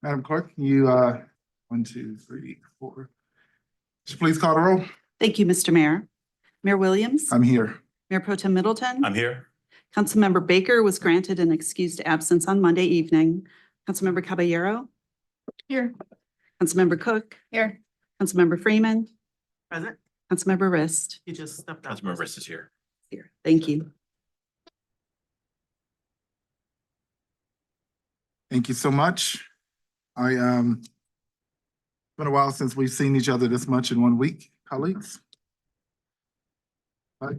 Madam Clerk, you, 1, 2, 3, 4. Just please call the roll. Thank you, Mr. Mayor. Mayor Williams. I'm here. Mayor Pro Tem Middleton. I'm here. Councilmember Baker was granted an excused absence on Monday evening. Councilmember Caballero. Here. Councilmember Cook. Here. Councilmember Freeman. Present. Councilmember Rist. You just stepped out. Councilmember Rist is here. Here. Thank you. Thank you so much. It's been a while since we've seen each other this much in 1 week, colleagues. But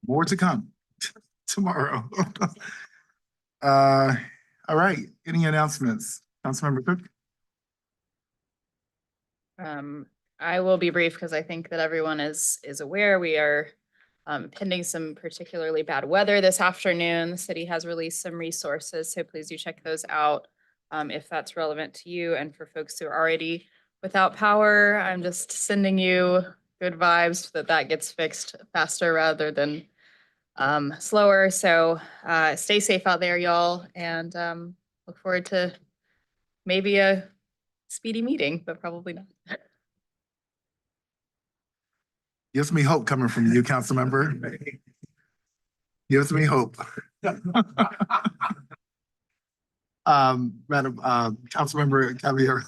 more to come tomorrow. All right, any announcements? Councilmember Cook? I will be brief because I think that everyone is aware we are pending some particularly bad weather this afternoon. The city has released some resources, so please do check those out if that's relevant to you. And for folks who are already without power, I'm just sending you good vibes that gets fixed faster rather than slower. So stay safe out there, y'all, and look forward to maybe a speedy meeting, but probably not. Gives me hope coming from you, Councilmember. Gives me hope. Councilmember Caballero.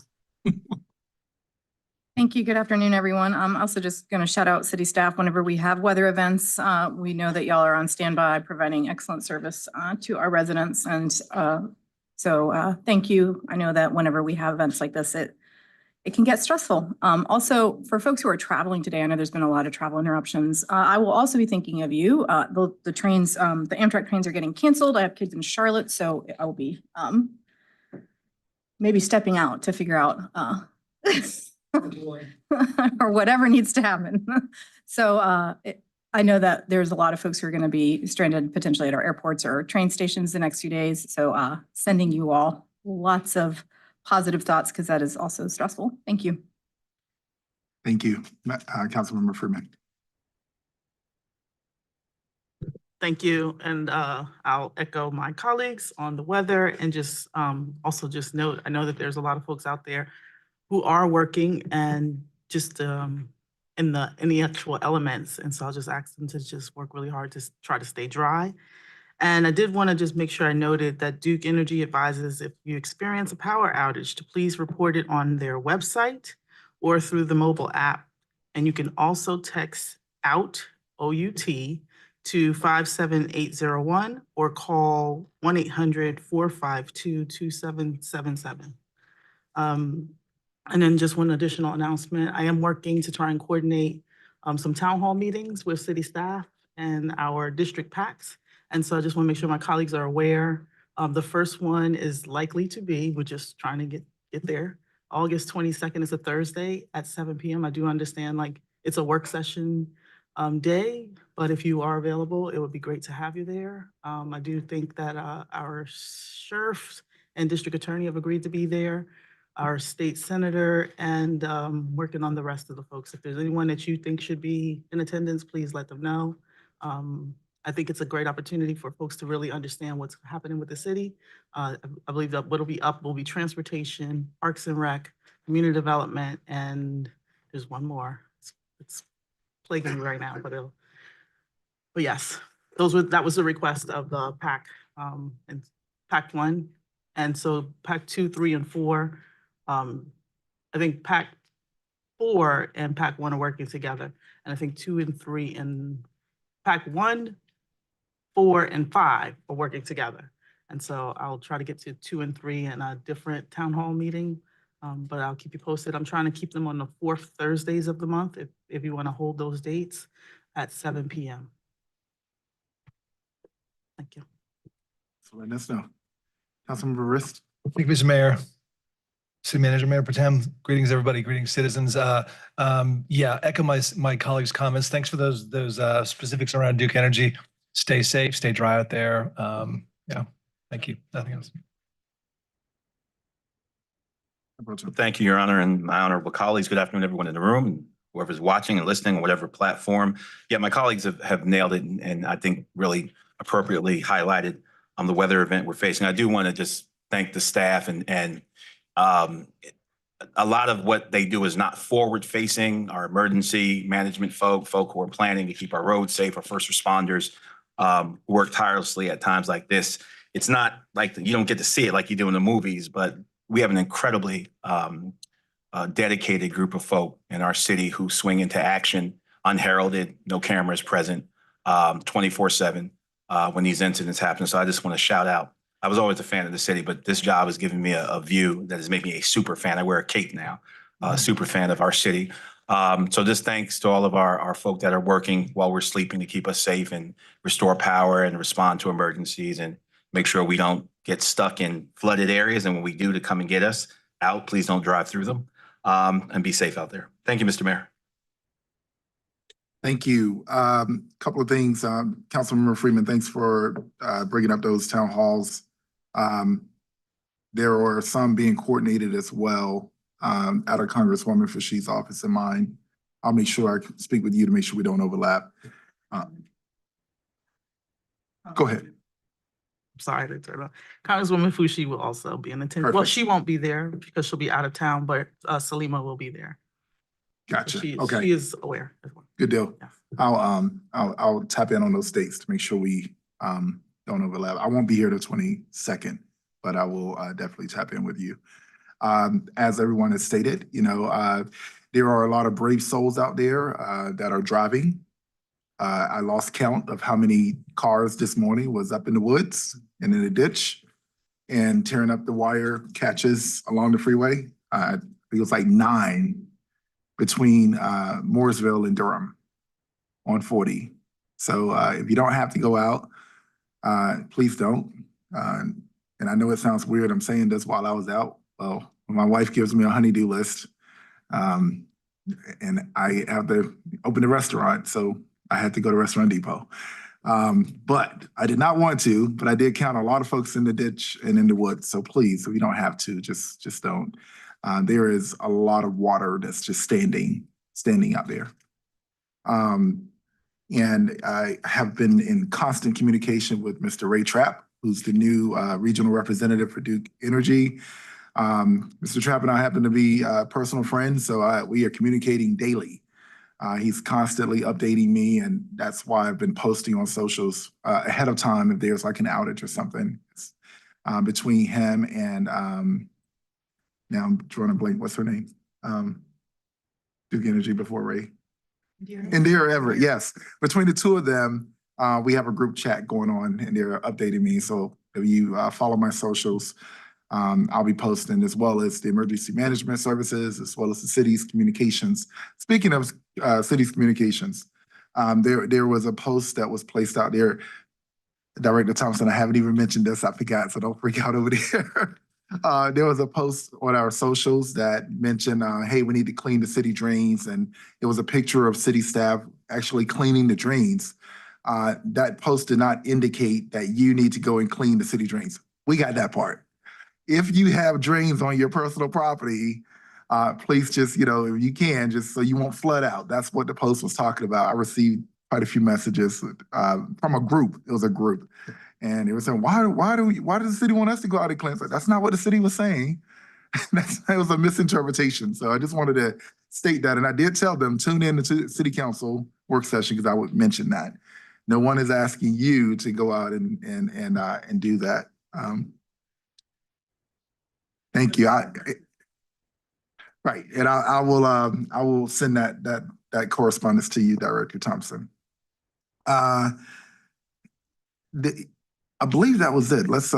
Thank you. Good afternoon, everyone. I'm also just going to shout out city staff whenever we have weather events. We know that y'all are on standby providing excellent service to our residents. And so thank you. I know that whenever we have events like this, it can get stressful. Also, for folks who are traveling today, I know there's been a lot of travel interruptions. I will also be thinking of you. The trains, the Amtrak trains are getting canceled. I have kids in Charlotte, so I will be maybe stepping out to figure out or whatever needs to happen. So I know that there's a lot of folks who are going to be stranded potentially at our airports or train stations the next few days. So sending you all lots of positive thoughts because that is also stressful. Thank you. Thank you, Councilmember Freeman. Thank you. And I'll echo my colleagues on the weather and just also just note, I know that there's a lot of folks out there who are working and just in the actual elements. And so I'll just ask them to just work really hard to try to stay dry. And I did want to just make sure I noted that Duke Energy advises if you experience a power outage to please report it on their website or through the mobile app. And you can also text OUT, O-U-T, to 57801 or call 1-800-452-2777. And then just one additional announcement. I am working to try and coordinate some town hall meetings with city staff and our district PACs. And so I just want to make sure my colleagues are aware. The first one is likely to be, we're just trying to get there. August 22nd is a Thursday at 7 p.m. I do understand like it's a work session day, but if you are available, it would be great to have you there. I do think that our sheriff and district attorney have agreed to be there, our state senator, and working on the rest of the folks. If there's anyone that you think should be in attendance, please let them know. I think it's a great opportunity for folks to really understand what's happening with the city. I believe that what'll be up will be transportation, parks and rec, community development, and there's one more. It's plaguing me right now, but yes, that was the request of the PAC and PAC 1. And so PAC 2, 3, and 4, I think PAC 4 and PAC 1 are working together. And I think 2 and 3 and PAC 1, 4, and 5 are working together. And so I'll try to get to 2 and 3 in a different town hall meeting, but I'll keep you posted. I'm trying to keep them on the 4th Thursdays of the month if you want to hold those dates at 7 p.m. Thank you. So let us know. Councilmember Rist. Thank you, Mr. Mayor. City Manager, Mayor Pro Tem, greetings, everybody. Greetings, citizens. Yeah, echo my colleagues' comments. Thanks for those specifics around Duke Energy. Stay safe, stay dry out there. Yeah, thank you. Nothing else. Thank you, Your Honor, and my honorable colleagues. Good afternoon, everyone in the room, and whoever's watching and listening on whatever platform. Yeah, my colleagues have nailed it, and I think really appropriately highlighted the weather event we're facing. I do want to just thank the staff and a lot of what they do is not forward facing. Our emergency management folk who are planning to keep our roads safe, our first responders, work tirelessly at times like this. It's not like you don't get to see it like you do in the movies, but we have an incredibly dedicated group of folk in our city who swing into action unheralded, no cameras present, 24/7 when these incidents happen. So I just want to shout out. I was always a fan of the city, but this job has given me a view that has made me a super fan. I wear a cape now, super fan of our city. So just thanks to all of our folk that are working while we're sleeping to keep us safe and restore power and respond to emergencies and make sure we don't get stuck in flooded areas. And when we do, to come and get us out, please don't drive through them, and be safe out there. Thank you, Mr. Mayor. Thank you. Couple of things, Councilmember Freeman, thanks for bringing up those town halls. There are some being coordinated as well out of Congresswoman Fashee's office and mine. I'll make sure I can speak with you to make sure we don't overlap. Go ahead. Sorry to turn off. Congresswoman Fushi will also be in attendance. Well, Perfect. she won't be there because she'll be out of town, but Salima will be there. Gotcha. She Okay, is aware as well. good deal. Yes. I'll tap in on those dates to make sure we don't overlap. I won't be here the 22nd, but I will definitely tap in with you. As everyone has stated, there are a lot of brave souls out there that are driving. I lost count of how many cars this morning was up in the woods and in the ditch and tearing up the wire catches along the freeway. I think it was like 9 between Mooresville and Durham on 40. So if you don't have to go out, please don't. And I know it sounds weird, I'm saying this while I was out. Well, when my wife gives me a honey-do list, and I have to open the restaurant, so I had to go to Restaurant Depot. But I did not want to, but I did count a lot of folks in the ditch and in the woods. So please, if you don't have to, just don't. There is a lot of water that's just standing out there. And I have been in constant communication with Mr. Ray Trapp, who's the new regional representative for Duke Energy. Mr. Trapp and I happen to be personal friends, so we are communicating daily. He's constantly updating me, and that's why I've been posting on socials ahead of time if there's like an outage or something. Between him and now I'm drawing a blank. What's her name? Duke Energy before Ray. Indira Everett, yes. Between the two of them, we have a group chat going on, and they're updating me. So if you follow my socials, I'll be posting, as well as the emergency management services, as well as the city's communications. Speaking of city's communications, there was a post that was placed out there. Director Thompson, I haven't even mentioned this, I forgot, so don't freak out over there. There was a post on our socials that mentioned, hey, we need to clean the city drains, and it was a picture of city staff actually cleaning the drains. That post did not indicate that you need to go and clean the city drains. We got that part. If you have drains on your personal property, please just, if you can, just so you won't flood out. That's what the post was talking about. I received quite a few messages from a group. It was a group. And they were saying, why does the city want us to go out and cleanse? Like, that's not what the city was saying. That was a misinterpretation. So I just wanted to state that. And I did tell them, tune in to the city council work session, because I would mention that. No one is asking you to go out and do that. Thank you. Right, and I will send that correspondence to you, Director Thompson. I believe that was it. Let's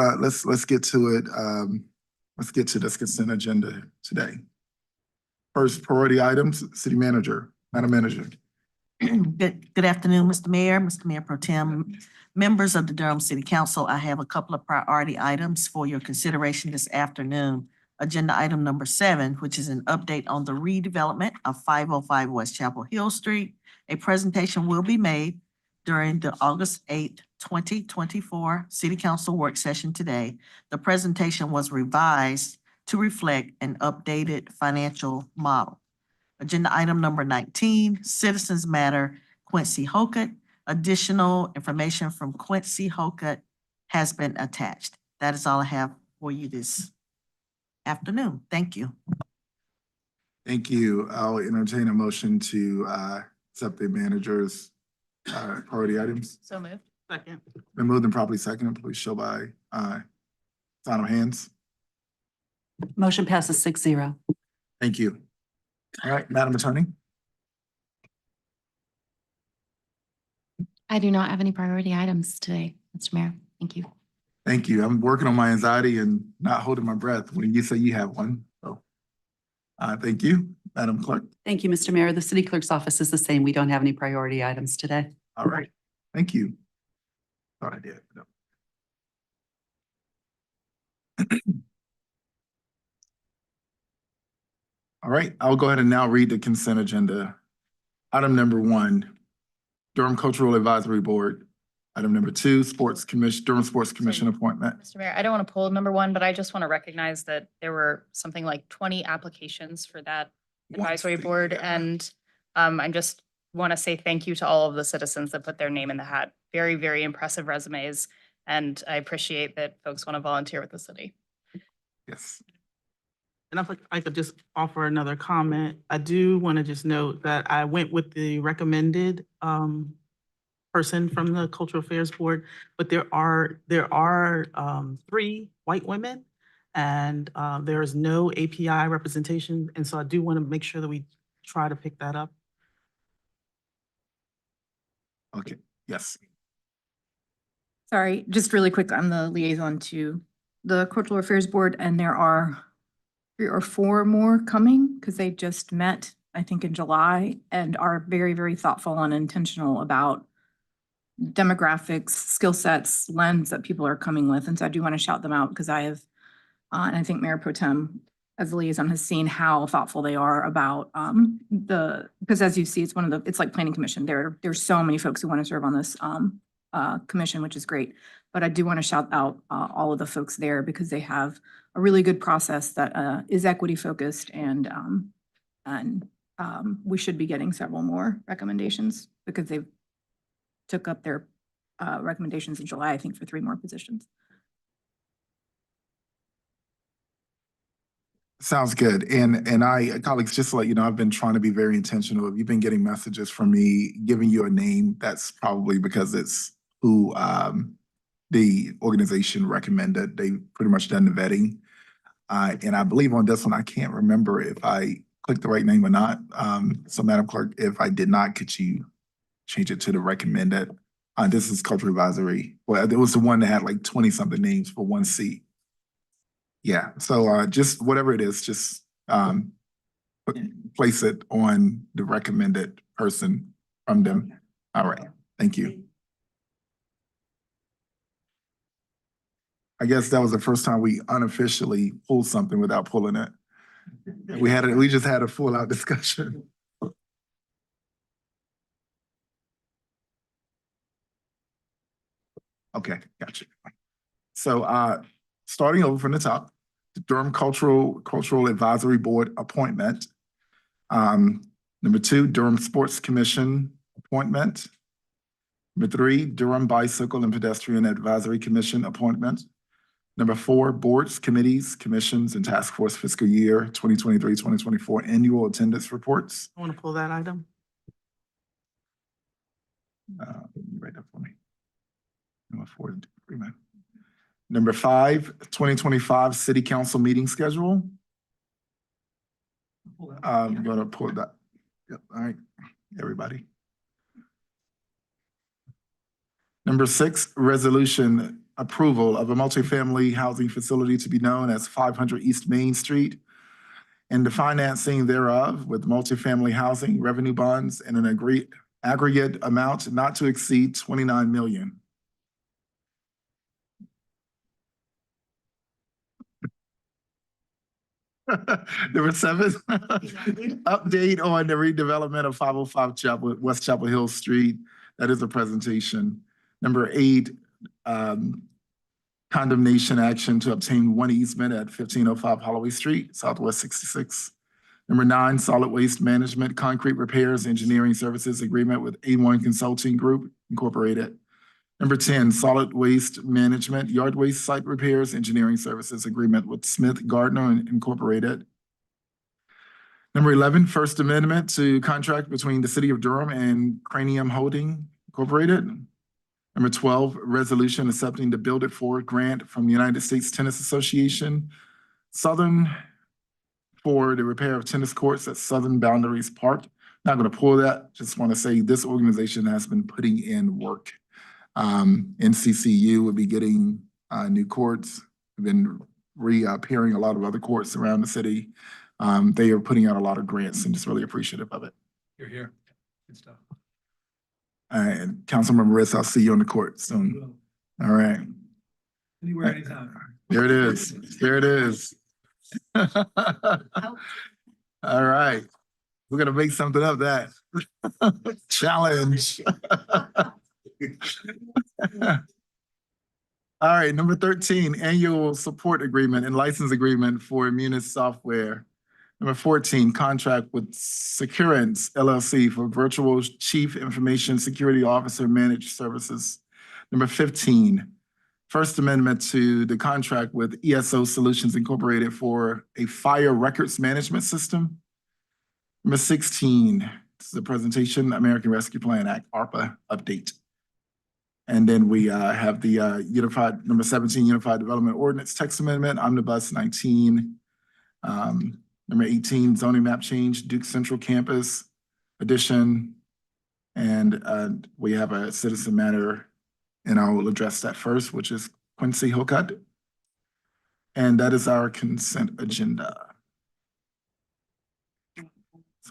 get to it. Let's get to this consent agenda today. First priority items, City Manager, Madam Manager. Good afternoon, Mr. Mayor, Mr. Mayor Pro Tem, members of the Durham City Council. I have a couple of priority items for your consideration this afternoon. Agenda item number 7, which is an update on the redevelopment of 505 West Chapel Hill Street. A presentation will be made during the August 8th, 2024 City Council work session today. The presentation was revised to reflect an updated financial model. Agenda item number 19, Citizens Matter, Quincy Hokut. Additional information from Quincy Hokut has been attached. That is all I have for you this afternoon. Thank you. Thank you. I'll entertain a motion to accept the manager's priority items. So moved. Second. Been moved and properly seconded. Please show by sign of hands. Motion passes 6-0. Thank you. All right, Madam Attorney. I do not have any priority items today, Mr. Mayor. Thank you. Thank you. I'm working on my anxiety and not holding my breath when you say you have one. So, thank you, Madam Clerk. Thank you, Mr. Mayor. The city clerk's office is the same. We don't have any priority items today. All right, thank you. Thought I did. No. All right, I'll go ahead and now read the consent agenda. Item number 1, Durham Cultural Advisory Board. Item number 2, Durham Sports Commission appointment. Mr. Mayor, I don't want to pull number 1, but I just want to recognize that there were something like 20 applications for that advisory board. And I just want to say thank you to all of the citizens that put their name in the hat. Very, very impressive resumes. And I appreciate that folks want to volunteer with the city. Yes. And if I could just offer another comment, I do want to just note that I went with the recommended person from the Cultural Affairs Board, but there are 3 white women, and there is no API representation, and so I do want to make sure that we try to pick that up. Okay, yes. Sorry, just really quick, I'm the liaison to the Cultural Affairs Board, and there are 3 or 4 more coming because they just met, I think, in July, and are very, very thoughtful and intentional about demographics, skill sets, lens that people are coming with. And so I do want to shout them out because I have, and I think Mayor Pro Tem as a liaison has seen how thoughtful they are about because as you see, it's like Planning Commission. There's so many folks who want to serve on this commission, which is great. But I do want to shout out all of the folks there because they have a really good process that is equity focused, and we should be getting several more recommendations because they've took up their recommendations in July, I think, for 3 more positions. Sounds good. And I, colleagues, just to let you know, I've been trying to be very intentional. If you've been getting messages from me, giving you a name, that's probably because it's who the organization recommended. They pretty much done the vetting. And I believe on this one, I can't remember if I clicked the right name or not. So Madam Clerk, if I did not, could you change it to the recommended? This is Cultural Advisory. Well, it was the one that had like 20-something names for 1 seat. Yeah, so just whatever it is, just place it on the recommended person from them. All right, thank you. I guess that was the first time we unofficially pulled something without pulling it. We just had a full out discussion. Okay, gotcha. So starting over from the top, the Durham Cultural Advisory Board appointment. Number 2, Durham Sports Commission appointment. Number 3, Durham Bicycle and Pedestrian Advisory Commission appointment. Number 4, Boards, Committees, Commissions, and Task Force Fiscal Year 2023-2024 Annual Attendance Reports. I want to pull that item. Write that for me. Number 4, agreement. Number 5, 2025 City Council meeting schedule. I'm gonna pull that. Yep, all right, everybody. Number 6, resolution approval of a multifamily housing facility to be known as 500 East Main Street and the financing thereof with multifamily housing revenue bonds and an aggregate amount not to exceed 29 million. Number 7, update on the redevelopment of 505 West Chapel Hill Street. That is a presentation. Number 8, condemnation action to obtain 1 easement at 1505 Holloway Street, Southwest 66. Number 9, solid waste management, concrete repairs, engineering services agreement with A1 Consulting Group Incorporated. Number 10, solid waste management, yard waste site repairs, engineering services agreement with Smith Gardner Incorporated. Number 11, First Amendment to contract between the City of Durham and Cranium Holding Incorporated. Number 12, resolution accepting the Build It Forward grant from the United States Tennis Association, Southern, for the repair of tennis courts at Southern Boundaries Park. Not going to pull that, just want to say this organization has been putting in work. NCCU will be getting new courts. We've been repairing a lot of other courts around the city. They are putting out a lot of grants and just really appreciative of it. You're here. Good stuff. And Councilmember Riss, I'll see you on the court soon. All right. Anywhere, anytime. There it is. There it is. All right. We're gonna make something of that. Challenge. All right, number 13, annual support agreement and license agreement for Munis Software. Number 14, contract with Securance LLC for virtual chief information security officer managed services. Number 15, First Amendment to the contract with ESO Solutions Incorporated for a fire records management system. Number 16, this is a presentation, American Rescue Plan Act, ARPA update. And then we have the unified, number 17, Unified Development Ordinance Text Amendment, Omnibus 19. Number 18, zoning map change, Duke Central Campus addition. And we have a citizen matter, and I will address that first, which is Quincy Hillcutt. And that is our consent agenda.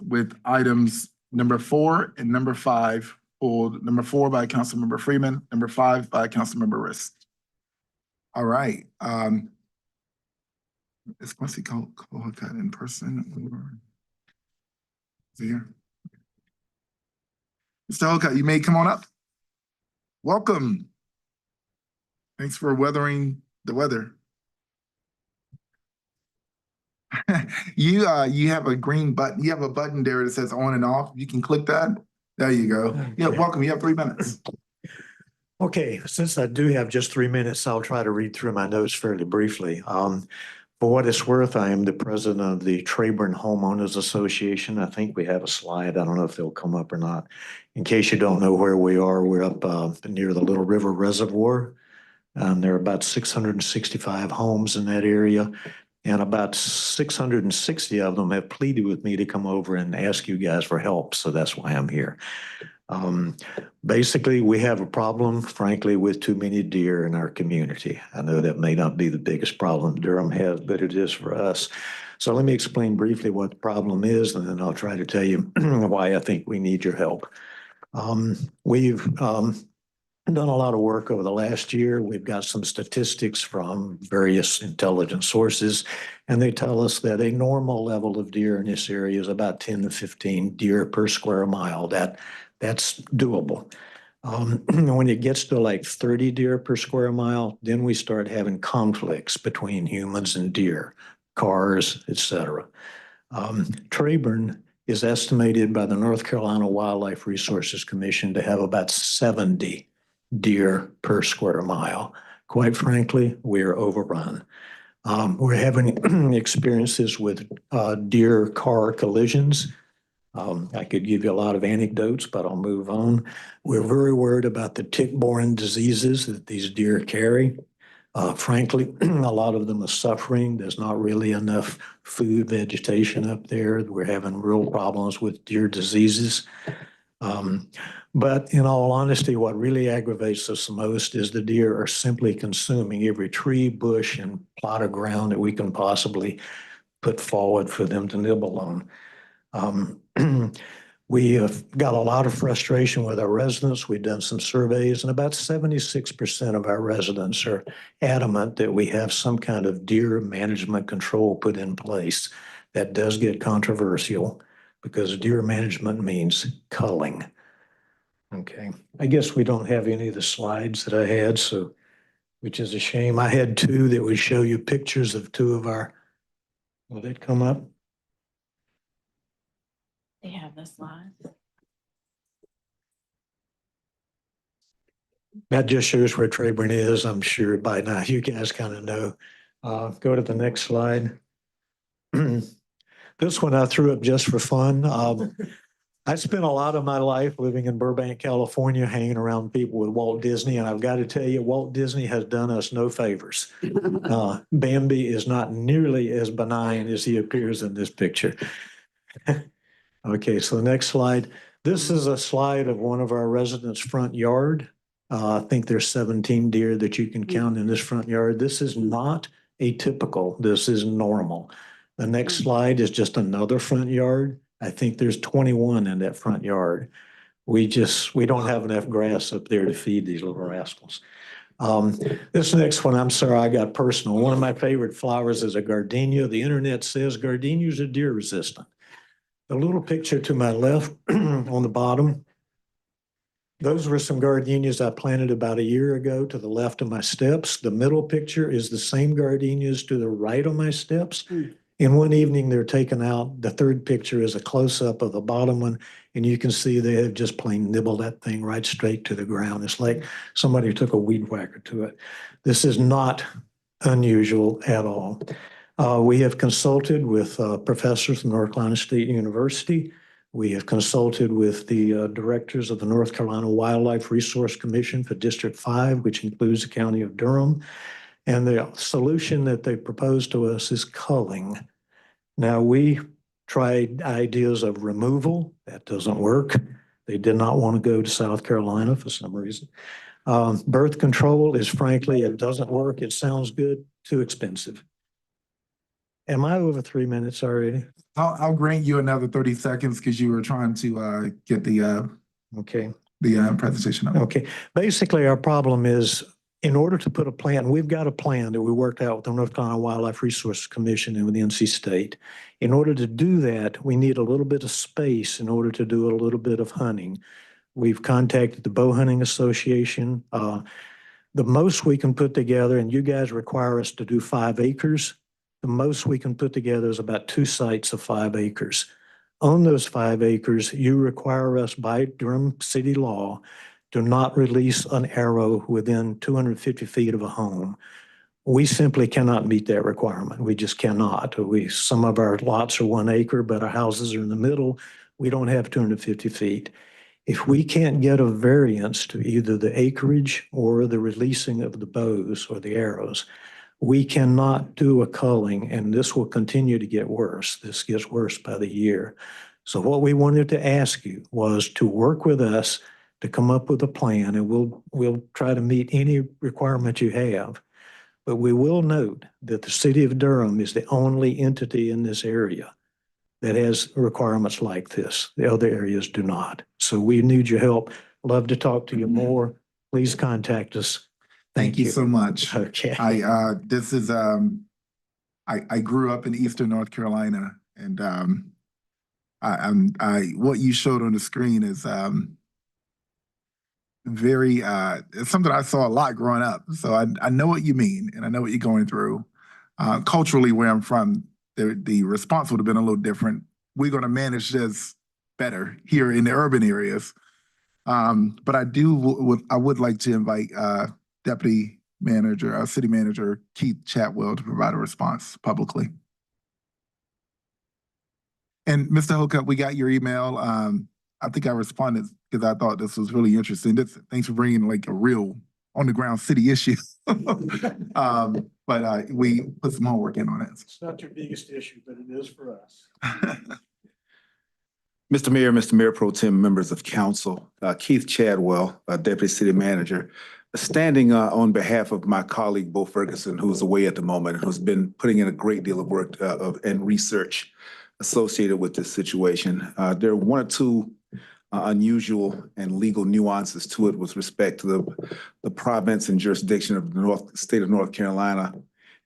With items number 4 and number 5 pulled, number 4 by Councilmember Freeman, number 5 by Councilmember Riss. All right. Is Quincy Hillcutt in person or is he here? Mr. Hillcutt, you may come on up. Welcome. Thanks for weathering the weather. You have a green button. You have a button there that says on and off. You can click that. There you go. Yeah, welcome. You have 3 minutes. Okay, since I do have just 3 minutes, I'll try to read through my notes fairly briefly. For what it's worth, I am the president of the Trayburn Homeowners Association. I think we have a slide. I don't know if they'll come up or not. In case you don't know where we are, we're up near the Little River Reservoir. There are about 665 homes in that area, and about 660 of them have pleaded with me to come over and ask you guys for help. So that's why I'm here. Basically, we have a problem, frankly, with too many deer in our community. I know that may not be the biggest problem Durham has, but it is for us. So let me explain briefly what the problem is, and then I'll try to tell you why I think we need your help. We've done a lot of work over the last year. We've got some statistics from various intelligence sources, and they tell us that a normal level of deer in this area is about 10 to 15 deer per square mile. That's doable. When it gets to like 30 deer per square mile, then we start having conflicts between humans and deer, cars, etc. Trayburn is estimated by the North Carolina Wildlife Resources Commission to have about 70 deer per square mile. Quite frankly, we're overrun. We're having experiences with deer car collisions. I could give you a lot of anecdotes, but I'll move on. We're very worried about the tick-borne diseases that these deer carry. Frankly, a lot of them are suffering. There's not really enough food vegetation up there. We're having real problems with deer diseases. But in all honesty, what really aggravates us the most is the deer are simply consuming every tree, bush, and plot of ground that we can possibly put forward for them to nibble on. We have got a lot of frustration with our residents. We've done some surveys, and about 76% of our residents are adamant that we have some kind of deer management control put in place. That does get controversial because deer management means culling. Okay, I guess we don't have any of the slides that I had, so, which is a shame. I had 2 that would show you pictures of 2 of our, will that come up? They have the slides. That just shows where Trayburn is. I'm sure by now you guys kind of know. Go to the next slide. This one I threw up just for fun. I spent a lot of my life living in Burbank, California, hanging around people with Walt Disney, and I've got to tell you, Walt Disney has done us no favors. Bambi is not nearly as benign as he appears in this picture. Okay, so the next slide. This is a slide of one of our residents' front yard. I think there's 17 deer that you can count in this front yard. This is not atypical. This is normal. The next slide is just another front yard. I think there's 21 in that front yard. We don't have enough grass up there to feed these little rascals. This next one, I'm sorry, I got personal. One of my favorite flowers is a gardenia. The internet says gardenias are deer resistant. The little picture to my left on the bottom, those were some gardenias I planted about a year ago to the left of my steps. The middle picture is the same gardenias to the right of my steps. In one evening, they're taken out. The third picture is a close-up of the bottom one, and you can see they have just plain nibbled that thing right straight to the ground. It's like somebody took a weed whacker to it. This is not unusual at all. We have consulted with professors from North Carolina State University. We have consulted with the directors of the North Carolina Wildlife Resource Commission for District 5, which includes the county of Durham. And the solution that they proposed to us is culling. Now, we tried ideas of removal. That doesn't work. They did not want to go to South Carolina for some reason. Birth control is frankly, it doesn't work. It sounds good, too expensive. Am I over 3 minutes already? I'll grant you another 30 seconds because you were trying to get the Okay. presentation up. Okay. Basically, our problem is in order to put a plan, we've got a plan that we worked out with the North Carolina Wildlife Resource Commission and with NC State. In order to do that, we need a little bit of space in order to do a little bit of hunting. We've contacted the Bow Hunting Association. The most we can put together, and you guys require us to do 5 acres. The most we can put together is about 2 sites of 5 acres. On those 5 acres, you require us by Durham City law to not release an arrow within 250 feet of a home. We simply cannot meet that requirement. We just cannot. Some of our lots are 1 acre, but our houses are in the middle. We don't have 250 feet. If we can't get a variance to either the acreage or the releasing of the bows or the arrows, we cannot do a culling, and this will continue to get worse. This gets worse by the year. So what we wanted to ask you was to work with us to come up with a plan, and we'll try to meet any requirement you have. But we will note that the city of Durham is the only entity in this area that has requirements like this. The other areas do not. So we need your help. Love to talk to you more. Please contact us. Thank you so much. Okay. I grew up in Eastern North Carolina, and what you showed on the screen is very it's something I saw a lot growing up. So I know what you mean, and I know what you're going through. Culturally, where I'm from, the response would have been a little different. We're going to manage this better here in the urban areas. But I would like to invite Deputy Manager, City Manager Keith Chatwell to provide a response publicly. And Mr. Holcup, we got your email. I think I responded because I thought this was really interesting. Thanks for bringing like a real on the ground city issue. But we put some homework in on it. It's not your biggest issue, but it is for us. Mr. Mayor Pro Tem, members of council, Keith Chadwell, Deputy City Manager, standing on behalf of my colleague, Bo Ferguson, who's away at the moment and who's been putting in a great deal of work and research associated with this situation. There are 1 or 2 unusual and legal nuances to it with respect to the province and jurisdiction of the state of North Carolina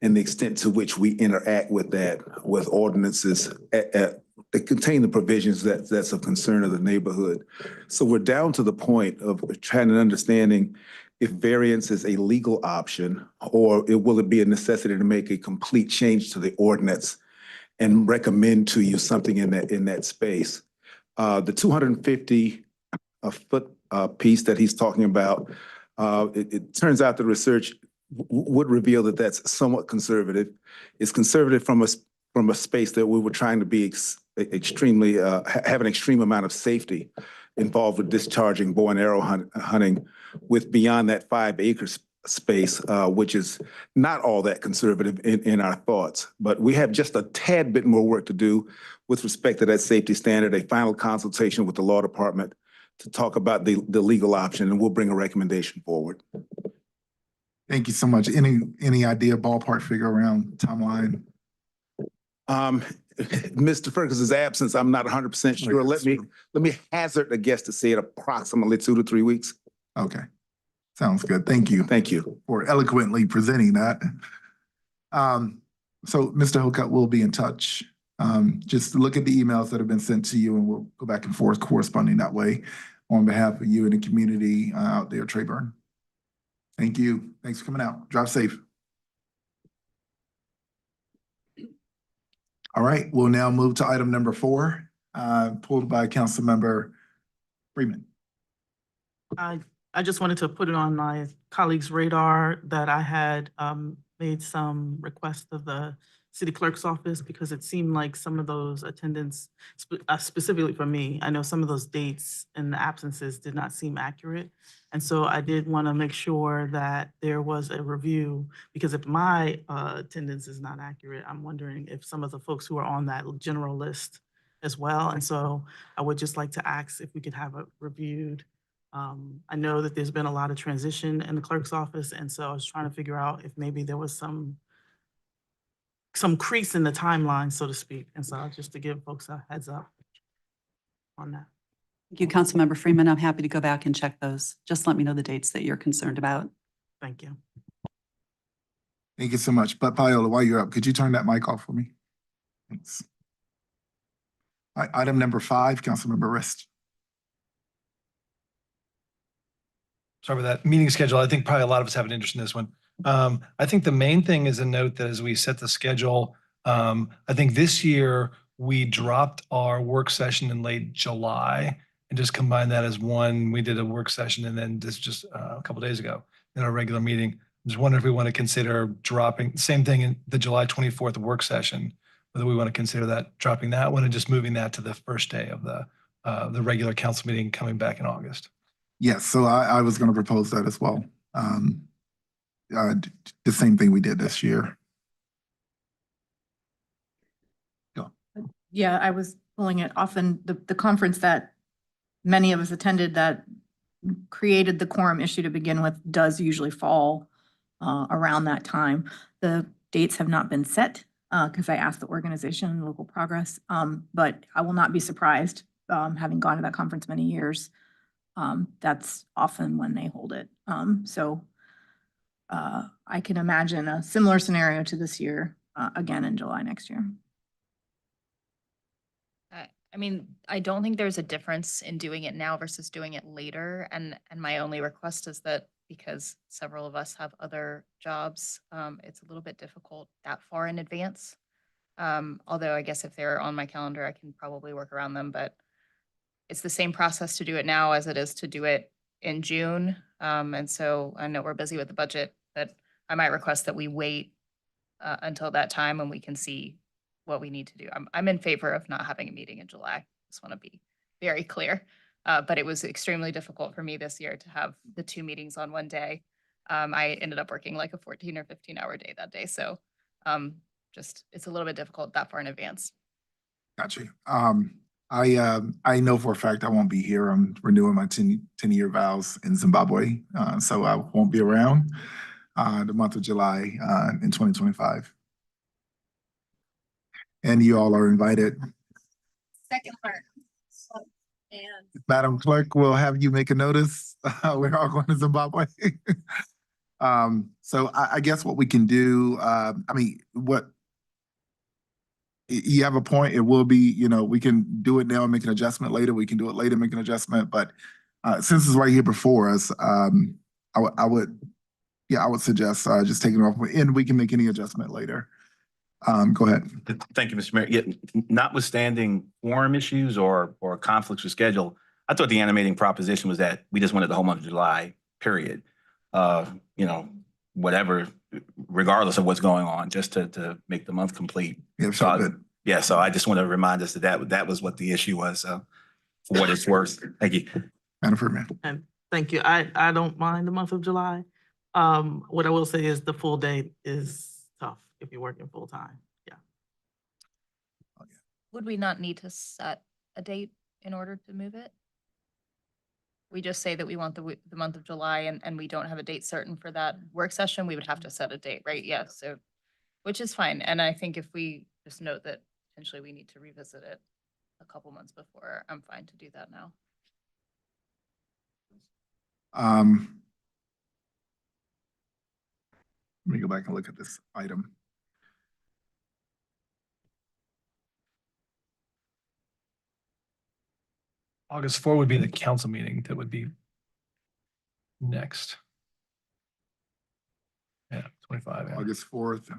and the extent to which we interact with that, with ordinances that contain the provisions that's of concern of the neighborhood. So we're down to the point of trying to understanding if variance is a legal option or will it be a necessity to make a complete change to the ordinance and recommend to you something in that space. The 250 foot piece that he's talking about It turns out the research would reveal that that's somewhat conservative. It's conservative from a space that we were trying to be extremely, have an extreme amount of safety involved with discharging bow and arrow hunting with beyond that 5 acres space, which is not all that conservative in our thoughts. But we have just a tad bit more work to do with respect to that safety standard, a final consultation with the law department to talk about the legal option, and we'll bring a recommendation forward. Thank you so much. Any idea, ballpark figure around timeline? Mr. Ferguson's absence, I'm not 100% sure. Let me hazard a guess to say it approximately 2 to 3 weeks. Okay. Sounds good. Thank you. Thank you. For eloquently presenting that. So Mr. Hookup will be in touch. Just look at the emails that have been sent to you and we'll go back and forth corresponding that way on behalf of you and the community out there, Trayburn. Thank you. Thanks for coming out. Drive safe. All right, we'll now move to item number 4, pulled by Councilmember Freeman. I just wanted to put it on my colleagues' radar that I had made some requests of the city clerk's office because it seemed like some of those attendance, specifically for me, I know some of those dates and the absences did not seem accurate. And so I did want to make sure that there was a review, because if my attendance is not accurate, I'm wondering if some of the folks who are on that general list as well. And so I would just like to ask if we could have it reviewed. I know that there's been a lot of transition in the clerk's office, and so I was trying to figure out if maybe there was some crease in the timeline, so to speak. And so just to give folks a heads up on that. Thank you, Councilmember Freeman. I'm happy to go back and check those. Just let me know the dates that you're concerned about. Thank you. Thank you so much. But Viola, while you're up, could you turn that mic off for me? Thanks. All right, item number 5, Councilmember Rist. Sorry about that. Meeting schedule. I think probably a lot of us have an interest in this one. I think the main thing is a note that as we set the schedule, I think this year we dropped our work session in late July and just combined that as one. We did a work session and then this just a couple of days ago in our regular meeting. I just wonder if we want to consider dropping, same thing in the July 24th work session, whether we want to consider that dropping that one and just moving that to the first day of the regular council meeting coming back in August. Yes, so I was going to propose that as well. The same thing we did this year. Go. Yeah, I was pulling it often, the conference that many of us attended that created the quorum issue to begin with does usually fall around that time. The dates have not been set because I asked the organization, Local Progress, but I will not be surprised, having gone to that conference many years. That's often when they hold it. I can imagine a similar scenario to this year, again in July next year. I mean, I don't think there's a difference in doing it now versus doing it later. And my only request is that because several of us have other jobs, it's a little bit difficult that far in advance. Although I guess if they're on my calendar, I can probably work around them, but it's the same process to do it now as it is to do it in June. And so I know we're busy with the budget, but I might request that we wait until that time when we can see what we need to do. I'm in favor of not having a meeting in July. Just want to be very clear. But it was extremely difficult for me this year to have the 2 meetings on one day. I ended up working like a 14 or 15-hour day that day. So just it's a little bit difficult that far in advance. Got you. I know for a fact I won't be here. I'm renewing my 10-year vows in Zimbabwe. So I won't be around the month of July in 2025. And you all are invited. Second part. Madam Clerk will have you make a notice. We're all going to Zimbabwe. So I guess what we can do, you have a point. It will be, we can do it now and make an adjustment later. We can do it later, make an adjustment. But since it's right here before us, I would suggest just taking it off, and we can make any adjustment later. Go ahead. Thank you, Mr. Mayor. Yeah, notwithstanding quorum issues or conflicts with schedule, I thought the animating proposition was that we just wanted the whole month of July, period. you know, whatever, regardless of what's going on, just to make the month complete. Yeah, So felt good. yeah, so I just want to remind us that was what the issue was. So for what it's worth. Thank you. Madam Chairman. And thank you. I don't mind the month of July. What I will say is the full day is tough if you're working full time. Yeah. Would we not need to set a date in order to move it? We just say that we want the month of July and we don't have a date certain for that work session, we would have to set a date, right? Yeah, so, which is fine. And I think if we just note that potentially we need to revisit it a couple months before, I'm fine to do that now. Let me go back and look at this item. August 4 would be the council meeting that would be next. Yeah, 25. Yeah. August 4th.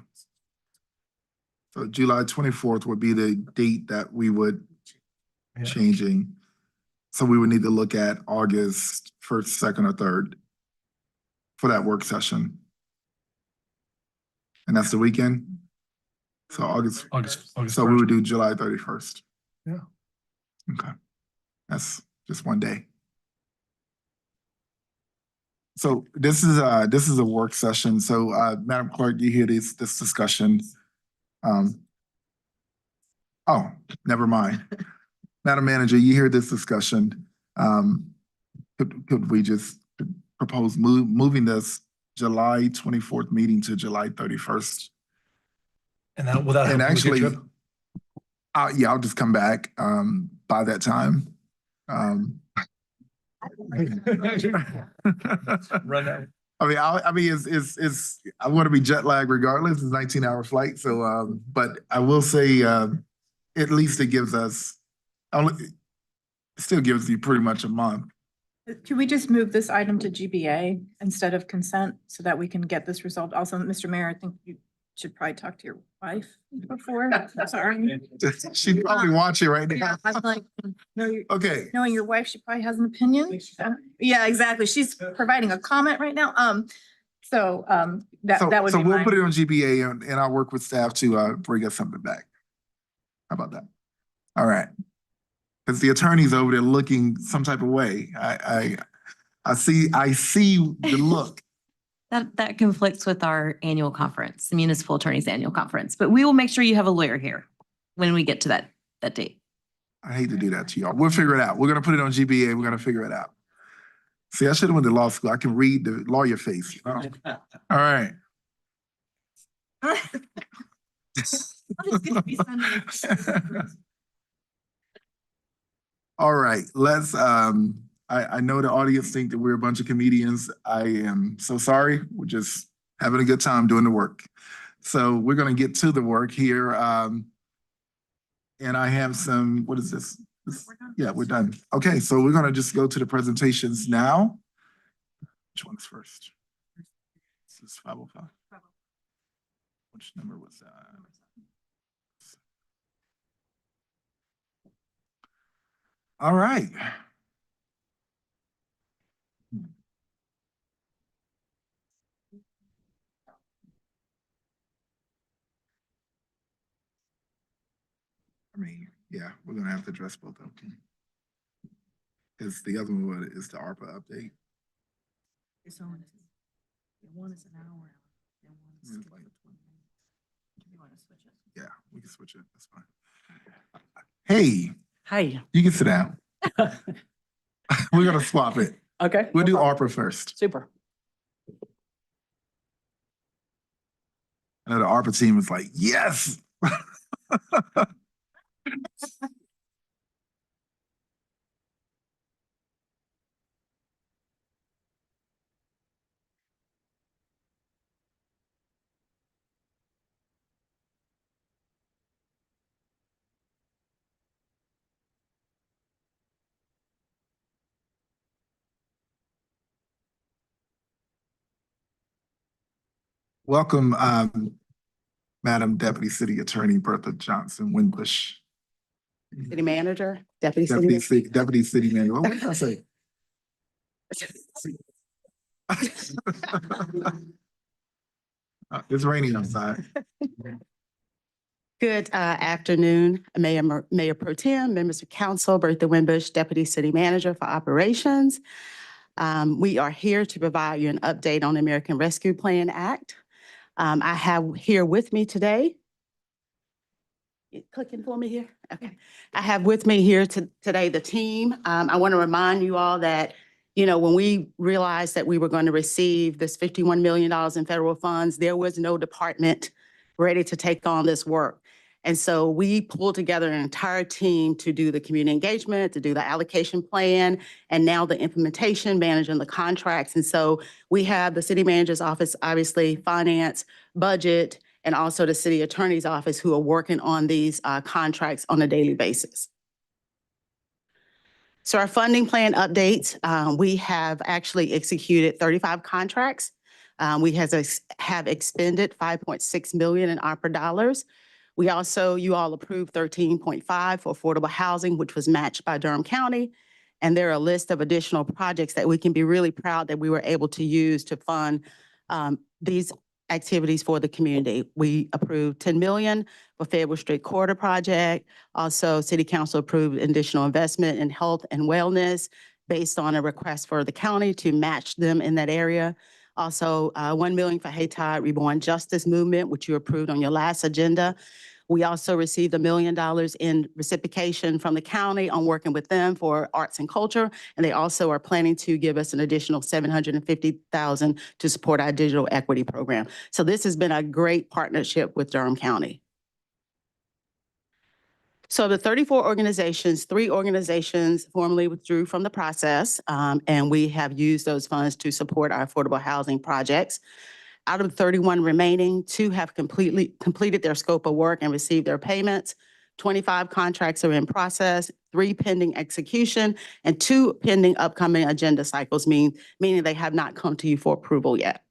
So July 24th would be the date that we would Yeah. changing. So we would need to look at August 1st, 2nd, or 3rd for that work session. And that's the weekend? So August, so we 1st. would do July 31st. Yeah. Okay. That's just one day. So this is a work session. So Madam Clerk, you hear this discussion. Oh, never mind. Madam Manager, you hear this discussion. Could we just propose moving this July 24th meeting to July 31st? And that without And helping with your actually, trip? yeah, I'll just come back by that time. Run out. I mean, it's I want to be jet lagged regardless. It's a 19-hour flight. So, but I will say, at least it gives us, it still gives you pretty much a month. Can we just move this item to GBA instead of consent so that we can get this resolved? Also, Mr. Mayor, I think you should probably talk to your wife before. Sorry. She's probably watching right now. Yeah, I'm like, Okay. knowing your wife, she probably has an opinion. Yeah, exactly. She's providing a comment right now. That would So be we'll mine. put it on GBA and I'll work with staff to bring us something back. How about that? All right. Because the attorney's over there looking some type of way. I see the look. That conflicts with our annual conference, the municipal attorney's annual conference, but we will make sure you have a lawyer here when we get to that date. I hate to do that to y'all. We'll figure it out. We're gonna put it on GBA. We're gonna figure it out. See, I should have went to law school. I can read the lawyer face. All right. All right, let's, I know the audience think that we're a bunch of comedians. I am so sorry. We're just having a good time doing the work. So we're gonna get to the work here. And I have some, what is this? Yeah, we're done. Okay, so we're gonna just go to the presentations now. Which one's first? This is 505. Which number was that? All right. I mean, yeah, we're gonna have to address both of them. Because the other one is the ARPA update. It's on. One is an hour. And one is Mm, 20 minutes. You want to switch it? Yeah, we can switch it. That's fine. Hey, Hi. you can sit down. We're gonna swap it. Okay. We'll no do problem. ARPA first. Super. I know the ARPA team is like, yes. Welcome, Madam Deputy City Attorney Bertha Johnson Winbush. City manager, deputy city. Deputy City Manager. What did I say? It's raining outside. Good afternoon, Mayor Pro Tem, members of council, Bertha Winbush, Deputy City Manager for Operations. We are here to provide you an update on the American Rescue Plan Act. I have here with me today. You clicking for me here? Okay. I have with me here today the team. I want to remind you all that, when we realized that we were going to receive this $51 million in federal funds, there was no department ready to take on this work. And so we pulled together an entire team to do the community engagement, to do the allocation plan, and now the implementation, managing the contracts. And so we have the city manager's office, obviously, finance, budget, and also the city attorney's office who are working on these contracts on a daily basis. So our funding plan updates, we have actually executed 35 contracts. We have expended $5.6 million in ARPA dollars. We also, you all approved 13.5 for affordable housing, which was matched by Durham County. And there are a list of additional projects that we can be really proud that we were able to use to fund these activities for the community. We approved $10 million for Fayetteville Street Corridor Project. Also, City Council approved additional investment in health and wellness based on a request for the county to match them in that area. Also, $1 million for Hayti Reborn Justice Movement, which you approved on your last agenda. We also received $1 million in reciprocation from the county on working with them for arts and culture. And they also are planning to give us an additional $750,000 to support our digital equity program. So this has been a great partnership with Durham County. So the 34 organizations, 3 organizations formally withdrew from the process, and we have used those funds to support our affordable housing projects. Out of the 31 remaining, 2 have completed their scope of work and received their payments. 25 contracts are in process, 3 pending execution, and 2 pending upcoming agenda cycles, meaning they have not come to you for approval yet.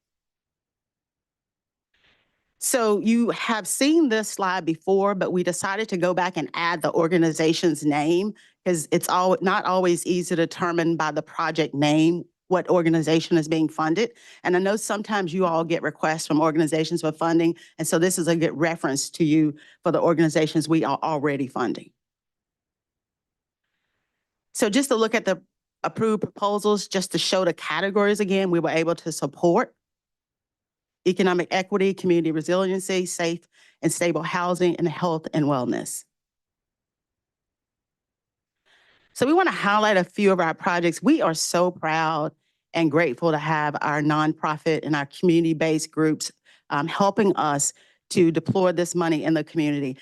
So you have seen this slide before, but we decided to go back and add the organization's name because it's not always easy to determine by the project name what organization is being funded. And I know sometimes you all get requests from organizations for funding, and so this is a good reference to you for the organizations we are already funding. So just to look at the approved proposals, just to show the categories again, we were able to support economic equity, community resiliency, safe and stable housing, and health and wellness. So we want to highlight a few of our projects. We are so proud and grateful to have our nonprofit and our community-based groups helping us to deploy this money in the community.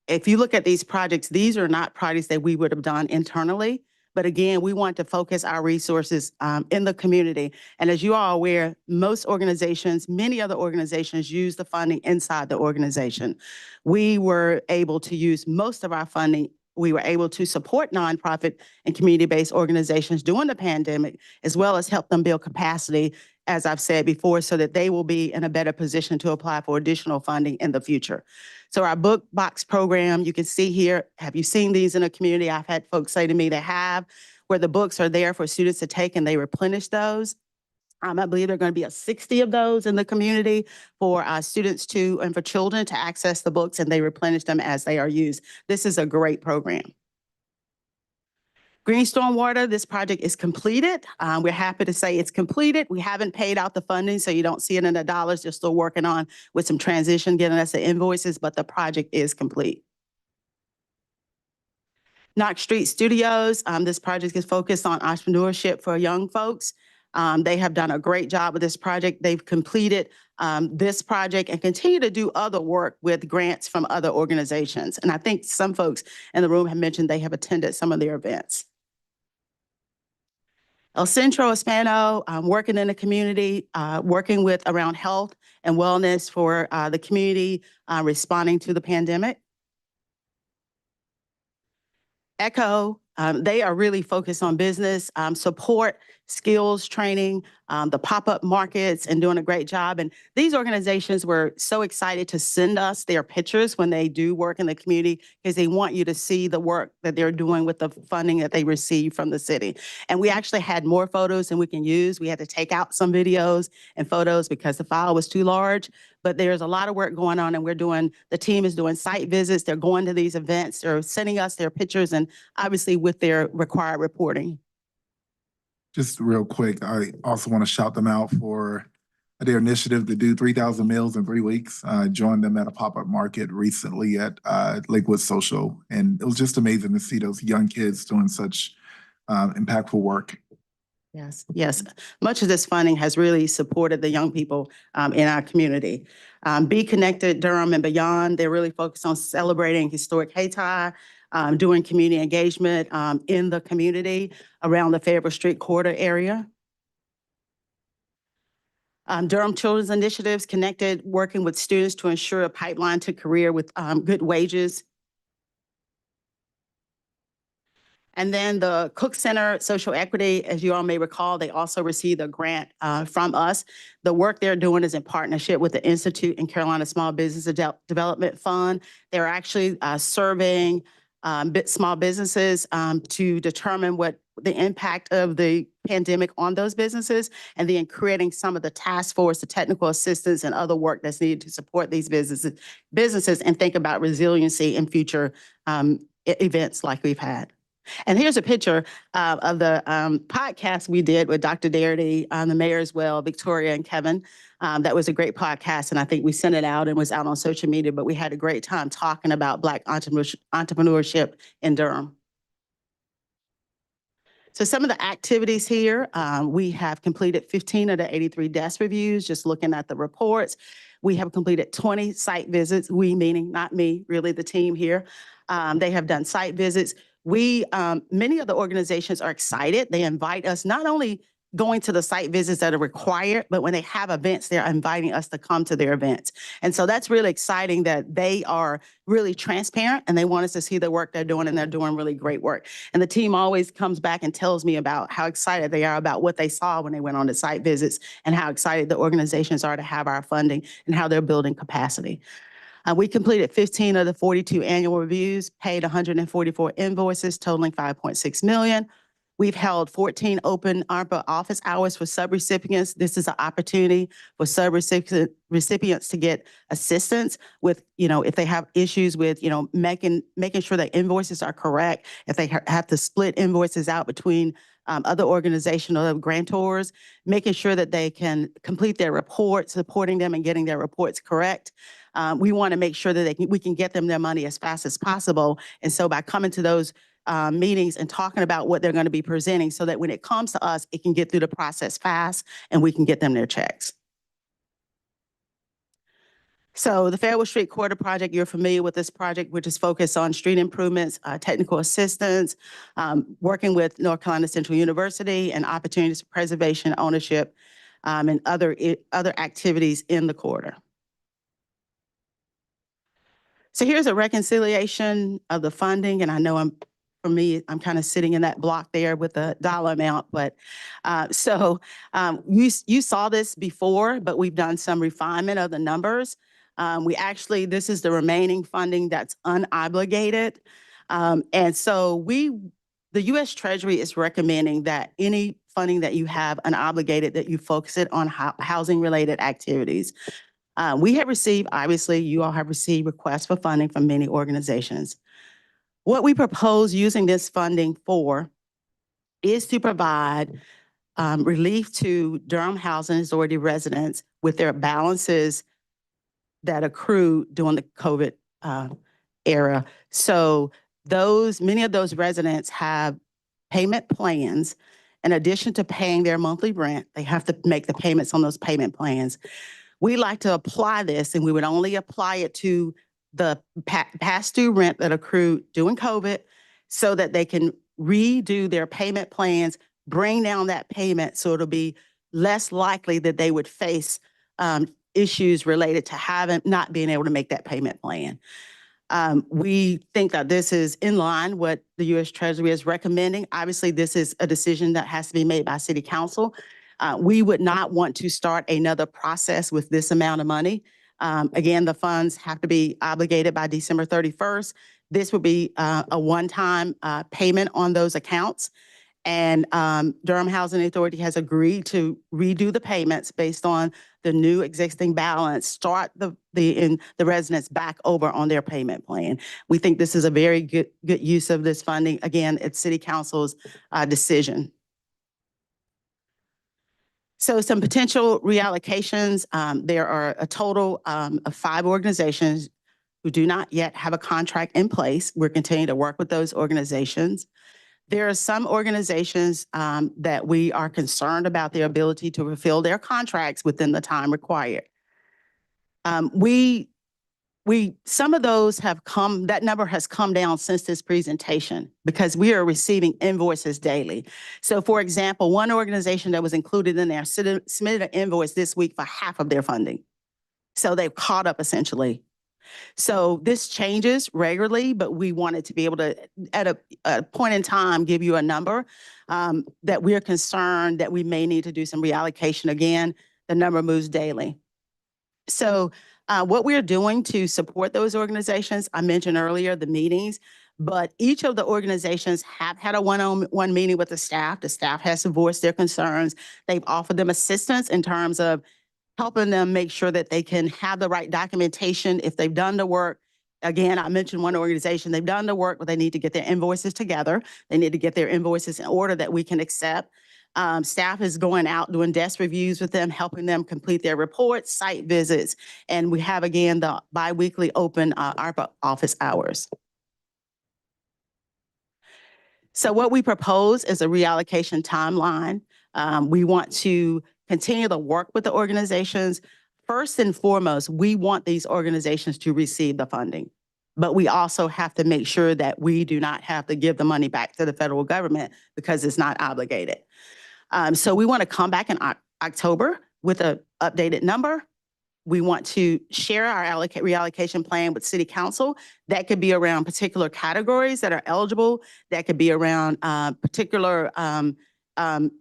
If you look at these projects, these are not projects that we would have done internally. But again, we want to focus our resources in the community. And as you are aware, most organizations, many other organizations use the funding inside the organization. We were able to use most of our funding. We were able to support nonprofit and community-based organizations during the pandemic, as well as help them build capacity, as I've said before, so that they will be in a better position to apply for additional funding in the future. So our book box program, you can see here, have you seen these in a community? I've had folks say to me they have, where the books are there for students to take and they replenish those. I believe there are going to be 60 of those in the community for students and for children to access the books, and they replenish them as they are used. This is a great program. Green Stormwater, this project is completed. We're happy to say it's completed. We haven't paid out the funding, so you don't see it in the dollars. They're still working on with some transition, getting us the invoices, but the project is complete. Knox Street Studios, this project is focused on entrepreneurship for young folks. They have done a great job with this project. They've completed this project and continue to do other work with grants from other organizations. And I think some folks in the room have mentioned they have attended some of their events. El Centro Hispano, working in the community, working with around health and wellness for the community responding to the pandemic. ECHO, They are really focused on business, support, skills training, the pop-up markets, and doing a great job. And these organizations were so excited to send us their pictures when they do work in the community because they want you to see the work that they're doing with the funding that they receive from the city. And we actually had more photos than we can use. We had to take out some videos and photos because the file was too large. But there's a lot of work going on, and the team is doing site visits. They're going to these events. They're sending us their pictures and obviously with their required reporting. Just real quick, I also want to shout them out for their initiative to do 3,000 meals in 3 weeks. Joined them at a pop-up market recently at Lakewood Social, and it was just amazing to see those young kids doing such impactful work. Yes, yes. Much of this funding has really supported the young people in our community. Be Connected Durham and Beyond, they're really focused on celebrating historic Hayti, doing community engagement in the community around the Fayetteville Street corridor area. Durham Children's Initiatives Connected, working with students to ensure a pipeline to career with good wages. And then the Cook Center Social Equity, as you all may recall, they also received a grant from us. The work they're doing is in partnership with the Institute and Carolina Small Business Development Fund. They're actually surveying small businesses to determine what the impact of the pandemic on those businesses, and then creating some of the task force, the technical assistance, and other work that's needed to support these businesses and think about resiliency in future events like we've had. And here's a picture of the podcast we did with Dr. Darity, the mayor as well, Victoria and Kevin. That was a great podcast, and I think we sent it out and was out on social media, but we had a great time talking about Black entrepreneurship in Durham. So some of the activities here, we have completed 15 of the 83 desk reviews, just looking at the reports. We have completed 20 site visits, we meaning not me, really the team here. They have done site visits. Many of the organizations are excited. They invite us, not only going to the site visits that are required, but when they have events, they're inviting us to come to their events. And so that's really exciting that they are really transparent and they want us to see the work they're doing, and they're doing really great work. And the team always comes back and tells me about how excited they are about what they saw when they went on the site visits and how excited the organizations are to have our funding and how they're building capacity. We completed 15 of the 42 annual reviews, paid 144 invoices totaling $5.6 million. We've held 14 open ARPA office hours for subrecipients. This is an opportunity for subrecipients to get assistance with, if they have issues with, making sure that invoices are correct, if they have to split invoices out between other organizational grantors, making sure that they can complete their reports, supporting them and getting their reports correct. We want to make sure that we can get them their money as fast as possible. And so by coming to those meetings and talking about what they're going to be presenting, so that when it comes to us, it can get through the process fast and we can get them their checks. So the Fayetteville Street Corridor Project, you're familiar with this project, which is focused on street improvements, technical assistance, working with North Carolina Central University, and opportunities for preservation, ownership, and other activities in the corridor. So here's a reconciliation of the funding, and I know I'm kind of sitting in that block there with the dollar amount, but you saw this before, but we've done some refinement of the numbers. This is the remaining funding that's unobligated. And so the U.S. Treasury is recommending that any funding that you have unobligated, that you focus it on housing-related activities. We have received, obviously, you all have received requests for funding from many organizations. What we propose using this funding for is to provide relief to Durham Housing Authority residents with their balances that accrue during the COVID era. So many of those residents have payment plans. In addition to paying their monthly rent, they have to make the payments on those payment plans. We like to apply this, and we would only apply it to the past due rent that accrued during COVID, so that they can redo their payment plans, bring down that payment, so it'll be less likely that they would face issues related to not being able to make that payment plan. We think that this is in line what the U.S. Treasury is recommending. Obviously, this is a decision that has to be made by City Council. We would not want to start another process with this amount of money. Again, the funds have to be obligated by December 31st. This would be a one-time payment on those accounts. And Durham Housing Authority has agreed to redo the payments based on the new existing balance, start the residents back over on their payment plan. We think this is a very good use of this funding. Again, it's City Council's decision. So some potential reallocations. There are a total of 5 organizations who do not yet have a contract in place. We're continuing to work with those organizations. There are some organizations that we are concerned about their ability to fulfill their contracts within the time required. Some of those have come, that number has come down since this presentation because we are receiving invoices daily. So for example, one organization that was included in there submitted an invoice this week for half of their funding. So they've caught up essentially. So this changes regularly, but we wanted to be able to, at a point in time, give you a number that we're concerned that we may need to do some reallocation. Again, the number moves daily. So what we're doing to support those organizations, I mentioned earlier the meetings, but each of the organizations have had a one-on-one meeting with the staff. The staff has voiced their concerns. They've offered them assistance in terms of helping them make sure that they can have the right documentation if they've done the work. Again, I mentioned one organization, they've done the work, but they need to get their invoices together. They need to get their invoices in order that we can accept. Staff is going out doing desk reviews with them, helping them complete their reports, site visits, and we have, again, the biweekly open ARPA office hours. So what we propose is a reallocation timeline. We want to continue to work with the organizations. First and foremost, we want these organizations to receive the funding, but we also have to make sure that we do not have to give the money back to the federal government because it's not obligated. So we want to come back in October with an updated number. We want to share our reallocation plan with City Council. That could be around particular categories that are eligible. That could be around particular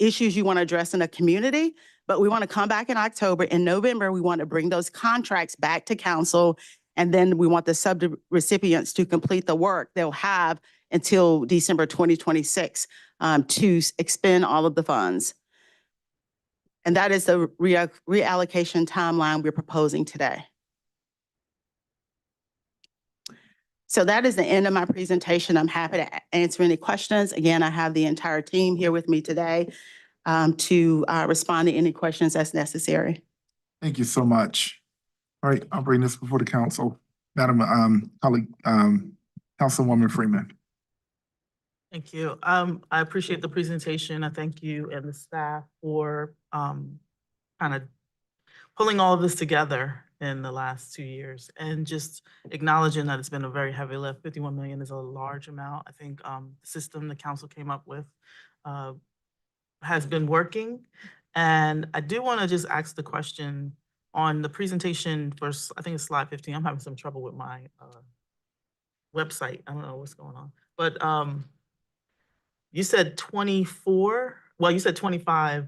issues you want to address in a community. But we want to come back in October. In November, we want to bring those contracts back to council. And then we want the sub-recipients to complete the work they'll have until December 2026 to expend all of the funds. And that is the reallocation timeline we're proposing today. So that is the end of my presentation. I'm happy to answer any questions. Again, I have the entire team here with me today to respond to any questions as necessary. Thank you so much. All right, I'll bring this before the council. Madam colleague, Councilwoman Freeman. Thank you. I appreciate the presentation. I thank you and the staff for kind of pulling all of this together in the last 2 years and just acknowledging that it's been a very heavy lift. 51 million is a large amount. I think the system the council came up with has been working. And I do want to just ask the question on the presentation for, I think it's slide 15. I'm having some trouble with my website. I don't know what's going on, but you said 24, well, you said 25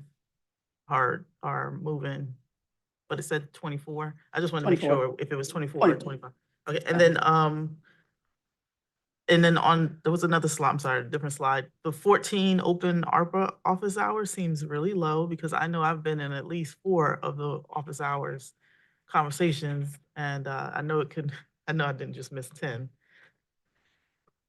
are moving, but it said 24. I just wanted to make sure if it was 24 or 25. Okay, and then on, there was another slide, I'm sorry, different slide. The 14 open ARPA office hours seems really low because I know I've been in at least 4 of the office hours conversations, and I know I didn't just miss 10.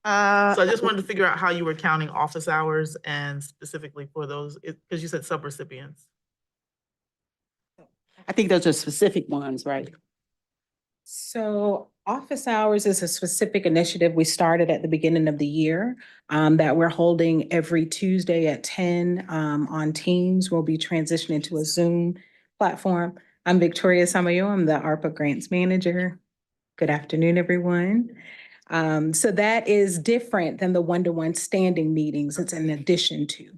So I just wanted to figure out how you were counting office hours and specifically for those, because you said subrecipients. I think those are specific ones, right? So office hours is a specific initiative we started at the beginning of the year that we're holding every Tuesday at 10 on Teams. We'll be transitioning to a Zoom platform. I'm Victoria Samayo. I'm the ARPA Grants Manager. Good afternoon, everyone. So that is different than the one-to-one standing meetings. It's in addition to.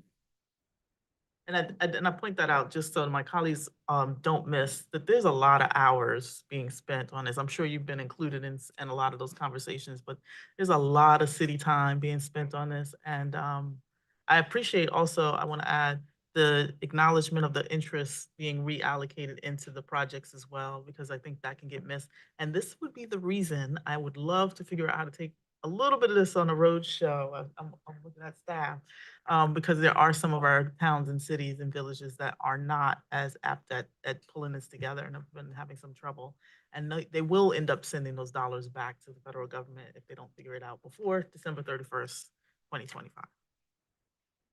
And I point that out just so my colleagues don't miss that there's a lot of hours being spent on this. I'm sure you've been included in a lot of those conversations, but there's a lot of city time being spent on this. And I appreciate also, I want to add the acknowledgement of the interest being reallocated into the projects as well, because I think that can get missed. And this would be the reason I would love to figure out how to take a little bit of this on a road show. I'm looking at staff. Because there are some of our towns and cities and villages that are not as apt at pulling this together and have been having some trouble. And they will end up sending those dollars back to the federal government if they don't figure it out before December 31st, 2025.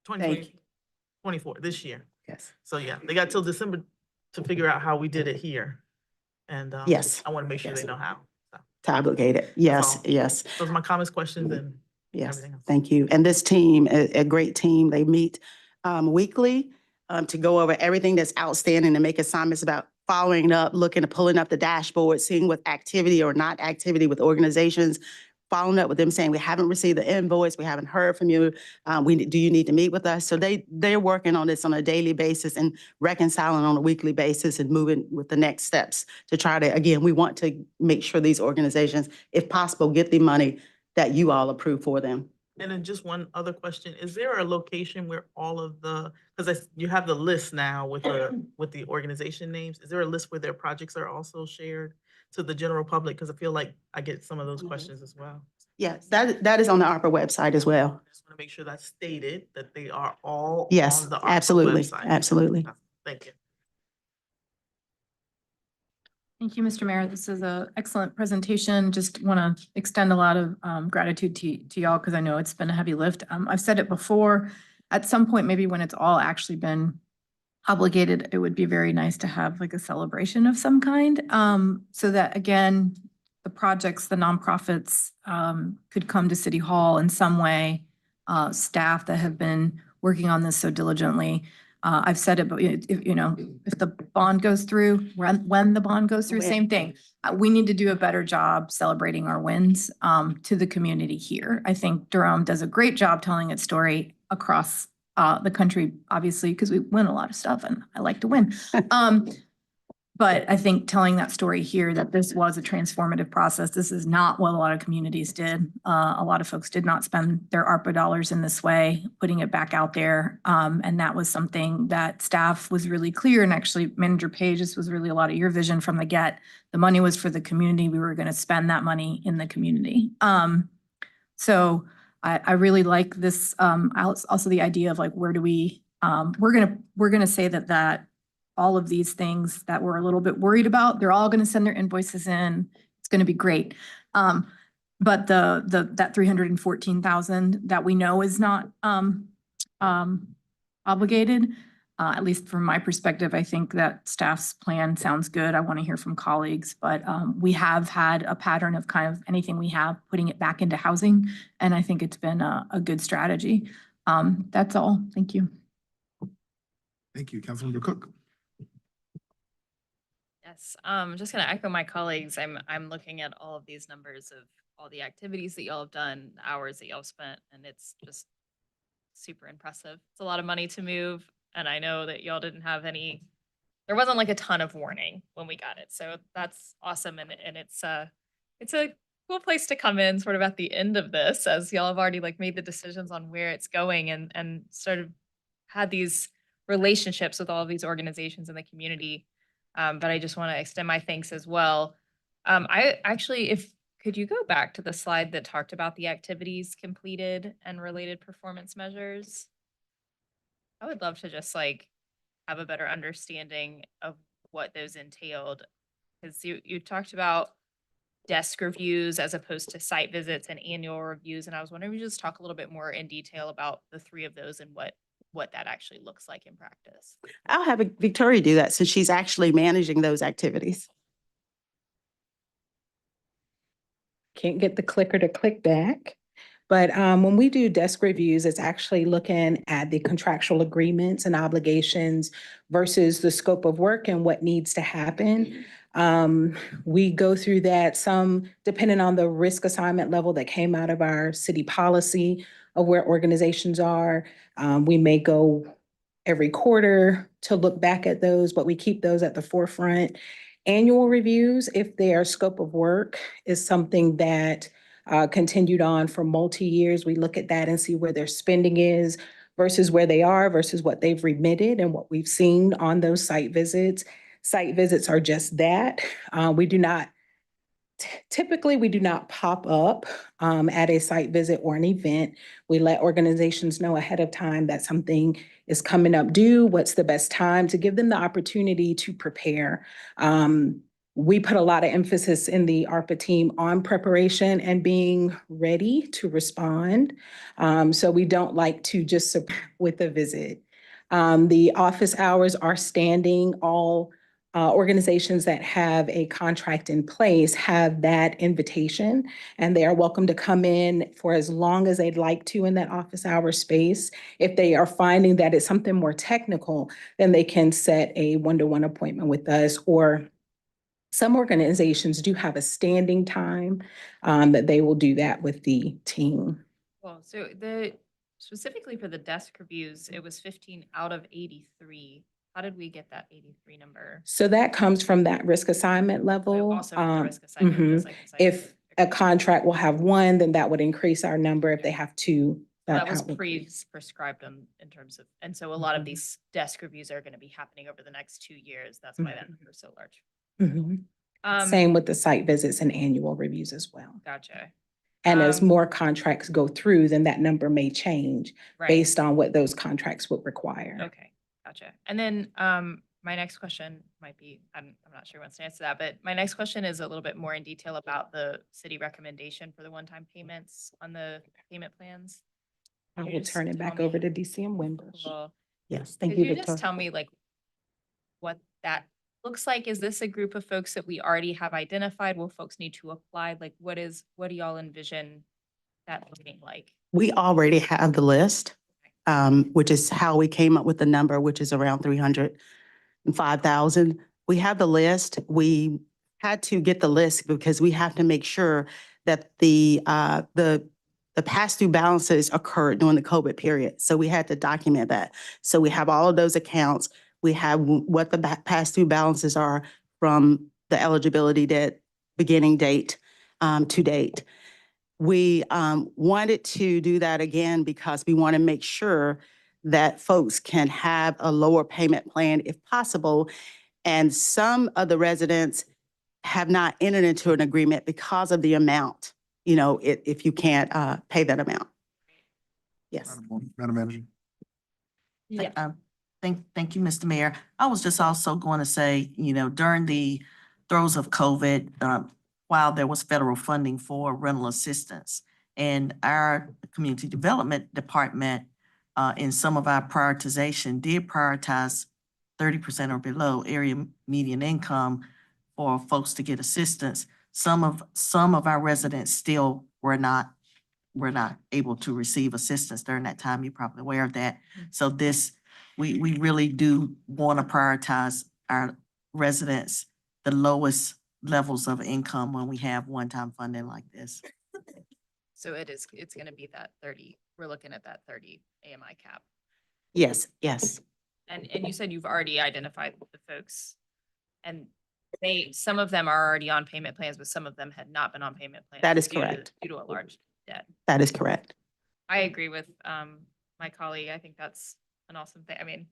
Thank you. 2024, this year. Yes. So yeah, they got till December to figure out how we did it here. And Yes. I want to make sure Yes. they know how. So To obligate it. Yes, all. yes. those are my comments, questions, and Yes, everything else. thank you. And this team, a great team, they meet weekly to go over everything that's outstanding and make assignments about following up, looking at pulling up the dashboard, seeing what activity or not activity with organizations, following up with them saying, we haven't received the invoice, we haven't heard from you, do you need to meet with us? So they're working on this on a daily basis and reconciling on a weekly basis and moving with the next steps to try to, again, we want to make sure these organizations, if possible, get the money that you all approve for them. And then just one other question, is there a location where all of the, because you have the list now with the organization names, is there a list where their projects are also shared to the general public? Because I feel like I get some of those questions as well. Yes, that is on the ARPA website as well. I just want to make sure that's stated, that they are all Yes, on the ARPA absolutely, website. absolutely. Thank you. Thank you, Mr. Mayor. This is an excellent presentation. Just want to extend a lot of gratitude to y'all because I know it's been a heavy lift. I've said it before, at some point, maybe when it's all actually been obligated, it would be very nice to have like a celebration of some kind. So that again, the projects, the nonprofits could come to City Hall in some way, staff that have been working on this so diligently. I've said it, but if the bond goes through, when the bond goes through, same thing. We need to do a better job celebrating our wins to the community here. I think Durham does a great job telling its story across the country, obviously, because we win a lot of stuff and I like to win. But I think telling that story here, that this was a transformative process. This is not what a lot of communities did. A lot of folks did not spend their ARPA dollars in this way, putting it back out there. And that was something that staff was really clear. And actually, Manager Page, this was really a lot of your vision from the get. The money was for the community. We were going to spend that money in the community. So I really like this. Also the idea of like, where do we, we're going to say that all of these things that we're a little bit worried about, they're all going to send their invoices in. It's going to be great. But that 314,000 that we know is not obligated, at least from my perspective, I think that staff's plan sounds good. I want to hear from colleagues, but we have had a pattern of kind of anything we have, putting it back into housing. And I think it's been a good strategy. That's all. Thank you. Thank you, Councilmember Cook. Yes, just gonna echo my colleagues. I'm looking at all of these numbers of all the activities that y'all have done, the hours that y'all spent, and it's just super impressive. It's a lot of money to move, and I know that y'all didn't have there wasn't like a ton of warning when we got it, so that's awesome. And it's a cool place to come in sort of at the end of this, as y'all have already like made the decisions on where it's going and sort of had these relationships with all of these organizations in the community. But I just want to extend my thanks as well. I actually, could you go back to the slide that talked about the activities completed and related performance measures? I would love to just like have a better understanding of what those entailed. Because you talked about desk reviews as opposed to site visits and annual reviews. And I was wondering if you just talk a little bit more in detail about the three of those and what that actually looks like in practice. I'll have Victoria do that since she's actually managing those activities. Can't get the clicker to click back. But when we do desk reviews, it's actually looking at the contractual agreements and obligations versus the scope of work and what needs to happen. We go through that, some depending on the risk assignment level that came out of our city policy of where organizations are. We may go every quarter to look back at those, but we keep those at the forefront. Annual reviews, if their scope of work is something that continued on for multi-years, we look at that and see where their spending is versus where they are versus what they've remitted and what we've seen on those site visits. Site visits are just that. We do not Typically, we do not pop up at a site visit or an event. We let organizations know ahead of time that something is coming up due, what's the best time to give them the opportunity to prepare. We put a lot of emphasis in the ARPA team on preparation and being ready to respond. So we don't like to just support with a visit. The office hours are standing. All organizations that have a contract in place have that invitation, and they are welcome to come in for as long as they'd like to in that office hour space. If they are finding that it's something more technical, then they can set a one-to-one appointment with us, or some organizations do have a standing time that they will do that with the team. Well, so specifically for the desk reviews, it was 15 out of 83. How did we get that 83 number? So that comes from that risk assignment level. Also from the risk assignment, just like the site If visit. a contract will have one, then that would increase our number. If they have two, That was would increase. pre-prescribed in terms of, and so a lot of these desk reviews are going to be happening over the next 2 years. That's why that number is so large. Same with the site visits and annual reviews as well. Gotcha. And as more contracts go through, then that number may change Right. based on what those contracts would require. Okay, gotcha. And then my next question might be, I'm not sure who wants to answer that, but my next question is a little bit more in detail about the city recommendation for the one-time payments on the payment plans. I Can you will just turn it tell back me- over to DCM Wimbush. Cool. Yes, thank Could you, you just Victoria. tell me like what that looks like? Is this a group of folks that we already have identified? Will folks need to apply? Like what do y'all envision that looking like? We already have the list, which is how we came up with the number, which is around 305,000. We have the list. We had to get the list because we have to make sure that the past due balances occurred during the COVID period. So we had to document that. So we have all of those accounts. We have what the past due balances are from the eligibility debt beginning date to date. We wanted to do that again because we want to make sure that folks can have a lower payment plan if possible. And some of the residents have not entered into an agreement because of the amount, you know, if you can't pay that amount. Yes. Madam Manager. Yeah. Thank you, Mr. Mayor. I was just also going to say, during the throes of COVID, while there was federal funding for rental assistance, and our community development department, in some of our prioritization, did prioritize 30% or below area median income for folks to get assistance. Some of our residents still were not able to receive assistance during that time. You're probably aware of that. So we really do want to prioritize our residents, the lowest levels of income when we have one-time funding like this. So it's going to be that 30. We're looking at that 30 AMI cap. Yes, yes. And you said you've already identified the folks, and some of them are already on payment plans, but some of them had not been on payment plans. That is due to- correct. Due to a large debt. That is correct. I agree with my colleague. I think that's an awesome thing. I mean,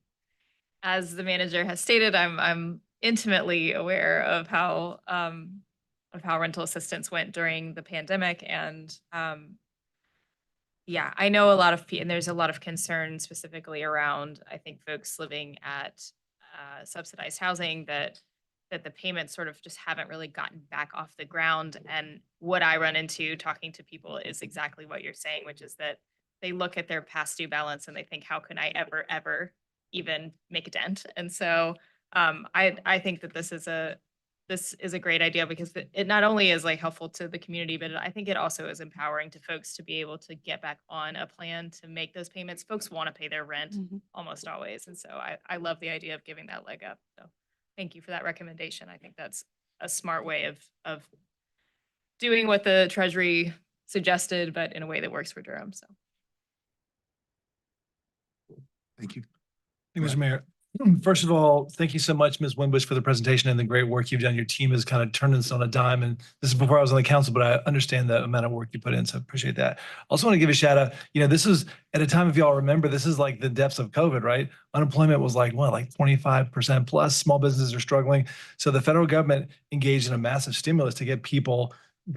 as the manager has stated, I'm intimately aware of how rental assistance went during the pandemic, and yeah, I know a lot of people, and there's a lot of concern specifically around, I think, folks living at subsidized housing that the payments sort of just haven't really gotten back off the ground. And what I run into talking to people is exactly what you're saying, which is that they look at their past due balance and they think, how can I ever even make a dent? And so I think that this is a great idea, because it not only is like helpful to the community, but I think it also is empowering to folks to be able to get back on a plan to make those payments. Folks want to pay their rent almost always. And so I love the idea of giving that leg up. So thank you for that recommendation. I think that's a smart way of doing what the Treasury suggested, but in a way that works for Durham. So Thank you. Thank you, Mr. Mayor. First of all, thank you so much, Ms. Winbush, for the presentation and the great work you've done. Your team has kind of turned this on a dime, and this is before I was on the council, but I understand the amount of work you put in, so appreciate that. Also want to give a shout out, this is at a time, if y'all remember, this is like the depths of COVID, right? Unemployment was like 25% plus. Small businesses are struggling. So the federal government engaged in a massive stimulus to get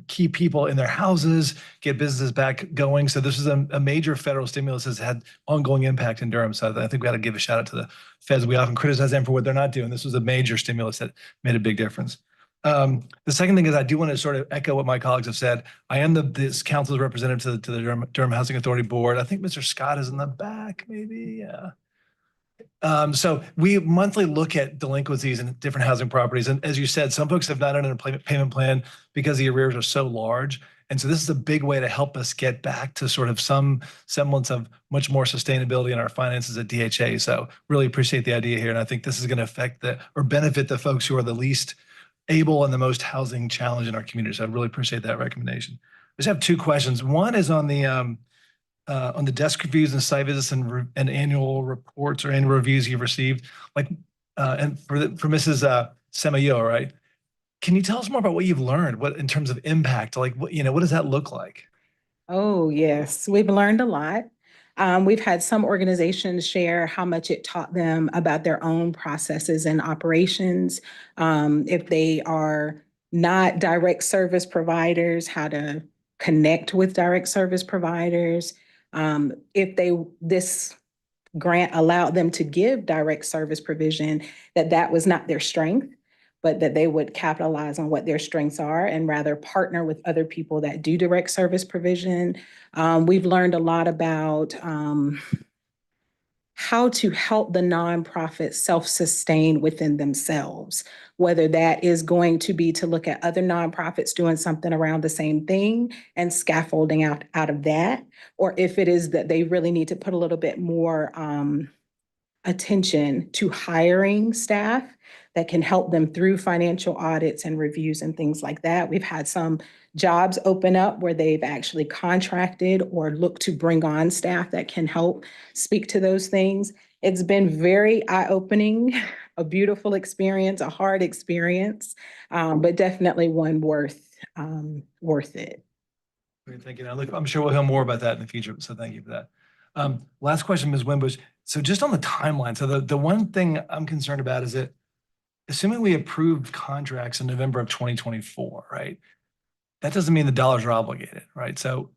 keep people in their houses, get businesses back going. So this is a major federal stimulus has had ongoing impact in Durham. So I think we got to give a shout out to the feds. We often criticize them for what they're not doing. This was a major stimulus that made a big difference. The second thing is I do want to sort of echo what my colleagues have said. I am this council's representative to the Durham Housing Authority Board. I think Mr. Scott is in the back, maybe. Yeah. So we monthly look at delinquencies in different housing properties. And as you said, some folks have not done a payment plan because the arrears are so large. And so this is a big way to help us get back to sort of some semblance of much more sustainability in our finances at DHA. So really appreciate the idea here. And I think this is going to affect or benefit the folks who are the least able and the most housing challenged in our community. So I really appreciate that recommendation. I just have two questions. One is on the desk reviews and site visits and annual reports or annual reviews you've received, and for Mrs. Semayo, right? Can you tell us more about what you've learned? What in terms of impact? What does that look like? Oh, yes, we've learned a lot. We've had some organizations share how much it taught them about their own processes and operations. If they are not direct service providers, how to connect with direct service providers. If this grant allowed them to give direct service provision, that was not their strength, but that they would capitalize on what their strengths are and rather partner with other people that do direct service provision. We've learned a lot about how to help the nonprofit self-sustain within themselves, whether that is going to be to look at other nonprofits doing something around the same thing and scaffolding out of that, or if it is that they really need to put a little bit more attention to hiring staff that can help them through financial audits and reviews and things like that. We've had some jobs open up where they've actually contracted or looked to bring on staff that can help speak to those things. It's been very eye-opening, a beautiful experience, a hard experience, but definitely one worth it. Great, thank you. I'm sure we'll hear more about that in the future, so thank you for that. Last question, Ms. Winbush. So just on the timeline, so the one thing I'm concerned about is that assuming we approved contracts in November of 2024, right? That doesn't mean the dollars are obligated, right? So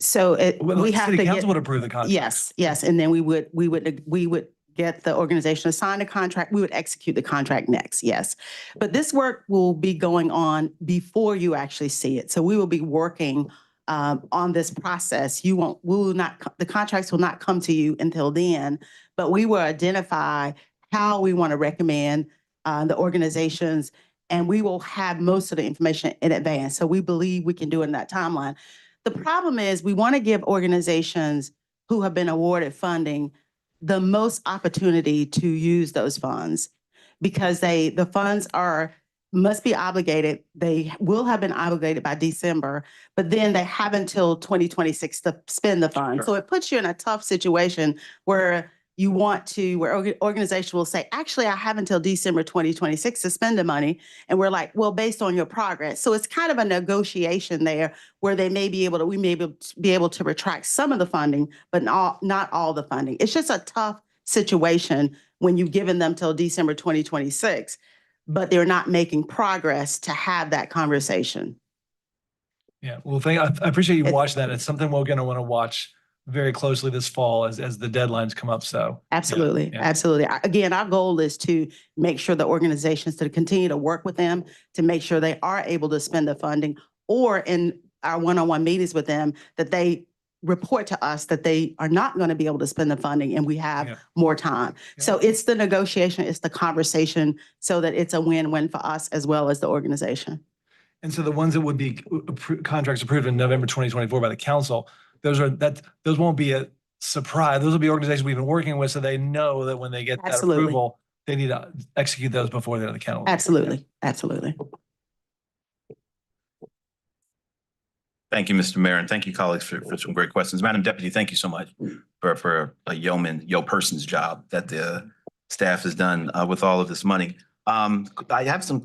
we have City to Council would approve the contract. Yes, and then we would get the organization to sign a contract. We would execute the contract next, yes. But this work will be going on before you actually see it. So we will be working on this process. The contracts will not come to you until then, but we will identify how we want to recommend the organizations, and we will have most of the information in advance. So we believe we can do it in that timeline. The problem is we want to give organizations who have been awarded funding the most opportunity to use those funds because the funds must be obligated. They will have been obligated by December, but then they have until 2026 to spend the funds. Sure. So it puts you in a tough situation where organization will say, actually, I have until December 2026 to spend the money. And we're like, well, based on your progress. So it's kind of a negotiation there where we may be able to retract some of the funding, but not all the funding. It's just a tough situation when you've given them till December 2026, but they're not making progress to have that conversation. Yeah, well, I appreciate you watching that. It's something we're going to want to watch very closely this fall as the deadlines come up. So absolutely. Yeah. Absolutely. Again, our goal is to make sure the organizations to continue to work with them to make sure they are able to spend the funding, or in our one-on-one meetings with them that they report to us that they are not going to be able to spend the funding and we have more time. Yeah. So it's the negotiation, it's the conversation so that it's a win-win for us as well as the organization. And so the ones that would be contracts approved in November 2024 by the council, those won't be a surprise. Those will be organizations we've been working with, so they know that when they get that approval, they need to execute those before they're the council. Absolutely. Absolutely. Thank you, Mr. Mayor, and thank you, colleagues, for some great questions. Madam Deputy, thank you so much for a person's job that the staff has done with all of this money. I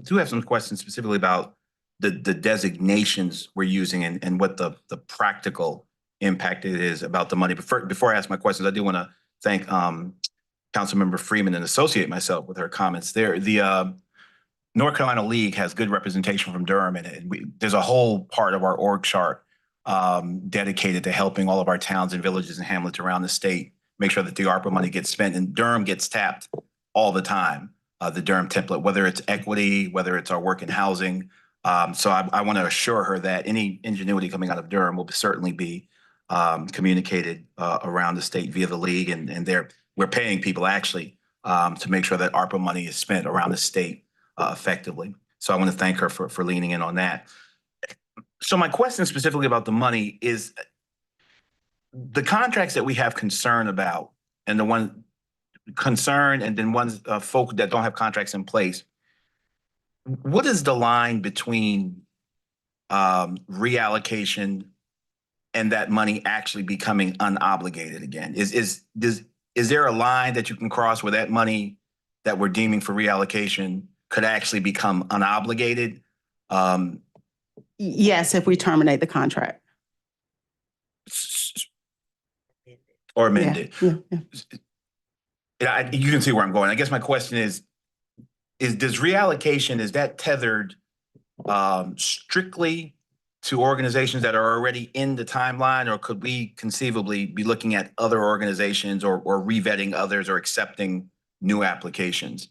do have some questions specifically about the designations we're using and what the practical impact it is about the money. But before I ask my questions, I do want to thank Councilmember Freeman and associate myself with her comments there. The North Carolina League has good representation from Durham, and there's a whole part of our org chart dedicated to helping all of our towns and villages and hamlets around the state make sure that the ARPA money gets spent, and Durham gets tapped all the time, the Durham template, whether it's equity, whether it's our work in housing. So I want to assure her that any ingenuity coming out of Durham will certainly be communicated around the state via the league, and we're paying people actually to make sure that ARPA money is spent around the state effectively. So I want to thank her for leaning in on that. So my question specifically about the money is the contracts that we have concern about, and the one concern, and then ones folk that don't have contracts in place. What is the line between reallocation and that money actually becoming unobligated again? Is there a line that you can cross where that money that we're deeming for reallocation could actually become unobligated? Yes, if we terminate the contract. Or amended? Yeah. You can see where I'm going. I guess my question is does reallocation, is that tethered strictly to organizations that are already in the timeline, or could we conceivably be looking at other organizations or revetting others or accepting new applications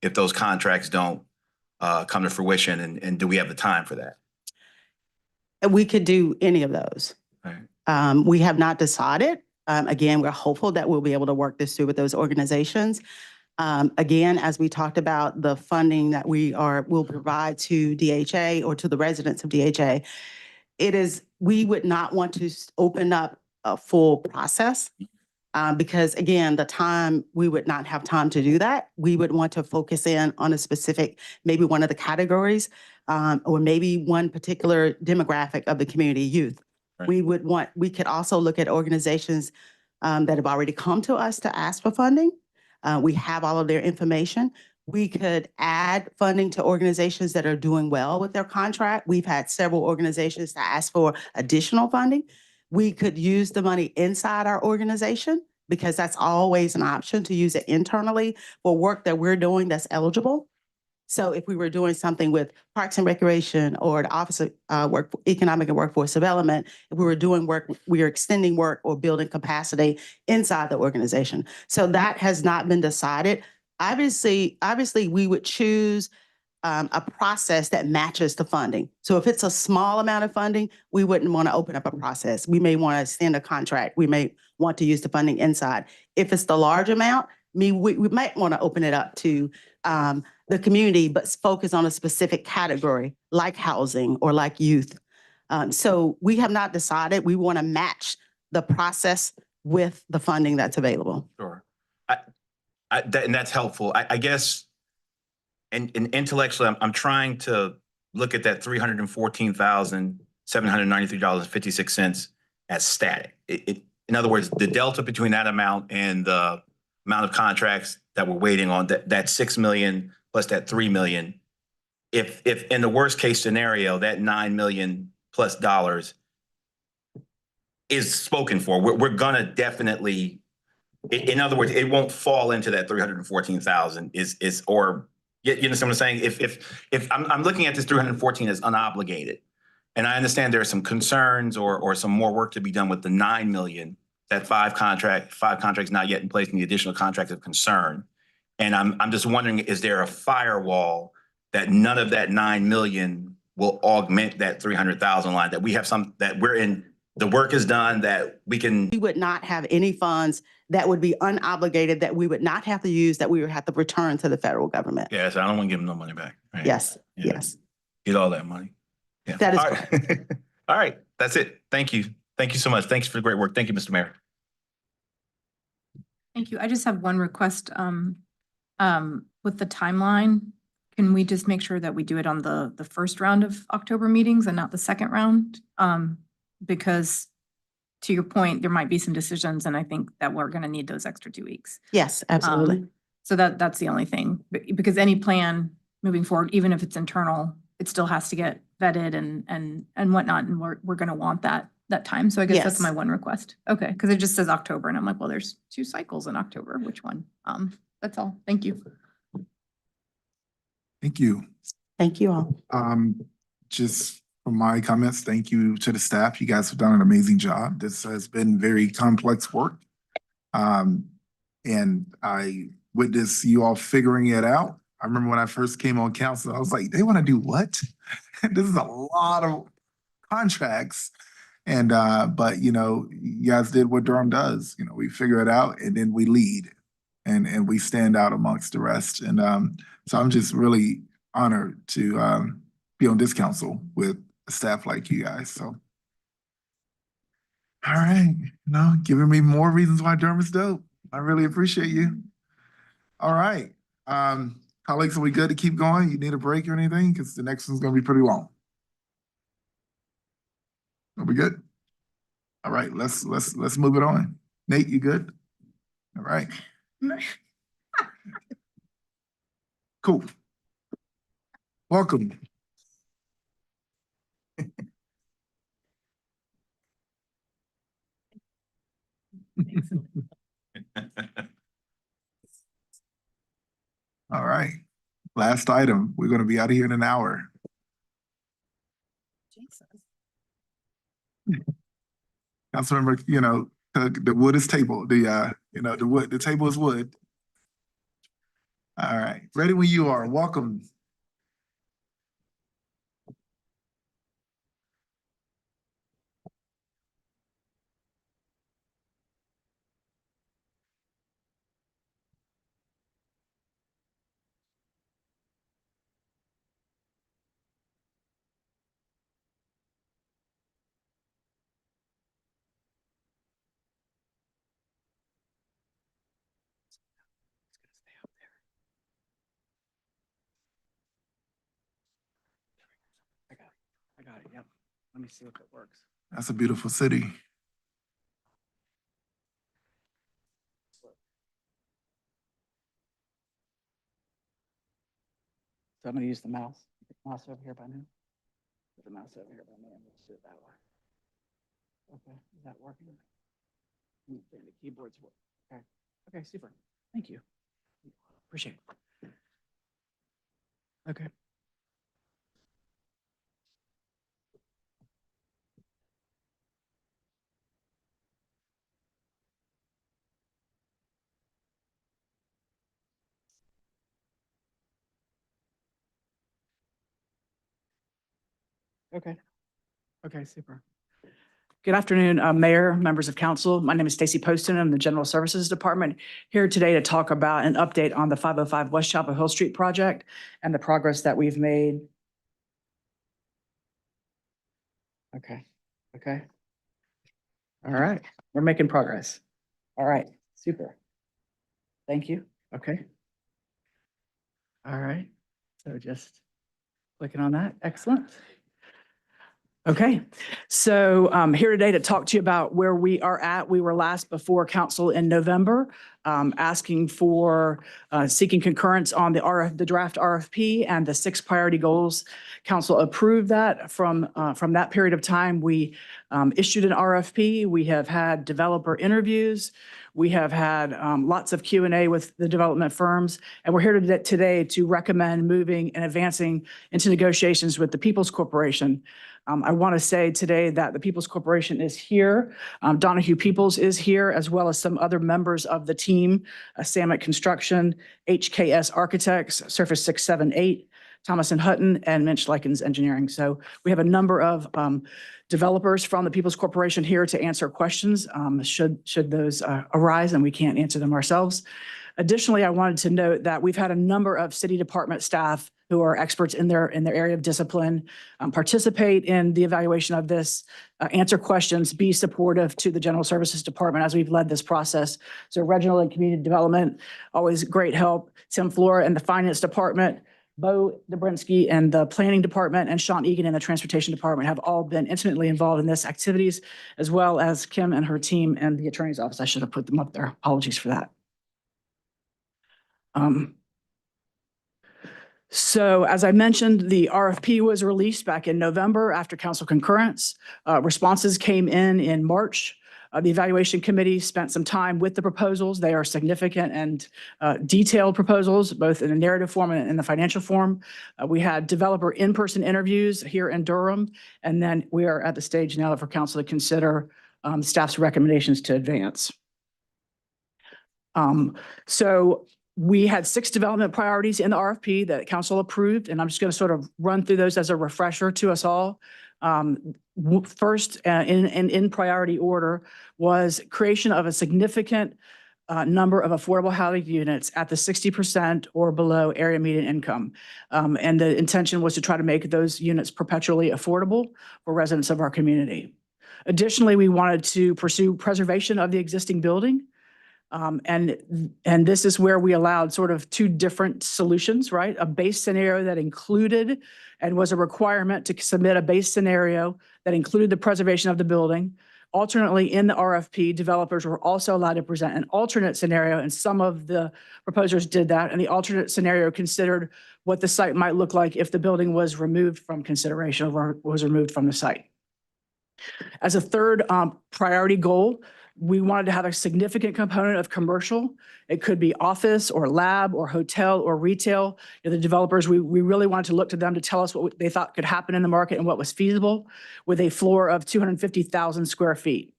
if those contracts don't come to fruition, and do we have the time for that? We could do any of those. Right. We have not decided. Again, we're hopeful that we'll be able to work this through with those organizations. Again, as we talked about, the funding that will provide to DHA or to the residents of DHA, we would not want to open up a full process because again, we would not have time to do that. We would want to focus in on a specific, maybe one of the categories, or maybe one particular demographic of the community, youth. Right. We could also look at organizations that have already come to us to ask for funding. We have all of their information. We could add funding to organizations that are doing well with their contract. We've had several organizations to ask for additional funding. We could use the money inside our organization because that's always an option to use it internally for work that we're doing that's eligible. So if we were doing something with Parks and Recreation or the Office of Economic and Workforce Development, if we were doing work, we are extending work or building capacity inside the organization. So that has not been decided. Obviously, we would choose a process that matches the funding. So if it's a small amount of funding, we wouldn't want to open up a process. We may want to extend a contract. We may want to use the funding inside. If it's the large amount, we might want to open it up to the community, but focus on a specific category like housing or like youth. So we have not decided. We want to match the process with the funding that's available. Sure. And that's helpful. I guess, and intellectually, I'm trying to look at that $314,793.56 as static. In other words, the delta between that amount and the amount of contracts that we're waiting on, that $6 million plus that $3 million, if in the worst case scenario, that $9 million plus dollars is spoken for, we're gonna definitely, in other words, it won't fall into that 314,000 or you understand what I'm saying? If I'm looking at this 314 as unobligated, and I understand there are some concerns or some more work to be done with the 9 million, that five contracts not yet in place, and the additional contract of concern. And I'm just wondering, is there a firewall that none of that 9 million will augment that 300,000 line, that we have that we're in, the work is done, that we can. We would not have any funds that would be unobligated, that we would not have to use, that we would have to return to the federal government. Yes, I don't want to give them no money back. Right? Yes, Yeah. yes. Get all that money. Yeah. That is all right. All right, that's it. Thank you. Thank you so much. Thanks for the great work. Thank you, Mr. Mayor. Thank you. I just have one request with the timeline. Can we just make sure that we do it on the first round of October meetings and not the second round? Because to your point, there might be some decisions and I think that we're gonna need those extra 2 weeks. Yes, absolutely. So that's the only thing, because any plan moving forward, even if it's internal, it still has to get vetted and whatnot, and we're gonna want that time. So I guess that's Yes. my one request. Okay, because it just says October and I'm like, well, there's 2 cycles in October. Which one? That's all. Thank you. Thank you. Thank you all. Just from my comments, thank you to the staff. You guys have done an amazing job. This has been very complex work. And I witnessed you all figuring it out. I remember when I first came on council, I was like, they want to do what? This is a lot of contracts. And, but you know, you guys did what Durham does. You know, we figure it out and then we lead and we stand out amongst the rest. And, so I'm just really honored to, be on this council with a staff like you guys. So. All right, you know, giving me more reasons why Durham is dope. I really appreciate you. All right, colleagues, are we good to keep going? You need a break or anything? Because the next one's gonna be pretty long. Are we good? All right, let's move it on. Nate, you good? All right. Cool. Welcome. All right, last item. We're gonna be out of here in an hour. Councilmember, you know, the wood is table, you know, the table is wood. All right, ready when you are. Welcome. I got it, yep. Let me see if it works. That's a beautiful city. So I'm gonna use the mouse. Mouse over here by me. Put the mouse over here by me and let's do it that way. Okay, is that working? The keyboard's working. Okay, okay, super. Thank you. Appreciate it. Okay. Okay. Okay, super. Good afternoon, Mayor, members of council. My name is Stacy Poston. I'm the General Services Department, here today to talk about an update on the 505 West Chapel Hill Street project and the progress that we've made. Okay, okay. All right, we're making progress. All right, super. Thank you. Okay. All right, so just clicking on that. Excellent. Okay, so here today to talk to you about where we are at. We were last before council in November, asking for seeking concurrence on the draft RFP and the 6 priority goals. Council approved that. From that period of time, we issued an RFP. We have had developer interviews. We have had lots of Q&A with the development firms, and we're here today to recommend moving and advancing into negotiations with the People's Corporation. I want to say today that the People's Corporation is here. Donahue Peoples is here, as well as some other members of the team, Samet Construction, HKS Architects, Surface 678, Thomas and Hutton, and Minch Likens Engineering. So we have a number of developers from the People's Corporation here to answer questions should those arise and we can't answer them ourselves. Additionally, I wanted to note that we've had a number of city department staff who are experts in their area of discipline participate in the evaluation of this, answer questions, be supportive to the General Services Department as we've led this process. So Regional and Community Development, always great help. Tim Flora and the Finance Department, Bo Dobrinsky and the Planning Department and Sean Egan in the Transportation Department have all been intimately involved in this activities, as well as Kim and her team and the Attorney's Office. I should have put them up there. Apologies for that. So as I mentioned, the RFP was released back in November after council concurrence. Responses came in March. The evaluation committee spent some time with the proposals. They are significant and detailed proposals, both in a narrative form and in the financial form. We had developer in-person interviews here in Durham, and then we are at the stage now for council to consider staff's recommendations to advance. So we had 6 development priorities in the RFP that council approved, and I'm just going to sort of run through those as a refresher to us all. First, in priority order, was creation of a significant number of affordable housing units at the 60% or below area median income. And the intention was to try to make those units perpetually affordable for residents of our community. Additionally, we wanted to pursue preservation of the existing building. And this is where we allowed sort of 2 different solutions, right? A base scenario that included and was a requirement to submit a base scenario that included the preservation of the building. Alternately, in the RFP, developers were also allowed to present an alternate scenario, and some of the proposers did that. And the alternate scenario considered what the site might look like if the building was removed from consideration or was removed from the site. As a third priority goal, we wanted to have a significant component of commercial. It could be office or lab or hotel or retail. The developers, we really wanted to look to them to tell us what they thought could happen in the market and what was feasible, with a floor of 250,000 square feet.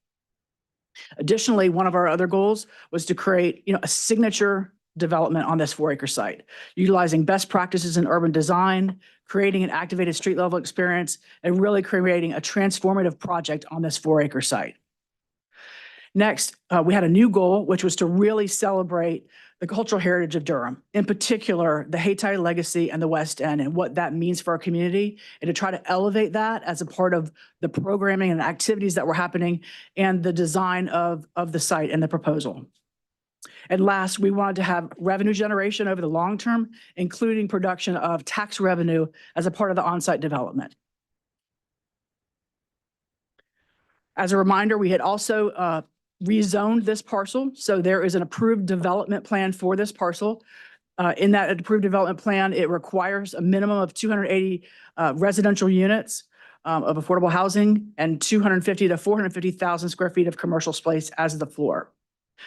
Additionally, one of our other goals was to create, a signature development on this 4-acre site, utilizing best practices in urban design, creating an activated street level experience, and really creating a transformative project on this 4-acre site. Next, we had a new goal, which was to really celebrate the cultural heritage of Durham, in particular, the Hayti legacy and the West End and what that means for our community, and to try to elevate that as a part of the programming and activities that were happening and the design of the site and the proposal. And last, we wanted to have revenue generation over the long term, including production of tax revenue as a part of the on-site development. As a reminder, we had also rezoned this parcel. So there is an approved development plan for this parcel. In that approved development plan, it requires a minimum of 280 residential units of affordable housing and 250 to 450,000 square feet of commercial space as the floor.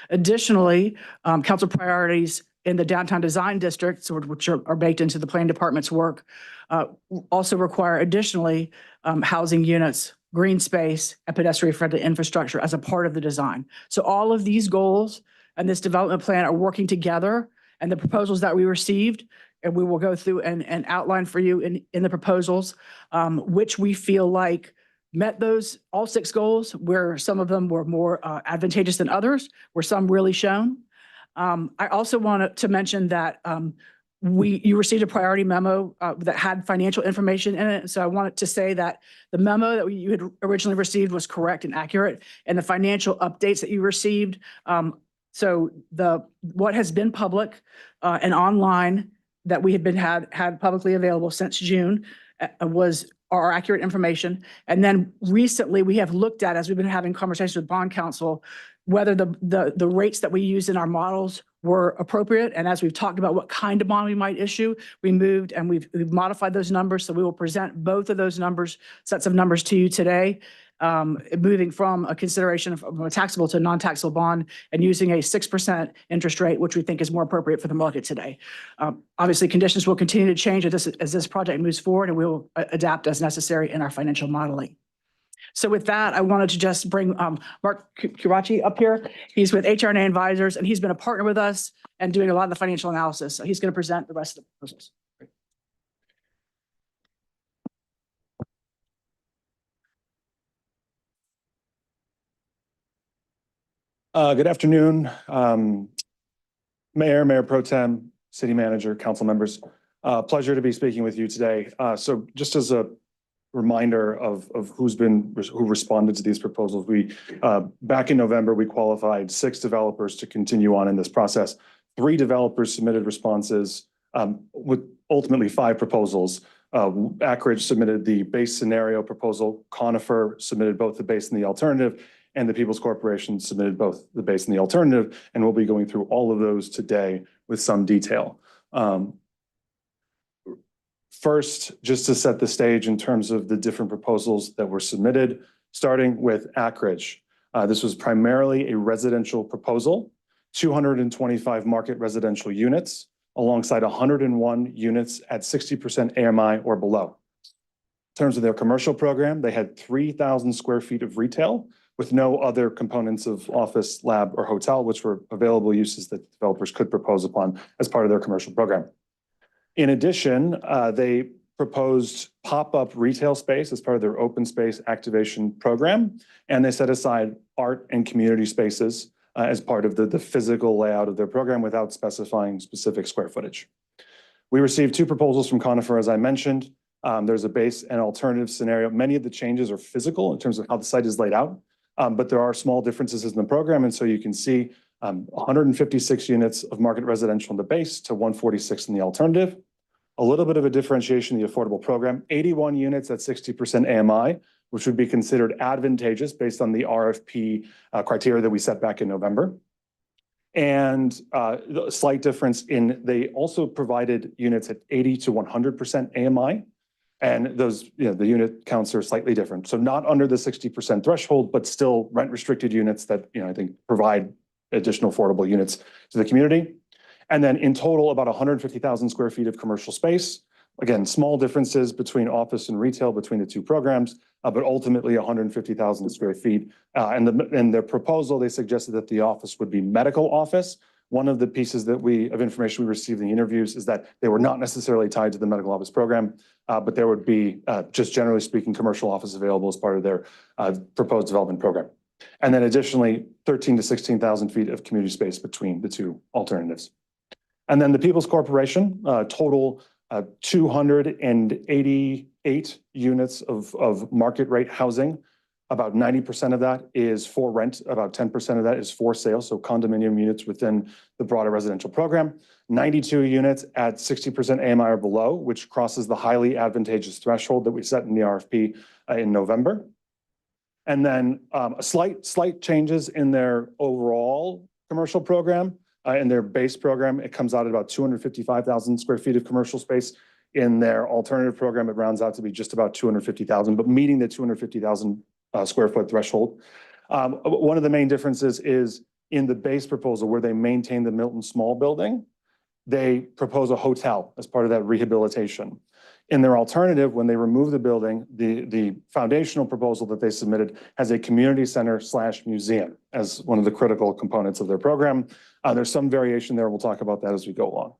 Additionally, council priorities in the downtown design district, which are baked into the planning department's work, also require additionally housing units, green space, and pedestrian-friendly infrastructure as a part of the design. So all of these goals and this development plan are working together, and the proposals that we received, and we will go through and outline for you in the proposals, which we feel like met those all 6 goals, where some of them were more advantageous than others, where some really shone. I also wanted to mention that you received a priority memo that had financial information in it. So I wanted to say that the memo that you had originally received was correct and accurate, and the financial updates that you received. So what has been public and online that we had publicly available since June was our accurate information. And then recently we have looked at, as we've been having conversations with bond counsel, whether the rates that we use in our models were appropriate. And as we've talked about what kind of bond we might issue, we moved and we've modified those numbers. So we will present both of those sets of numbers to you today, moving from a consideration of a taxable to non-taxable bond and using a 6% interest rate, which we think is more appropriate for the market today. Obviously, conditions will continue to change as this project moves forward, and we will adapt as necessary in our financial modeling. So with that, I wanted to just bring Mark Kirachi up here. He's with HR&A Advisors, and he's been a partner with us and doing a lot of the financial analysis. So he's going to present the rest of the proposals. Good afternoon, Mayor Pro Tem, City Manager, Council members. Pleasure to be speaking with you today. So just as a reminder of who responded to these proposals, back in November, we qualified 6 developers to continue on in this process. 3 developers submitted responses with ultimately 5 proposals. Ackridge submitted the base scenario proposal, Conifer submitted both the base and the alternative, and the People's Corporation submitted both the base and the alternative, and we'll be going through all of those today with some detail. First, just to set the stage in terms of the different proposals that were submitted, starting with Ackridge. This was primarily a residential proposal, 225 market residential units, alongside 101 units at 60% AMI or below. In terms of their commercial program, they had 3,000 square feet of retail with no other components of office, lab, or hotel, which were available uses that developers could propose upon as part of their commercial program. In addition, they proposed pop-up retail space as part of their open space activation program, and they set aside art and community spaces as part of the physical layout of their program without specifying specific square footage. We received 2 proposals from Conifer, as I mentioned. There's a base and alternative scenario. Many of the changes are physical in terms of how the site is laid out, but there are small differences in the program, and so you can see 156 units of market residential in the base to 146 in the alternative. A little bit of a differentiation in the affordable program, 81 units at 60% AMI, which would be considered advantageous based on the RFP criteria that we set back in November. And a slight difference in they also provided units at 80 to 100% AMI. And those, the unit counts are slightly different. So not under the 60% threshold, but still rent restricted units that, I think provide additional affordable units to the community. And then in total, about 150,000 square feet of commercial space. Again, small differences between office and retail between the 2 programs, but ultimately 150,000 square feet. And in their proposal, they suggested that the office would be medical office. One of the pieces of information we received in the interviews is that they were not necessarily tied to the medical office program, but there would be, just generally speaking, commercial office available as part of their proposed development program. And then additionally, 13 to 16,000 feet of community space between the 2 alternatives. And then the People's Corporation, total 288 units of market rate housing. About 90% of that is for rent, about 10% of that is for sale, so condominium units within the broader residential program. 92 units at 60% AMI or below, which crosses the highly advantageous threshold that we set in the RFP in November. And then slight changes in their overall commercial program. In their base program, it comes out at about 255,000 square feet of commercial space. In their alternative program, it rounds out to be just about 250,000, but meeting the 250,000 square foot threshold. One of the main differences is in the base proposal where they maintain the Milton Small building, they propose a hotel as part of that rehabilitation. In their alternative, when they remove the building, the foundational proposal that they submitted has a community center / museum as one of the critical components of their program. There's some variation there. We'll talk about that as we go along.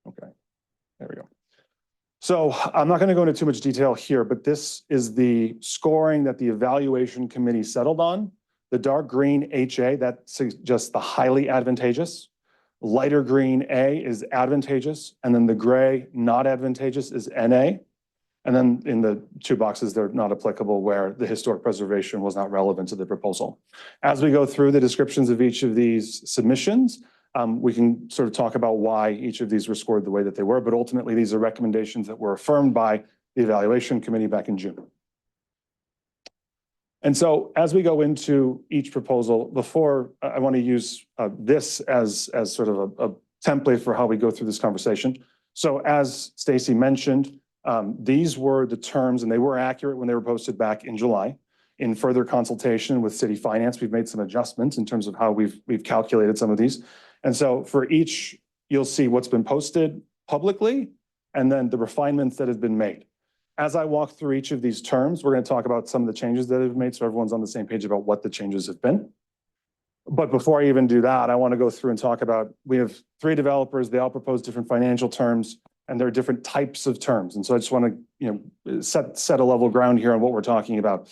Okay, there we go. So I'm not going to go into too much detail here, but this is the scoring that the evaluation committee settled on. The dark green HA, that's just the highly advantageous. Lighter green A is advantageous, and then the gray not advantageous is NA. And then in the 2 boxes, they're not applicable where the historic preservation was not relevant to the proposal. As we go through the descriptions of each of these submissions, we can sort of talk about why each of these were scored the way that they were, but ultimately these are recommendations that were affirmed by the evaluation committee back in June. And so as we go into each proposal, before I want to use this as sort of a template for how we go through this conversation. So as Stacy mentioned, these were the terms, and they were accurate when they were posted back in July. In further consultation with city finance, we've made some adjustments in terms of how we've calculated some of these. And so for each, you'll see what's been posted publicly, and then the refinements that have been made. As I walk through each of these terms, we're going to talk about some of the changes that have been made so everyone's on the same page about what the changes have been. But before I even do that, I want to go through and talk about, we have 3 developers, they all propose different financial terms, and there are different types of terms. And so I just want to set a level ground here on what we're talking about.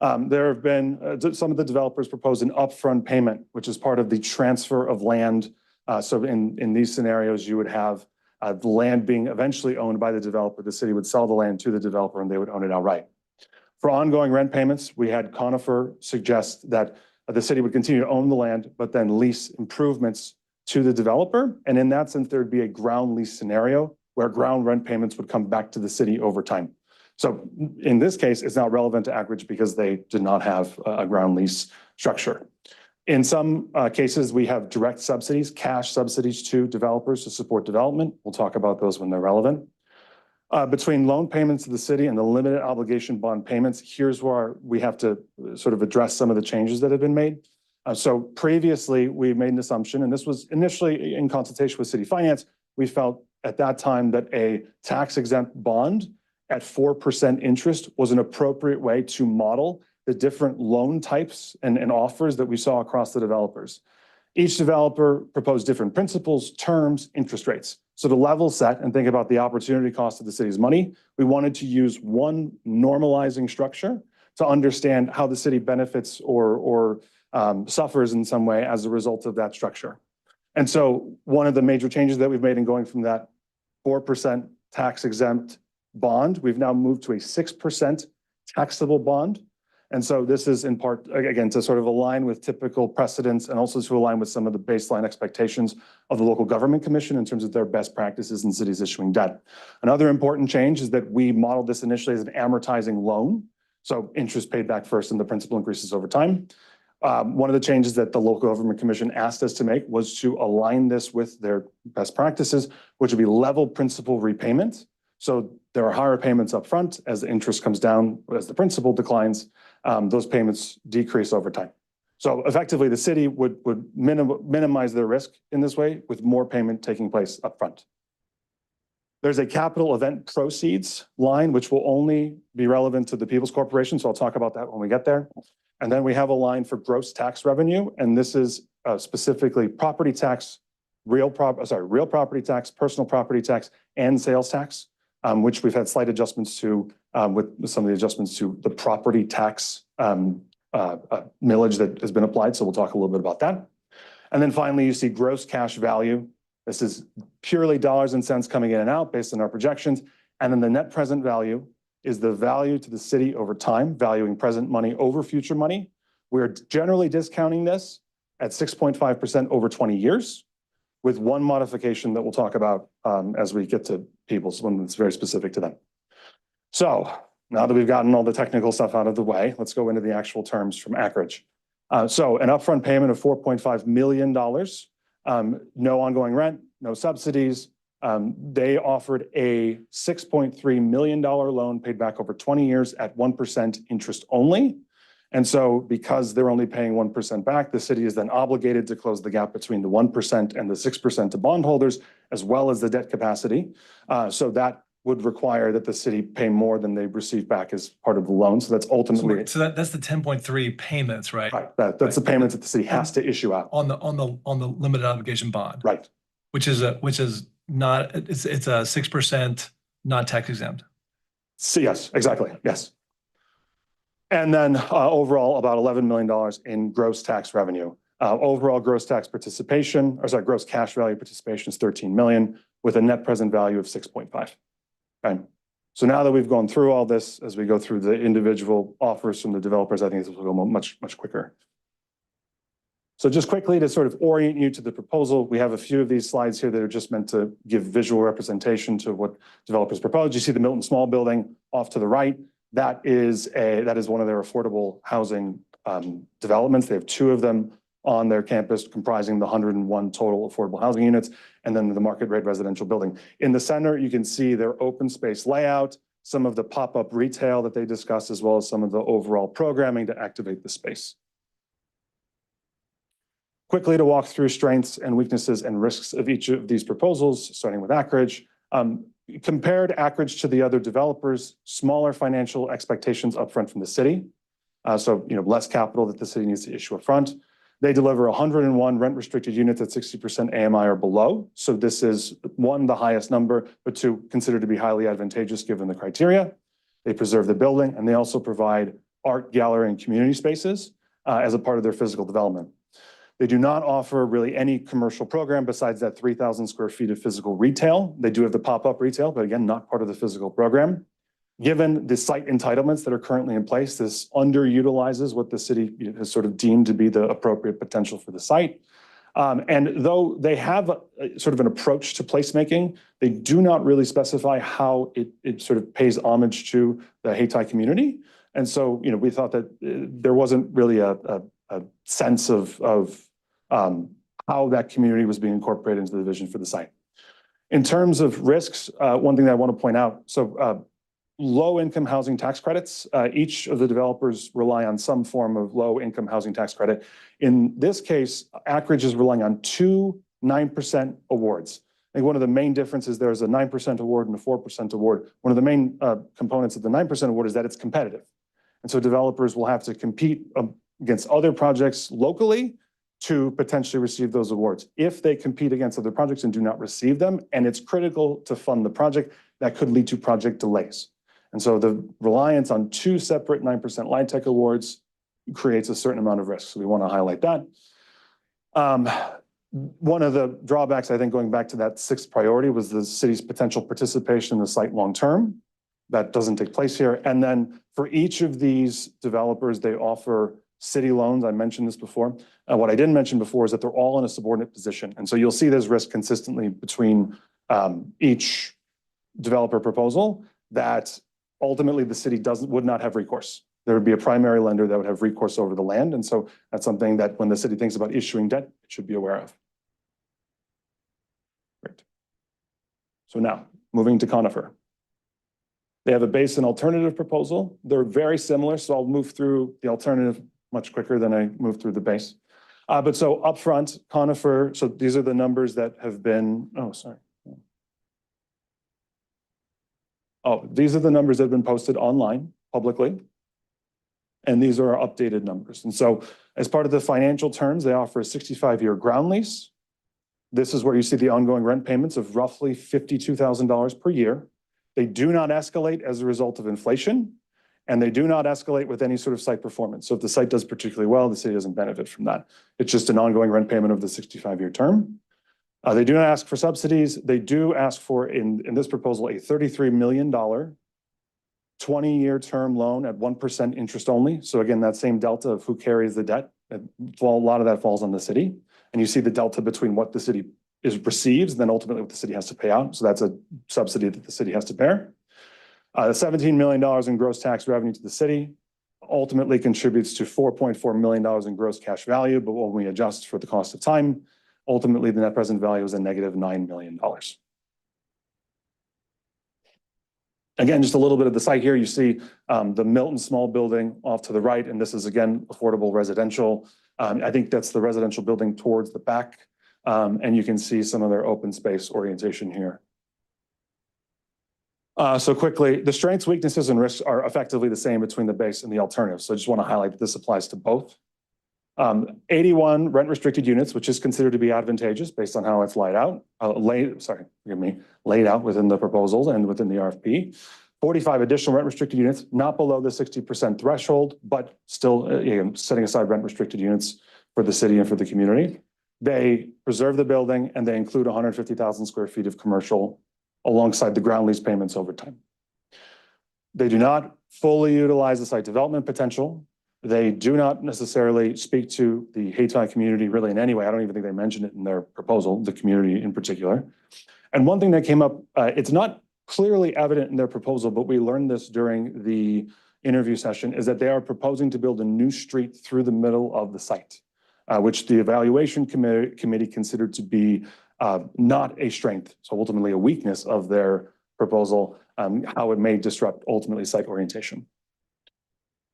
There have been, some of the developers propose an upfront payment, which is part of the transfer of land. So in these scenarios, you would have the land being eventually owned by the developer. The city would sell the land to the developer and they would own it outright. For ongoing rent payments, we had Conifer suggest that the city would continue to own the land, but then lease improvements to the developer. And in that sense, there'd be a ground lease scenario where ground rent payments would come back to the city over time. So in this case, it's not relevant to Ackridge because they did not have a ground lease structure. In some cases, we have direct subsidies, cash subsidies to developers to support development. We'll talk about those when they're relevant. Between loan payments to the city and the limited obligation bond payments, here's where we have to sort of address some of the changes that have been made. So previously, we made an assumption, and this was initially in consultation with city finance. We felt at that time that a tax exempt bond at 4% interest was an appropriate way to model the different loan types and offers that we saw across the developers. Each developer proposed different principles, terms, interest rates. So to level set and think about the opportunity cost of the city's money, we wanted to use one normalizing structure to understand how the city benefits or suffers in some way as a result of that structure. And so one of the major changes that we've made in going from that 4% tax exempt bond, we've now moved to a 6% taxable bond. And so this is in part, again, to sort of align with typical precedents and also to align with some of the baseline expectations of the local government commission in terms of their best practices in cities issuing debt. Another important change is that we modeled this initially as an amortizing loan. So interest paid back first and the principal increases over time. One of the changes that the local government commission asked us to make was to align this with their best practices, which would be level principal repayment. So there are higher payments up front as the interest comes down, as the principal declines, those payments decrease over time. So effectively, the city would minimize their risk in this way with more payment taking place up front. There's a capital event proceeds line, which will only be relevant to the People's Corporation. So I'll talk about that when we get there. And then we have a line for gross tax revenue. And this is specifically property tax, real property tax, personal property tax, and sales tax, which we've had slight adjustments to with some of the adjustments to the property tax millage that has been applied. So we'll talk a little bit about that. And then finally, you see gross cash value. This is purely dollars and cents coming in and out based on our projections. And then the net present value is the value to the city over time, valuing present money over future money. We're generally discounting this at 6.5% over 20 years, with one modification that we'll talk about as we get to People's, one that's very specific to them. So now that we've gotten all the technical stuff out of the way, let's go into the actual terms from Ackridge. So an upfront payment of $4.5 million, no ongoing rent, no subsidies. They offered a $6.3 million loan paid back over 20 years at 1% interest only. And so because they're only paying 1% back, the city is then obligated to close the gap between the 1% and the 6% to bondholders, as well as the debt capacity. So that would require that the city pay more than they receive back as part of the loan. So that's ultimately. So that's the 10.3 payments, right? Right. That's the payments that the city has to issue out. On the limited obligation bond. Right. Which is not, it's a 6% not tax exempt. So yes, exactly. Yes. And then overall about $11 million in gross tax revenue. Overall gross tax participation, gross cash value participation is 13 million with a net present value of 6.5. Okay. So now that we've gone through all this, as we go through the individual offers from the developers, I think this will go much quicker. So just quickly to sort of orient you to the proposal, we have a few of these slides here that are just meant to give visual representation to what developers propose. You see the Milton Small Building off to the right. That is one of their affordable housing developments. They have two of them on their campus comprising the 101 total affordable housing units, and then the market rate residential building. In the center, you can see their open space layout, some of the pop-up retail that they discussed, as well as some of the overall programming to activate the space. Quickly to walk through strengths and weaknesses and risks of each of these proposals, starting with Ackridge. Compared Ackridge to the other developers, smaller financial expectations upfront from the city. So, less capital that the city needs to issue upfront. They deliver 101 rent restricted units at 60% AMI or below. So this is one, the highest number, but two, considered to be highly advantageous given the criteria. They preserve the building, and they also provide art, gallery, and community spaces as a part of their physical development. They do not offer really any commercial program besides that 3,000 square feet of physical retail. They do have the pop-up retail, but again, not part of the physical program. Given the site entitlements that are currently in place, this underutilizes what the city has sort of deemed to be the appropriate potential for the site. And though they have sort of an approach to placemaking, they do not really specify how it sort of pays homage to the Hayti community. And so, we thought that there wasn't really a sense of how that community was being incorporated into the vision for the site. In terms of risks, one thing that I want to point out, so low-income housing tax credits, each of the developers rely on some form of low-income housing tax credit. In this case, Ackridge is relying on two 9% awards. I think one of the main differences there is a 9% award and a 4% award. One of the main components of the 9% award is that it's competitive. And so developers will have to compete against other projects locally to potentially receive those awards. If they compete against other projects and do not receive them, and it's critical to fund the project, that could lead to project delays. And so the reliance on two separate 9% LIHTC awards creates a certain amount of risk. So we want to highlight that. One of the drawbacks, I think, going back to that sixth priority was the city's potential participation in the site long-term. That doesn't take place here. And then for each of these developers, they offer city loans. I mentioned this before. What I didn't mention before is that they're all in a subordinate position. And so you'll see there's risk consistently between each developer proposal that ultimately the city would not have recourse. There would be a primary lender that would have recourse over the land. And so that's something that when the city thinks about issuing debt, it should be aware of. Great. So now moving to Conifer. They have a base and alternative proposal. They're very similar, so I'll move through the alternative much quicker than I move through the base. But so upfront, Conifer, so these are the numbers that have been, these are the numbers that have been posted online publicly. And these are our updated numbers. And so as part of the financial terms, they offer a 65-year ground lease. This is where you see the ongoing rent payments of roughly $52,000 per year. They do not escalate as a result of inflation, and they do not escalate with any sort of site performance. So if the site does particularly well, the city doesn't benefit from that. It's just an ongoing rent payment of the 65-year term. They do not ask for subsidies. They do ask for, in this proposal, a $33 million 20-year term loan at 1% interest only. So again, that same delta of who carries the debt, a lot of that falls on the city. And you see the delta between what the city receives, and then ultimately what the city has to pay out. So that's a subsidy that the city has to bear. $17 million in gross tax revenue to the city ultimately contributes to $4.4 million in gross cash value. But when we adjust for the cost of time, ultimately the net present value is a negative $9 million. Again, just a little bit of the site here. You see the Milton Small Building off to the right, and this is again affordable residential. I think that's the residential building towards the back. And you can see some of their open space orientation here. So quickly, the strengths, weaknesses, and risks are effectively the same between the base and the alternative. So I just want to highlight that this applies to both. 81 rent-restricted units, which is considered to be advantageous based on how it's laid out within the proposals and within the RFP. 45 additional rent-restricted units, not below the 60% threshold, but still setting aside rent-restricted units for the city and for the community. They preserve the building and they include 150,000 square feet of commercial alongside the ground lease payments over time. They do not fully utilize the site development potential. They do not necessarily speak to the Hayti community really in any way. I don't even think they mentioned it in their proposal, the community in particular. And one thing that came up, it's not clearly evident in their proposal, but we learned this during the interview session, is that they are proposing to build a new street through the middle of the site, which the evaluation committee considered to be not a strength, so ultimately a weakness of their proposal, how it may disrupt ultimately site orientation.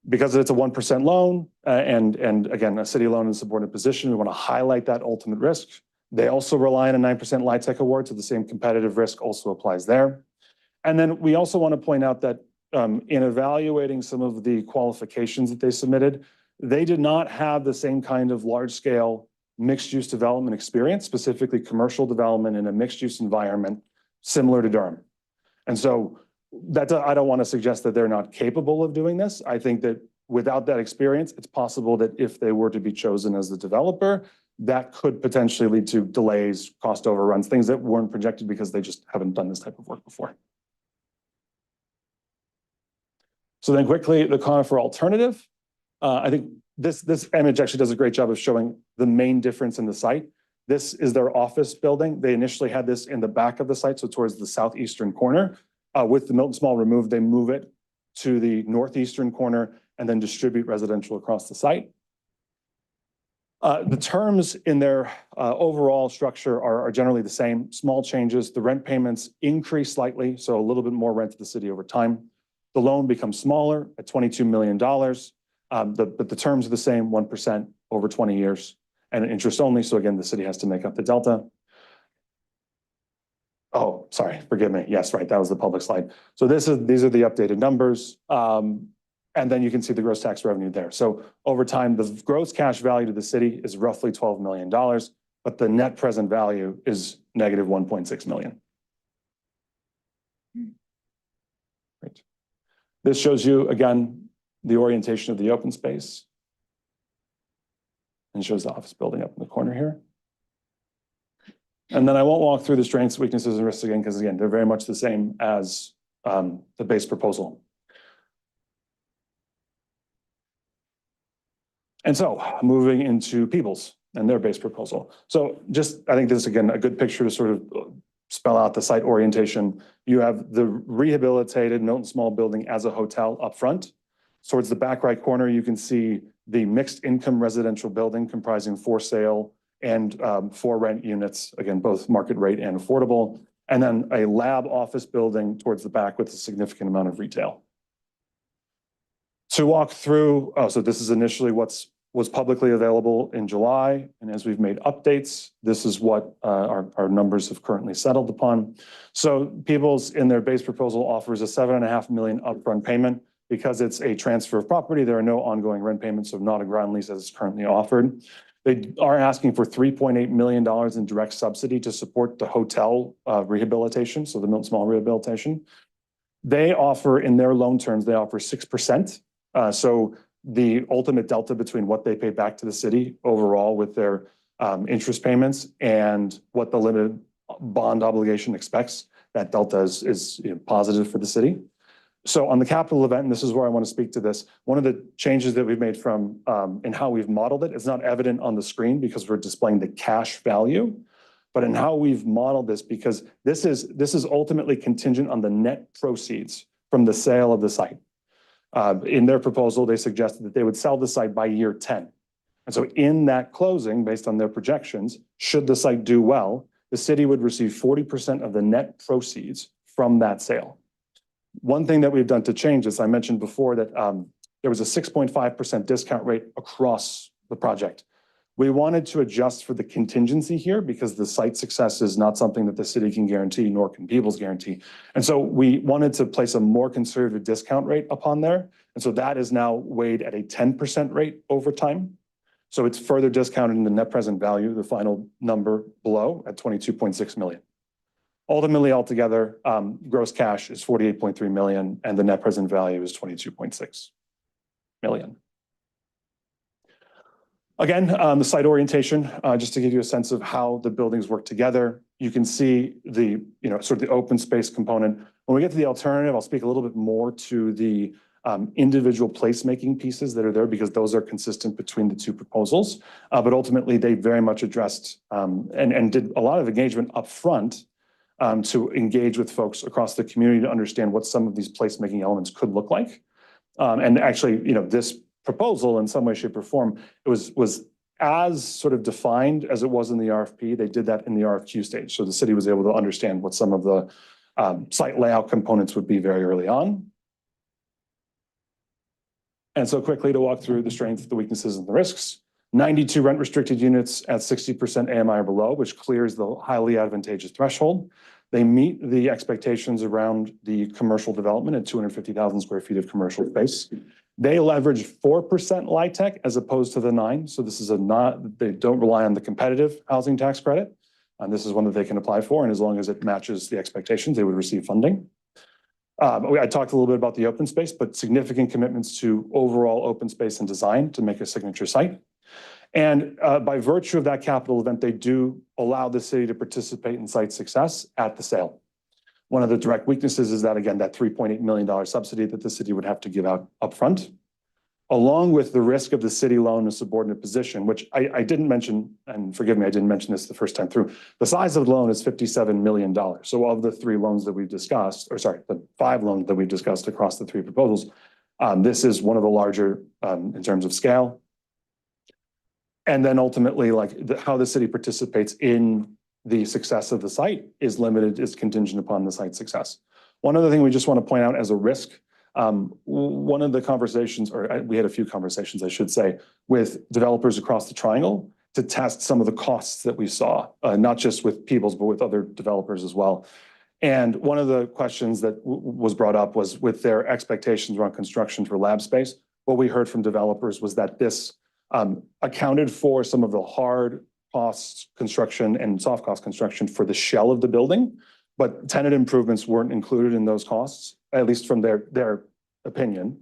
Because it's a 1% loan and again, a city loan in a subordinate position, we want to highlight that ultimate risk. They also rely on a 9% LIHTC award, so the same competitive risk also applies there. And then we also want to point out that in evaluating some of the qualifications that they submitted, they did not have the same kind of large-scale mixed-use development experience, specifically commercial development in a mixed-use environment similar to Durham. And so that I don't want to suggest that they're not capable of doing this. I think that without that experience, it's possible that if they were to be chosen as the developer, that could potentially lead to delays, cost overruns, things that weren't projected because they just haven't done this type of work before. So then quickly, the Conifer alternative. I think this image actually does a great job of showing the main difference in the site. This is their office building. They initially had this in the back of the site, so towards the southeastern corner. With the Milton Small removed, they move it to the northeastern corner and then distribute residential across the site. The terms in their overall structure are generally the same. Small changes. The rent payments increase slightly, so a little bit more rent to the city over time. The loan becomes smaller at $22 million. But the terms are the same, 1% over 20 years and interest only. So again, the city has to make up the delta. Oh, sorry, forgive me. Yes, right, that was the public slide. So these are the updated numbers. And then you can see the gross tax revenue there. So over time, the gross cash value to the city is roughly $12 million, but the net present value is negative $1.6 million. Great. This shows you, again, the orientation of the open space and shows the office building up in the corner here. And then I won't walk through the strengths, weaknesses, and risks again, because again, they're very much the same as the base proposal. And so moving into Peoples and their base proposal. So just, I think this is again, a good picture to sort of spell out the site orientation. You have the rehabilitated Milton Small building as a hotel up front. Towards the back right corner, you can see the mixed income residential building comprising for sale and for rent units, again, both market rate and affordable. And then a lab office building towards the back with a significant amount of retail. To walk through, so this is initially was publicly available in July. And as we've made updates, this is what our numbers have currently settled upon. So Peoples in their base proposal offers a $7.5 million upfront payment. Because it's a transfer of property, there are no ongoing rent payments, so not a ground lease as is currently offered. They are asking for $3.8 million in direct subsidy to support the hotel rehabilitation, so the Milton Small rehabilitation. They offer, in their loan terms, they offer 6%. So the ultimate delta between what they pay back to the city overall with their interest payments and what the limited bond obligation expects, that delta is positive for the city. So on the capital event, and this is where I want to speak to this, one of the changes that we've made from in how we've modeled it, it's not evident on the screen because we're displaying the cash value, but in how we've modeled this, because this is ultimately contingent on the net proceeds from the sale of the site. In their proposal, they suggested that they would sell the site by year 10. And so in that closing, based on their projections, should the site do well, the city would receive 40% of the net proceeds from that sale. One thing that we've done to change this, I mentioned before that there was a 6.5% discount rate across the project. We wanted to adjust for the contingency here because the site success is not something that the city can guarantee, nor can Peoples guarantee. And so we wanted to place a more conservative discount rate upon there. And so that is now weighed at a 10% rate over time. So it's further discounted in the net present value, the final number below at 22.6 million. Ultimately, altogether, gross cash is 48.3 million and the net present value is 22.6 million. Again, the site orientation, just to give you a sense of how the buildings work together, you can see the, sort of the open space component. When we get to the alternative, I'll speak a little bit more to the individual placemaking pieces that are there because those are consistent between the two proposals. But ultimately, they very much addressed and did a lot of engagement up front to engage with folks across the community to understand what some of these placemaking elements could look like. And actually, this proposal in some way, shape, or form, it was as sort of defined as it was in the RFP. They did that in the RFQ stage. So the city was able to understand what some of the site layout components would be very early on. And so quickly to walk through the strengths, the weaknesses, and the risks. 92 rent restricted units at 60% AMI or below, which clears the highly advantageous threshold. They meet the expectations around the commercial development at 250,000 square feet of commercial space. They leverage 4% LIHTC as opposed to the 9%. So this is they don't rely on the competitive housing tax credit. And this is one that they can apply for. And as long as it matches the expectations, they would receive funding. I talked a little bit about the open space, but significant commitments to overall open space and design to make a signature site. And by virtue of that capital event, they do allow the city to participate in site success at the sale. One of the direct weaknesses is that, again, that $3.8 million subsidy that the city would have to give out upfront. along with the risk of the city loan in a subordinate position, which I didn't mention, and forgive me, I didn't mention this the first time through. The size of the loan is $57 million. So of the 3 loans that we've discussed, or sorry, the 5 loans that we've discussed across the 3 proposals, this is one of the larger in terms of scale. And then ultimately, how the city participates in the success of the site is contingent upon the site's success. One other thing we just want to point out as a risk, one of the conversations, we had a few conversations, I should say, with developers across the triangle to test some of the costs that we saw, not just with Peoples, but with other developers as well. And one of the questions that was brought up was with their expectations around construction for lab space. What we heard from developers was that this accounted for some of the hard costs construction and soft cost construction for the shell of the building, but tenant improvements weren't included in those costs, at least from their opinion.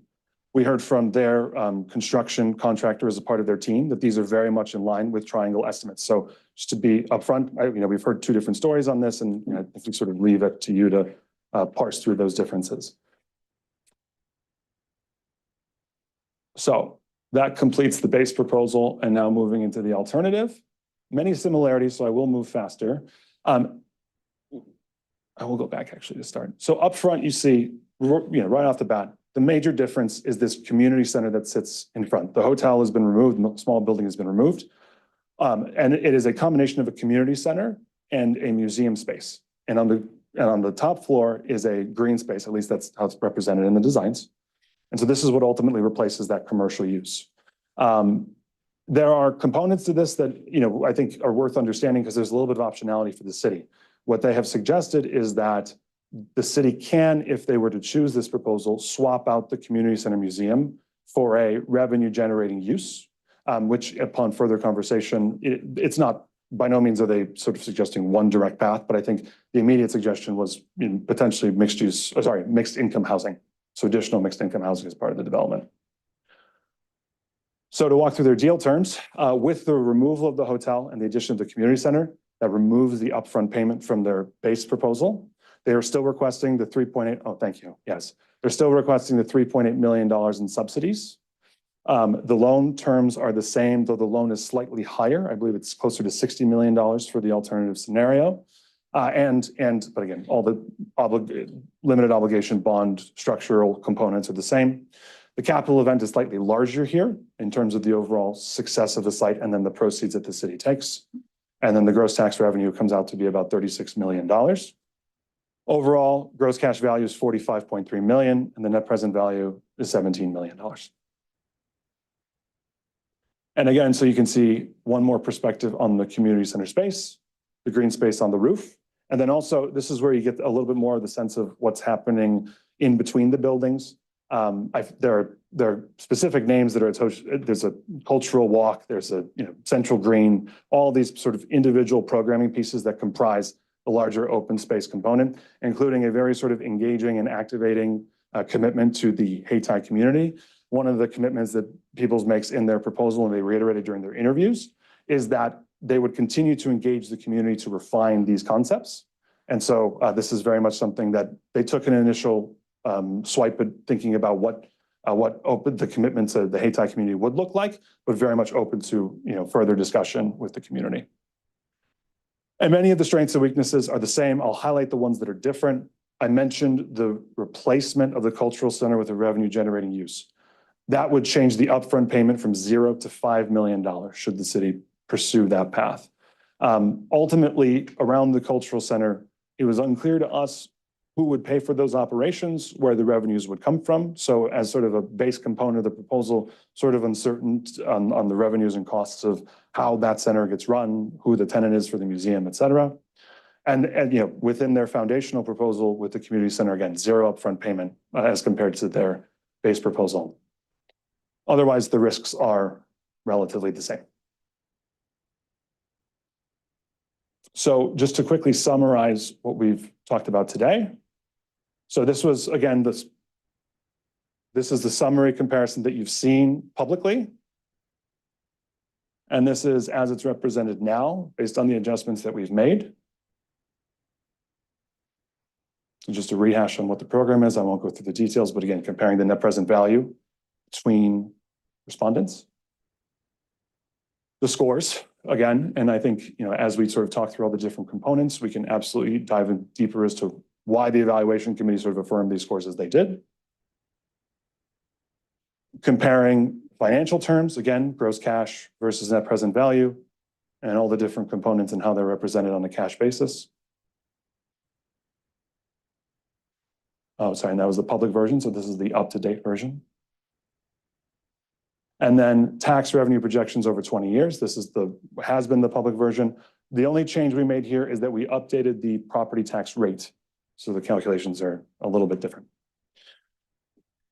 We heard from their construction contractor as a part of their team that these are very much in line with triangle estimates. So just to be upfront, we've heard 2 different stories on this, and I think we sort of leave it to you to parse through those differences. So that completes the base proposal, and now moving into the alternative. Many similarities, so I will move faster. I will go back actually to start. So up front, you see, right off the bat, the major difference is this community center that sits in front. The hotel has been removed, the small building has been removed. And it is a combination of a community center and a museum space. And on the top floor is a green space, at least that's how it's represented in the designs. And so this is what ultimately replaces that commercial use. There are components to this that, I think are worth understanding because there's a little bit of optionality for the city. What they have suggested is that the city can, if they were to choose this proposal, swap out the community center museum for a revenue generating use, which upon further conversation, it's not, by no means are they sort of suggesting one direct path, but I think the immediate suggestion was potentially mixed income housing. So additional mixed income housing as part of the development. So to walk through their deal terms, with the removal of the hotel and the addition of the community center, that removes the upfront payment from their base proposal. They are still requesting the 3.8, oh, thank you, yes. They're still requesting the $3.8 million in subsidies. The loan terms are the same, though the loan is slightly higher. I believe it's closer to $60 million for the alternative scenario. But again, all the limited obligation bond structural components are the same. The capital event is slightly larger here in terms of the overall success of the site and then the proceeds that the city takes. And then the gross tax revenue comes out to be about $36 million. Overall, gross cash value is $45.3 million, and the net present value is $17 million. And again, so you can see one more perspective on the community center space, the green space on the roof. And then also, this is where you get a little bit more of the sense of what's happening in between the buildings. There are specific names that are, there's a cultural walk, there's a central green, all these sort of individual programming pieces that comprise the larger open space component, including a very sort of engaging and activating commitment to the Hayti community. One of the commitments that Peoples makes in their proposal, and they reiterated during their interviews, is that they would continue to engage the community to refine these concepts. And so this is very much something that they took an initial swipe at thinking about what the commitment to the Hayti community would look like, but very much open to further discussion with the community. And many of the strengths and weaknesses are the same. I'll highlight the ones that are different. I mentioned the replacement of the cultural center with a revenue generating use. That would change the upfront payment from $0 to $5 million should the city pursue that path. Ultimately, around the cultural center, it was unclear to us who would pay for those operations, where the revenues would come from. So as sort of a base component of the proposal, sort of uncertain on the revenues and costs of how that center gets run, who the tenant is for the museum, et cetera. And within their foundational proposal with the community center, again, $0 upfront payment as compared to their base proposal. Otherwise, the risks are relatively the same. So just to quickly summarize what we've talked about today. So this was, again, this is the summary comparison that you've seen publicly. And this is as it's represented now, based on the adjustments that we've made. So just to rehash on what the program is, I won't go through the details, but again, comparing the net present value between respondents. The scores, again, and I think, as we sort of talk through all the different components, we can absolutely dive in deeper as to why the evaluation committee sort of affirmed these scores as they did. Comparing financial terms, again, gross cash versus net present value, and all the different components and how they're represented on a cash basis. Oh, sorry, and that was the public version, so this is the up-to-date version. And then tax revenue projections over 20 years. This is has been the public version. The only change we made here is that we updated the property tax rate. So the calculations are a little bit different.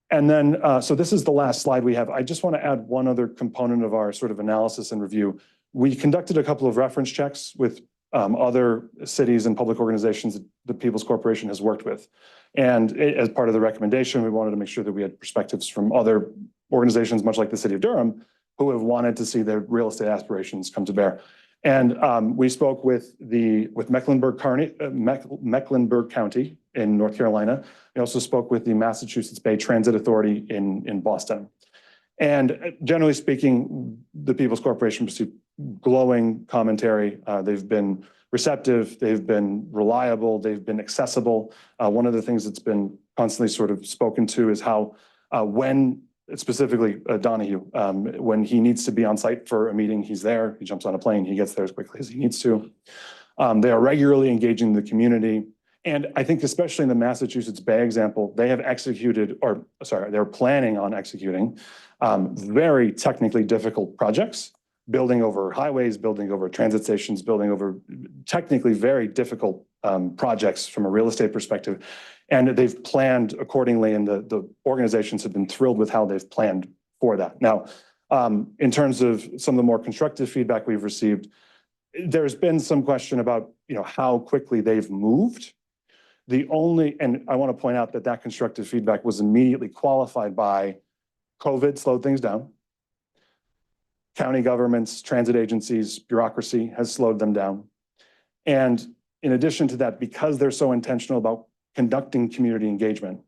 And then, so this is the last slide we have. I just want to add one other component of our sort of analysis and review. We conducted a couple of reference checks with other cities and public organizations that the People's Corporation has worked with. And as part of the recommendation, we wanted to make sure that we had perspectives from other organizations, much like the city of Durham, who have wanted to see their real estate aspirations come to bear. And we spoke with Mecklenburg County in North Carolina. We also spoke with the Massachusetts Bay Transit Authority in Boston. And generally speaking, the People's Corporation received glowing commentary. They've been receptive, they've been reliable, they've been accessible. One of the things that's been constantly sort of spoken to is how when, specifically Donahue, when he needs to be on site for a meeting, he's there, he jumps on a plane, he gets there as quickly as he needs to. They are regularly engaging the community. And I think especially in the Massachusetts Bay example, they have executed, or sorry, they're planning on executing very technically difficult projects, building over highways, building over transit stations, building over technically very difficult projects from a real estate perspective. And they've planned accordingly, and the organizations have been thrilled with how they've planned for that. Now, in terms of some of the more constructive feedback we've received, there's been some question about how quickly they've moved. And I want to point out that constructive feedback was immediately qualified by COVID slowed things down. County governments, transit agencies, bureaucracy has slowed them down. And in addition to that, because they're so intentional about conducting community engagement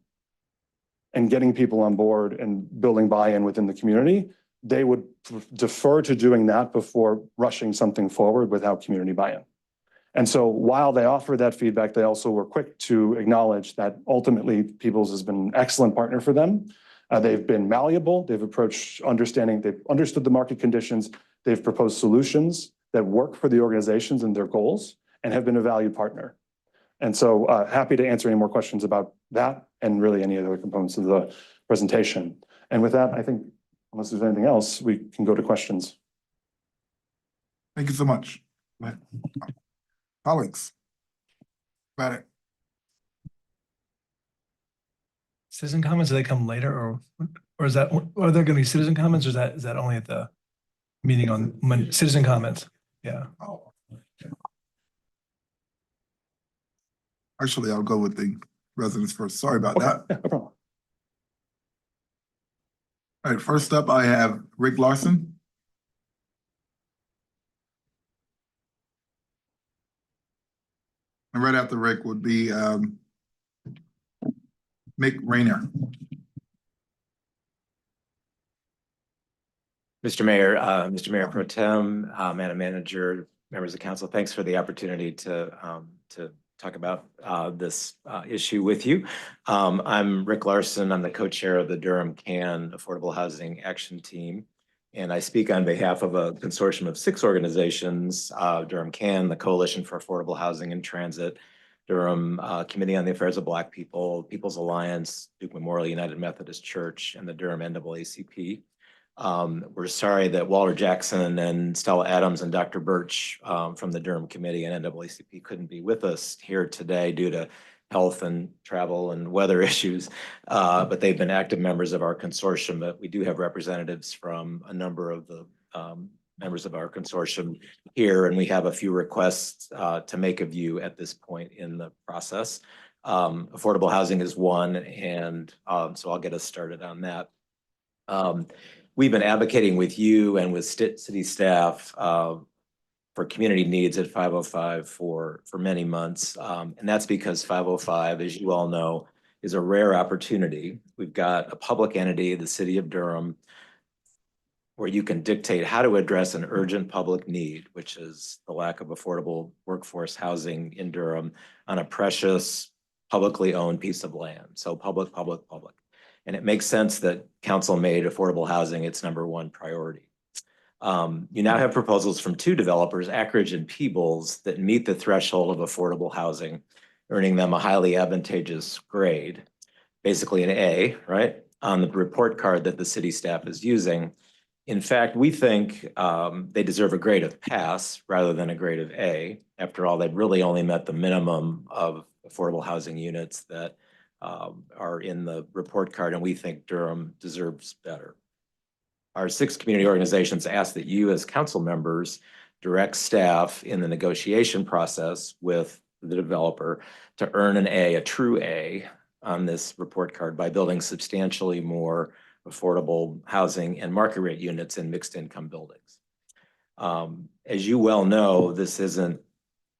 and getting people on board and building buy-in within the community, they would defer to doing that before rushing something forward without community buy-in. And so while they offered that feedback, they also were quick to acknowledge that ultimately Peoples has been an excellent partner for them. They've been malleable, they've understood the market conditions, they've proposed solutions that work for the organizations and their goals, and have been a valued partner. And so happy to answer any more questions about that and really any other components of the presentation. And with that, I think, unless there's anything else, we can go to questions. Thank you so much. Colleagues. Got it. Citizen comments, do they come later or is that, are there going to be citizen comments or is that only at the meeting on citizen comments? Yeah. Oh, okay. Actually, I'll go with the residents first. Sorry about that. Yeah, no problem. All right, first up, I have Rick Larson. And right after Rick would be Mick Rayner. Mr. Mayor Pro Tem, Madam Manager, members of council, thanks for the opportunity to talk about this issue with you. I'm Rick Larson. I'm the co-chair of the Durham CAN Affordable Housing Action Team. And I speak on behalf of a consortium of 6 organizations, Durham CAN, the Coalition for Affordable Housing and Transit, Durham Committee on the Affairs of Black People, People's Alliance, Duke Memorial United Methodist Church, and the Durham NAACP. We're sorry that Walter Jackson and Stella Adams and Dr. Birch from the Durham Committee and NAACP couldn't be with us here today due to health and travel and weather issues, but they've been active members of our consortium. But we do have representatives from a number of the members of our consortium here, and we have a few requests to make of you at this point in the process. Affordable housing is one, and so I'll get us started on that. We've been advocating with you and with city staff for community needs at 505 for many months. And that's because 505, as you all know, is a rare opportunity. We've got a public entity, the city of Durham, where you can dictate how to address an urgent public need, which is the lack of affordable workforce housing in Durham on a precious publicly owned piece of land. So public, public, public. And it makes sense that council made affordable housing its #1 priority. You now have proposals from 2 developers, Ackridge and Peebles, that meet the threshold of affordable housing, earning them a highly advantageous grade, basically an A, right, on the report card that the city staff is using. In fact, we think they deserve a grade of pass rather than a grade of A. After all, they've really only met the minimum of affordable housing units that are in the report card, and we think Durham deserves better. Our 6 community organizations ask that you as council members direct staff in the negotiation process with the developer to earn an A, a true A, on this report card by building substantially more affordable housing and market rate units in mixed income buildings. As you well know, this isn't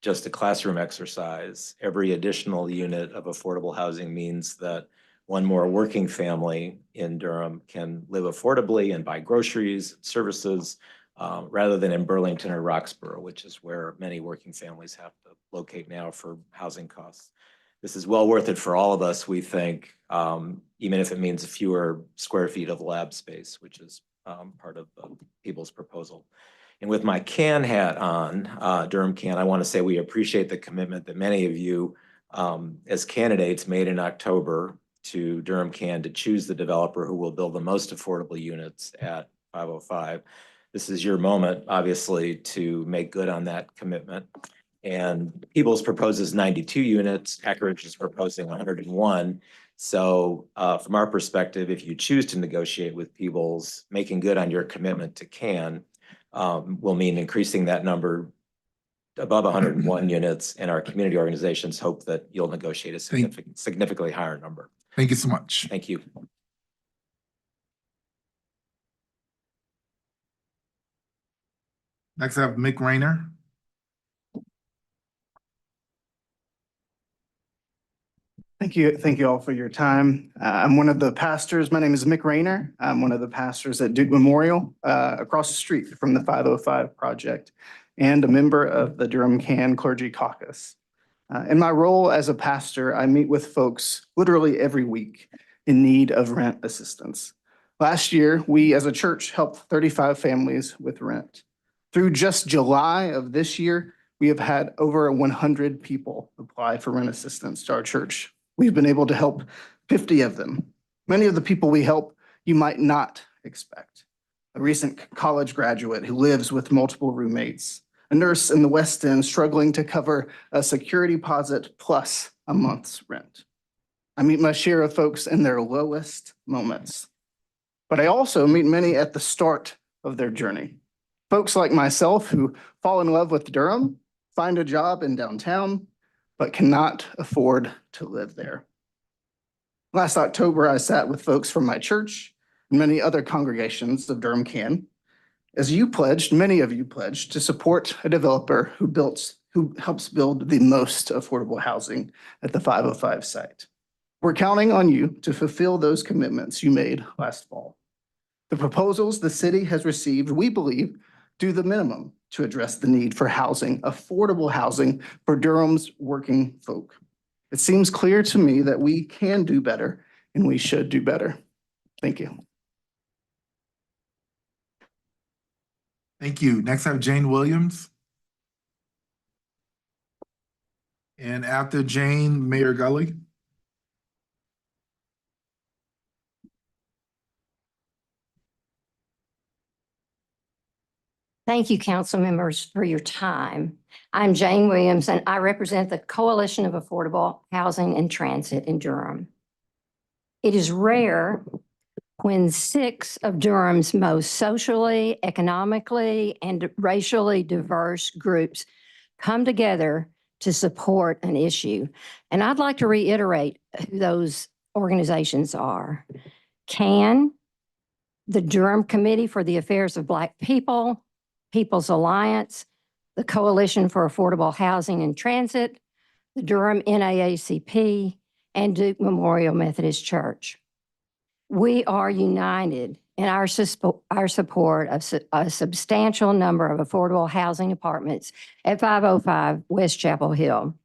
just a classroom exercise. Every additional unit of affordable housing means that one more working family in Durham can live affordably and buy groceries, services, rather than in Burlington or Roxborough, which is where many working families have to locate now for housing costs. This is well worth it for all of us, we think, even if it means fewer square feet of lab space, which is part of people's proposal. And with my CAN hat on, Durham CAN, I want to say we appreciate the commitment that many of you as candidates made in October to Durham CAN to choose the developer who will build the most affordable units at 505. This is your moment, obviously, to make good on that commitment. And Peebles proposes 92 units, Ackridge is proposing 101. So from our perspective, if you choose to negotiate with Peebles, making good on your commitment to CAN will mean increasing that number above 101 units, and our community organizations hope that you'll negotiate a significantly higher number. Thank you so much. Thank you. Next I have Mick Rayner. Thank you all for your time. I'm one of the pastors. My name is Mick Rayner. I'm one of the pastors at Duke Memorial, across the street from the 505 project, and a member of the Durham CAN Clergy Caucus. In my role as a pastor, I meet with folks literally every week in need of rent assistance. Last year, we as a church helped 35 families with rent. Through just July of this year, we have had over 100 people apply for rent assistance to our church. We've been able to help 50 of them. Many of the people we help you might not expect. A recent college graduate who lives with multiple roommates, a nurse in the West End struggling to cover a security deposit plus a month's rent. I meet my share of folks in their lowest moments, but I also meet many at the start of their journey. Folks like myself who fall in love with Durham, find a job in downtown, but cannot afford to live there. Last October, I sat with folks from my church and many other congregations of Durham CAN, as many of you pledged to support a developer who helps build the most affordable housing at the 505 site. We're counting on you to fulfill those commitments you made last fall. The proposals the city has received, we believe, do the minimum to address the need for housing, affordable housing for Durham's working folk. It seems clear to me that we can do better and we should do better. Thank you. Thank you. Next I have Jane Williams. And after Jane, Mayor Gully. Thank you, council members, for your time. I'm Jane Williams, and I represent the Coalition of Affordable Housing and Transit in Durham. It is rare when 6 of Durham's most socially, economically, and racially diverse groups come together to support an issue. And I'd like to reiterate who those organizations are. CAN, the Durham Committee for the Affairs of Black People, People's Alliance, the Coalition for Affordable Housing and Transit, the Durham NAACP, and Duke Memorial Methodist Church. We are united and our support of a substantial number of affordable housing apartments at 505 West Chapel Hill.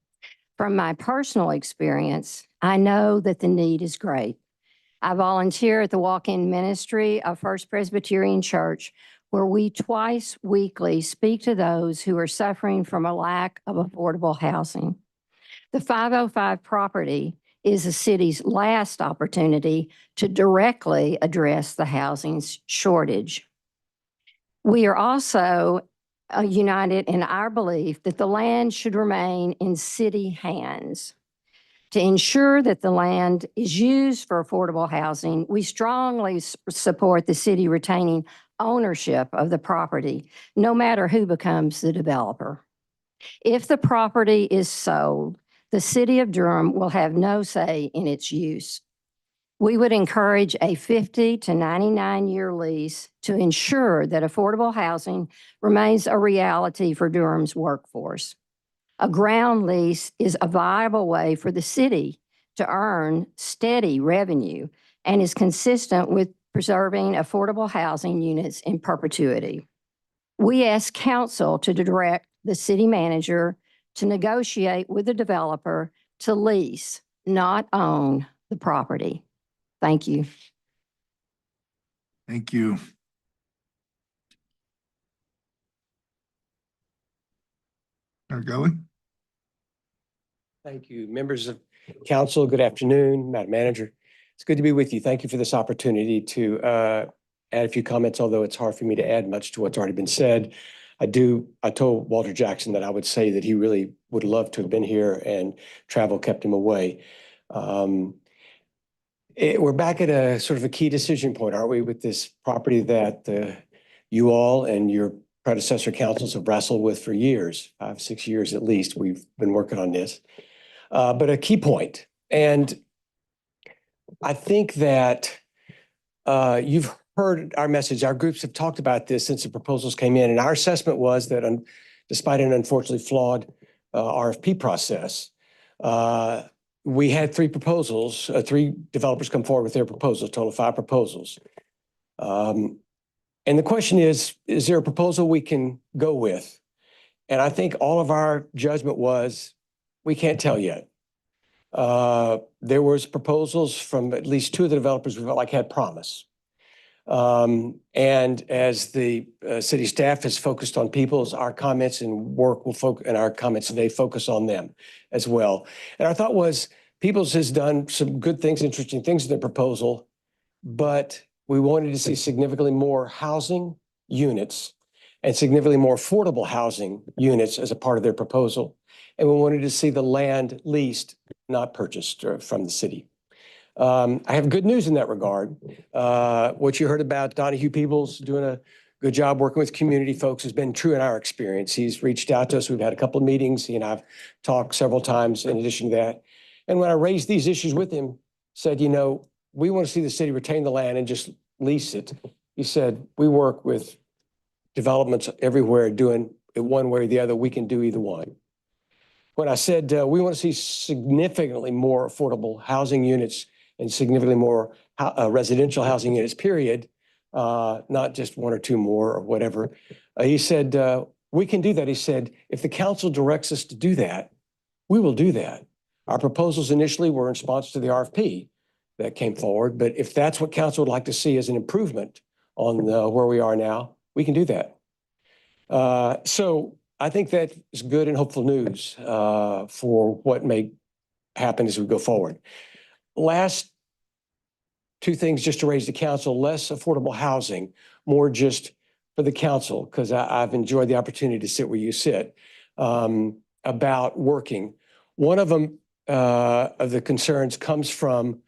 From my personal experience, I know that the need is great. I volunteer at the walk-in ministry of First Presbyterian Church, where we twice weekly speak to those who are suffering from a lack of affordable housing. The 505 property is the city's last opportunity to directly address the housing shortage. We are also united in our belief that the land should remain in city hands. To ensure that the land is used for affordable housing, we strongly support the city retaining ownership of the property, no matter who becomes the developer. If the property is sold, the city of Durham will have no say in its use. We would encourage a 50 to 99-year lease to ensure that affordable housing remains a reality for Durham's workforce. A ground lease is a viable way for the city to earn steady revenue and is consistent with preserving affordable housing units in perpetuity. We ask council to direct the city manager to negotiate with the developer to lease, not own, the property. Thank you. Thank you. Mayor Gelli? Thank you. Members of council, good afternoon. Madam Manager, it's good to be with you. Thank you for this opportunity to add a few comments, although it's hard for me to add much to what's already been said. I told Walter Jackson that I would say that he really would love to have been here and travel kept him away. We're back at a sort of a key decision point, aren't we, with this property that you all and your predecessor councils have wrestled with for years, 5-6 years at least. We've been working on this. But a key point, and I think that you've heard our message. Our groups have talked about this since the proposals came in, and our assessment was that despite an unfortunately flawed RFP process, we had 3 proposals, 3 developers come forward with their proposals, total of 5 proposals. And the question is there a proposal we can go with? And I think all of our judgment was, we can't tell yet. There was proposals from at least 2 of the developers we felt like had promise. And as the city staff has focused on people's, our comments and work will focus, and our comments today focus on them as well. And our thought was, Peoples has done some good things, interesting things in the proposal, but we wanted to see significantly more housing units and significantly more affordable housing units as a part of their proposal. And we wanted to see the land leased, not purchased from the city. I have good news in that regard. What you heard about Donahue Peoples doing a good job working with community folks has been true in our experience. He's reached out to us. We've had a couple of meetings. He and I've talked several times in addition to that. And when I raised these issues with him, said, you know, we want to see the city retain the land and just lease it. He said, we work with developments everywhere doing it one way or the other. We can do either one. When I said we want to see significantly more affordable housing units and significantly more residential housing units, period, not just 1 or 2 more or whatever, he said, we can do that. He said, if the council directs us to do that, we will do that. Our proposals initially were in response to the RFP that came forward, but if that's what council would like to see as an improvement on where we are now, we can do that. So I think that is good and hopeful news for what may happen as we go forward. Last 2 things just to raise the council: less affordable housing, more just for the council, because I've enjoyed the opportunity to sit where you sit, about working. One of them, of the concerns comes from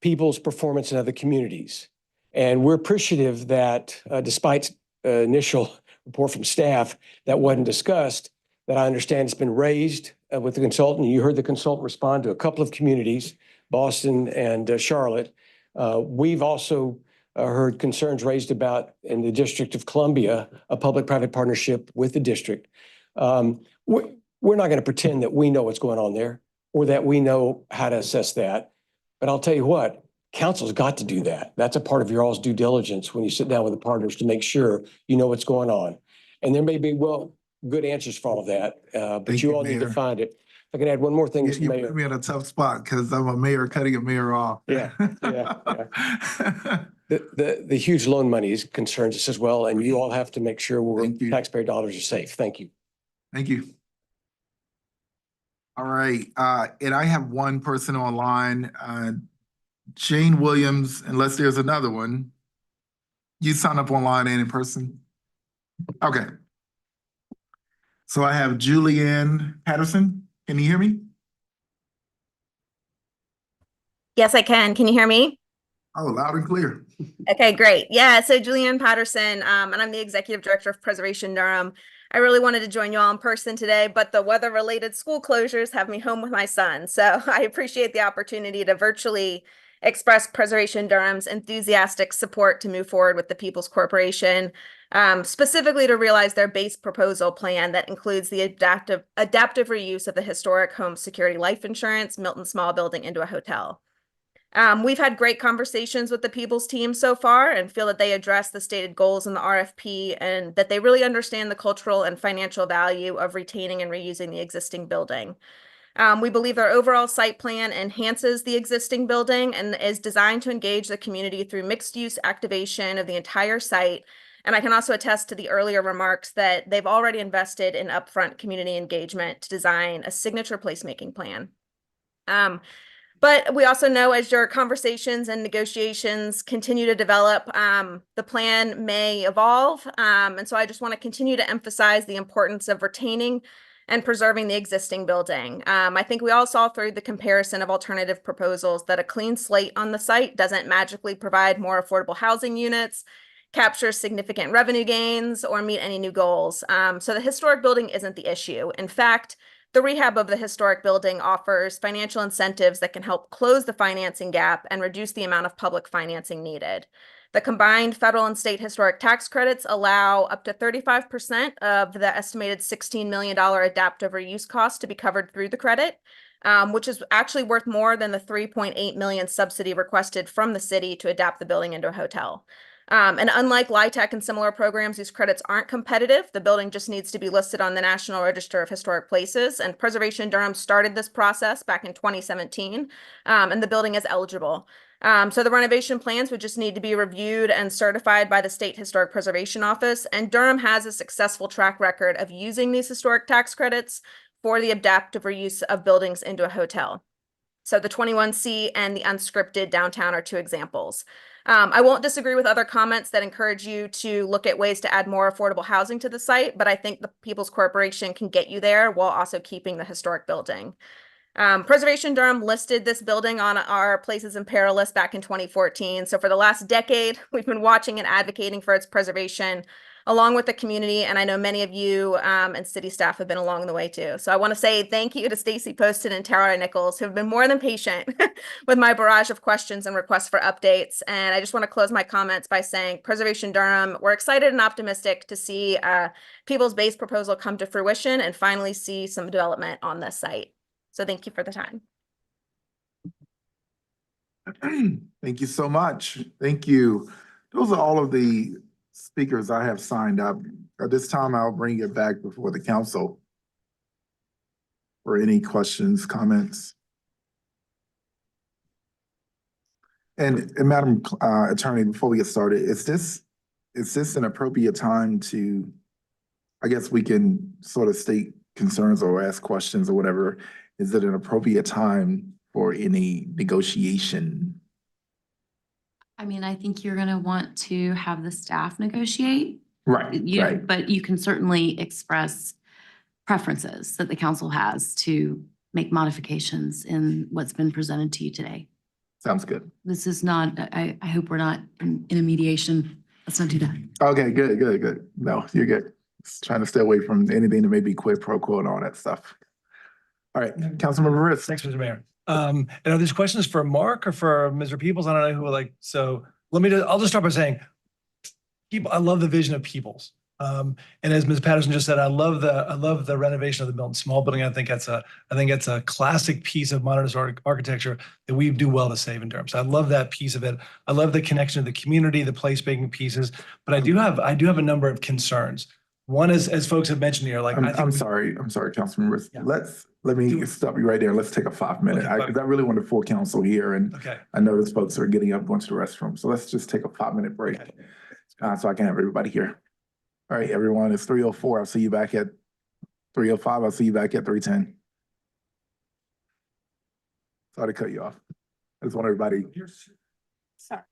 people's performance in other communities. And we're appreciative that despite initial report from staff that wasn't discussed, that I understand it's been raised with the consultant. You heard the consultant respond to a couple of communities, Boston and Charlotte. We've also heard concerns raised about in the District of Columbia, a public-private partnership with the district. We're not going to pretend that we know what's going on there or that we know how to assess that. But I'll tell you what, council's got to do that. That's a part of your all's due diligence when you sit down with the partners to make sure you know what's going on. And there may be, good answers for all of that, but Thank you you, all need to Mayor. find it. If I can add one more thing, Mr. You Mayor. put me in a tough spot because I'm a mayor cutting a mayor off. Yeah. The huge loan money concerns us as well, and you all have to make sure taxpayer dollars are safe. Thank you. Thank you. All right, and I have one person online, Jane Williams, unless there's another one. You sign up online and in person? Okay. So I have Julianne Patterson. Can you hear me? Yes, I can. Can you hear me? Oh, loud and clear. Okay, great. Yeah, so Julianne Patterson, and I'm the Executive Director of Preservation Durham. I really wanted to join you all in person today, but the weather-related school closures have me home with my son. So I appreciate the opportunity to virtually express Preservation Durham's enthusiastic support to move forward with the People's Corporation, specifically to realize their base proposal plan that includes the adaptive reuse of the historic home security life insurance Milton Small Building into a hotel. We've had great conversations with the People's team so far and feel that they address the stated goals in the RFP and that they really understand the cultural and financial value of retaining and reusing the existing building. We believe their overall site plan enhances the existing building and is designed to engage the community through mixed-use activation of the entire site. And I can also attest to the earlier remarks that they've already invested in upfront community engagement to design a signature placemaking plan. But we also know as your conversations and negotiations continue to develop, the plan may evolve. And so I just want to continue to emphasize the importance of retaining and preserving the existing building. I think we all saw through the comparison of alternative proposals that a clean slate on the site doesn't magically provide more affordable housing units, capture significant revenue gains, or meet any new goals. So the historic building isn't the issue. In fact, the rehab of the historic building offers financial incentives that can help close the financing gap and reduce the amount of public financing needed. The combined federal and state historic tax credits allow up to 35% of the estimated $16 million adaptive reuse cost to be covered through the credit, which is actually worth more than the $3.8 million subsidy requested from the city to adapt the building into a hotel. And unlike LIHTC and similar programs, these credits aren't competitive. The building just needs to be listed on the National Register of Historic Places, and Preservation Durham started this process back in 2017, and the building is eligible. So the renovation plans would just need to be reviewed and certified by the State Historic Preservation Office, and Durham has a successful track record of using these historic tax credits for the adaptive reuse of buildings into a hotel. So the 21C and the unscripted downtown are two examples. I won't disagree with other comments that encourage you to look at ways to add more affordable housing to the site, but I think the People's Corporation can get you there while also keeping the historic building. Preservation Durham listed this building on our Places in Peril list back in 2014. So for the last decade, we've been watching and advocating for its preservation along with the community. And I know many of you and city staff have been along the way too. So I want to say thank you to Stacy Poston and Tara Nichols, who have been more than patient with my barrage of questions and requests for updates. And I just want to close my comments by saying Preservation Durham, we're excited and optimistic to see People's Base proposal come to fruition and finally see some development on this site. So thank you for the time. Thank you so much. Thank you. Those are all of the speakers I have signed up. At this time, I'll bring it back before the council for any questions, comments. And Madam Attorney, before we get started, is this an appropriate time to, I guess we can sort of state concerns or ask questions or whatever. Is it an appropriate time for any negotiation? I mean, I think you're gonna want to have the staff negotiate. Right, right. But you can certainly express preferences that the council has to make modifications in what's been presented to you today. Sounds good. This is not, I hope we're not in a mediation. Let's not do that. Okay, good. No, you're good. Just trying to stay away from anything that may be quid pro quo and all that stuff. All right, Councilmember Ritz. Thanks, Mr. Mayor. And are these questions for Mark or for Mr. Peoples? I don't know who would like, so I'll just start by saying, I love the vision of Peoples. And as Ms. Patterson just said, I love the renovation of the Milton Small Building. I think it's a classic piece of modernist architecture that we do well to save in Durham. So I love that piece of it. I love the connection to the community, the place-making pieces, but I do have a number of concerns. One is, as folks have mentioned here, like I'm sorry, council members. Let me stop you right there. Let's take a 5-minute, Okay, because I really want the full council here, and Okay. I know those folks are getting up, going to the restroom. So let's just take a 5-minute break, so I can have everybody here. All right, everyone, it's 3:04. I'll see you back at 3:05. I'll see you back at 3:10. Sorry to cut you off. I just want everybody. Sorry.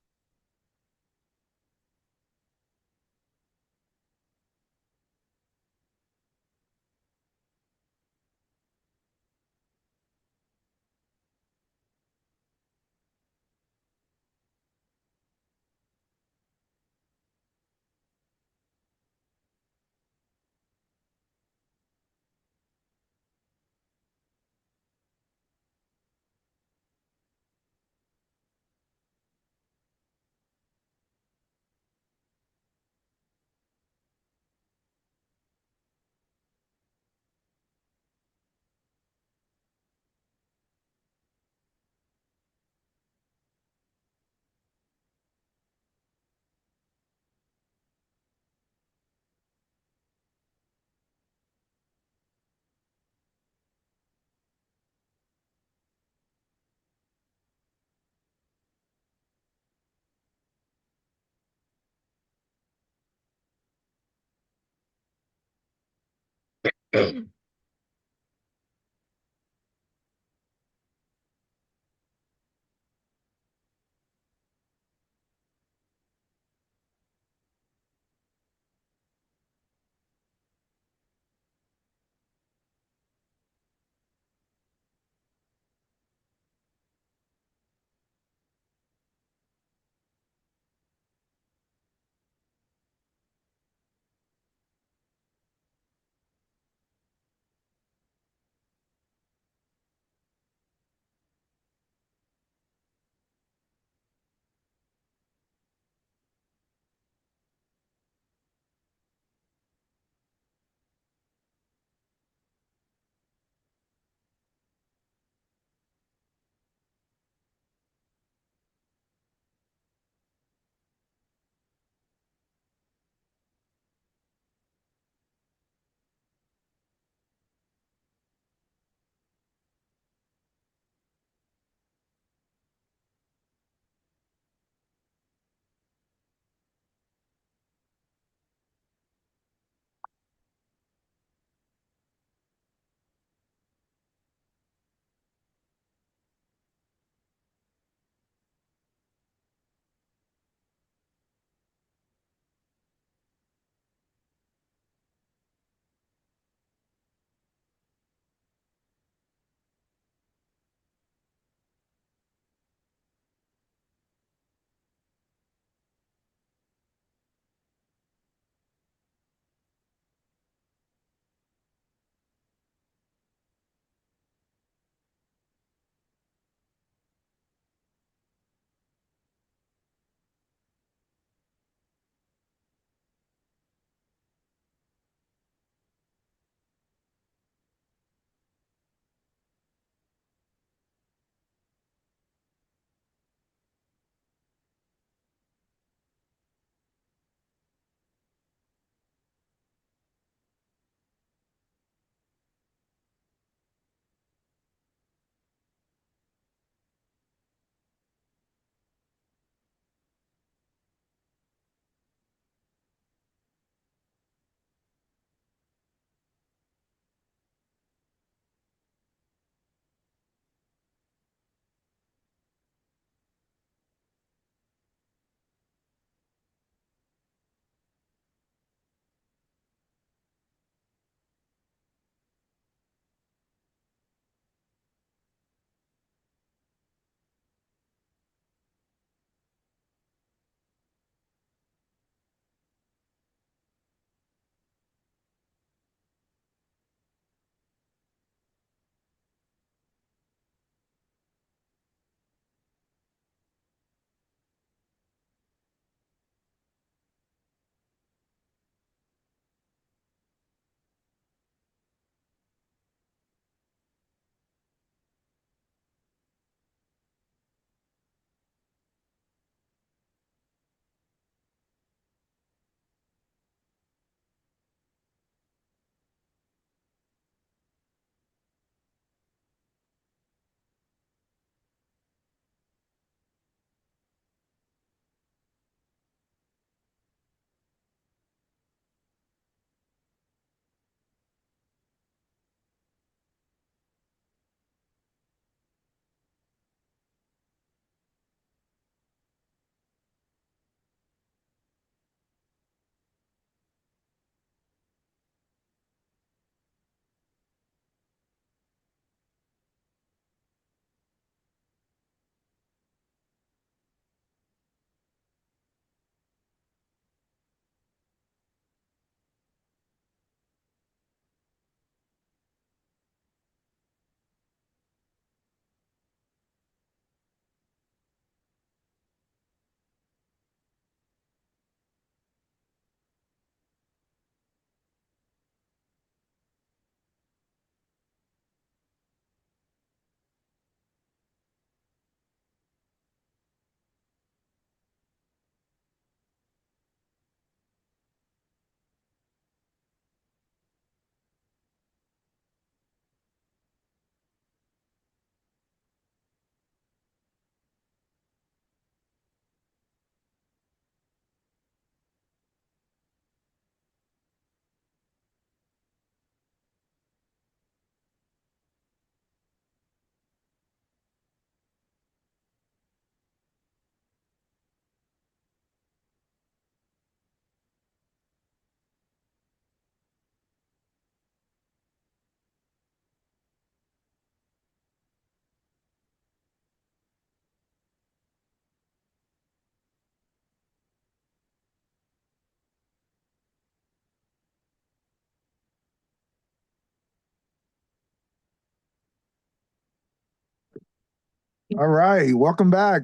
All right, welcome back.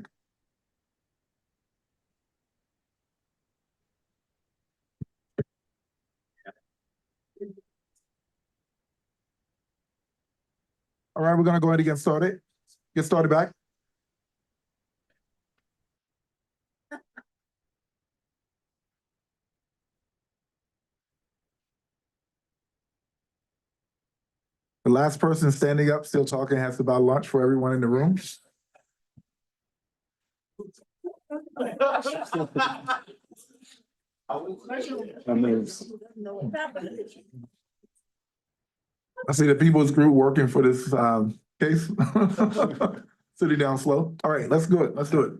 All right, we're gonna go ahead and get started. Get started back. The last person standing up, still talking, has to buy lunch for everyone in the room. I see the people's group working for this case. Sitting down slow. All right, let's do it. Let's do it.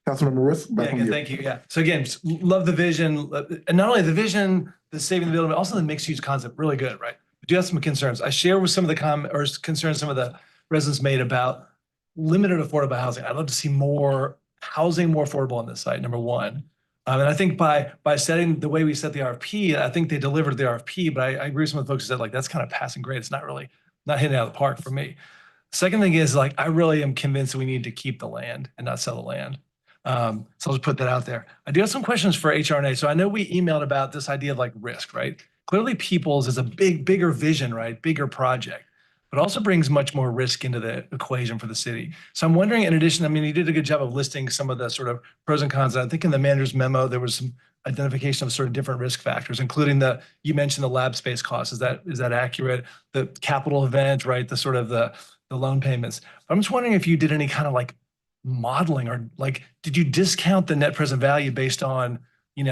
Councilmember Risk, back on you. Thank you. Yeah. So again, just love the vision, and not only the vision, the saving the building, but also the mixed use concept. Really good, right? We do have some concerns. I share with some of the concerns some of the residents made about limited affordable housing. I'd love to see more housing, more affordable on this site. Number one. And I think by setting the way we set the RFP, I think they delivered the RFP, but I agree with some of the folks who said like that's kind of passing grade. It's not hitting it out of the park for me. Second thing is like I really am convinced we need to keep the land and not sell the land. So I'll just put that out there. I do have some questions for HRNA. So I know we emailed about this idea of like risk, right? Clearly Peoples is a bigger vision, right? Bigger project, but also brings much more risk into the equation for the city. So I'm wondering, in addition, I mean, you did a good job of listing some of the sort of pros and cons. I think in the manager's memo, there was some identification of sort of different risk factors, including you mentioned the lab space costs. Is that accurate? The capital event, right? The sort of the loan payments. I'm just wondering if you did any kind of like modeling or like, did you discount the net present value based on,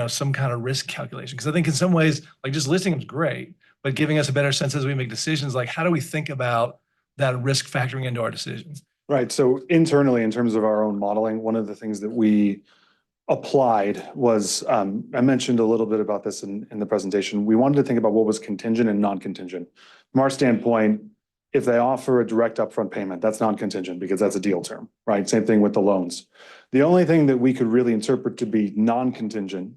some kind of risk calculation? Because I think in some ways, like just listing them is great, but giving us a better sense as we make decisions, like how do we think about that risk factoring into our decisions? Right. So internally, in terms of our own modeling, one of the things that we applied was, I mentioned a little bit about this in the presentation. We wanted to think about what was contingent and non-contingent. From our standpoint, if they offer a direct upfront payment, that's non-contingent because that's a deal term, right? Same thing with the loans. The only thing that we could really interpret to be contingent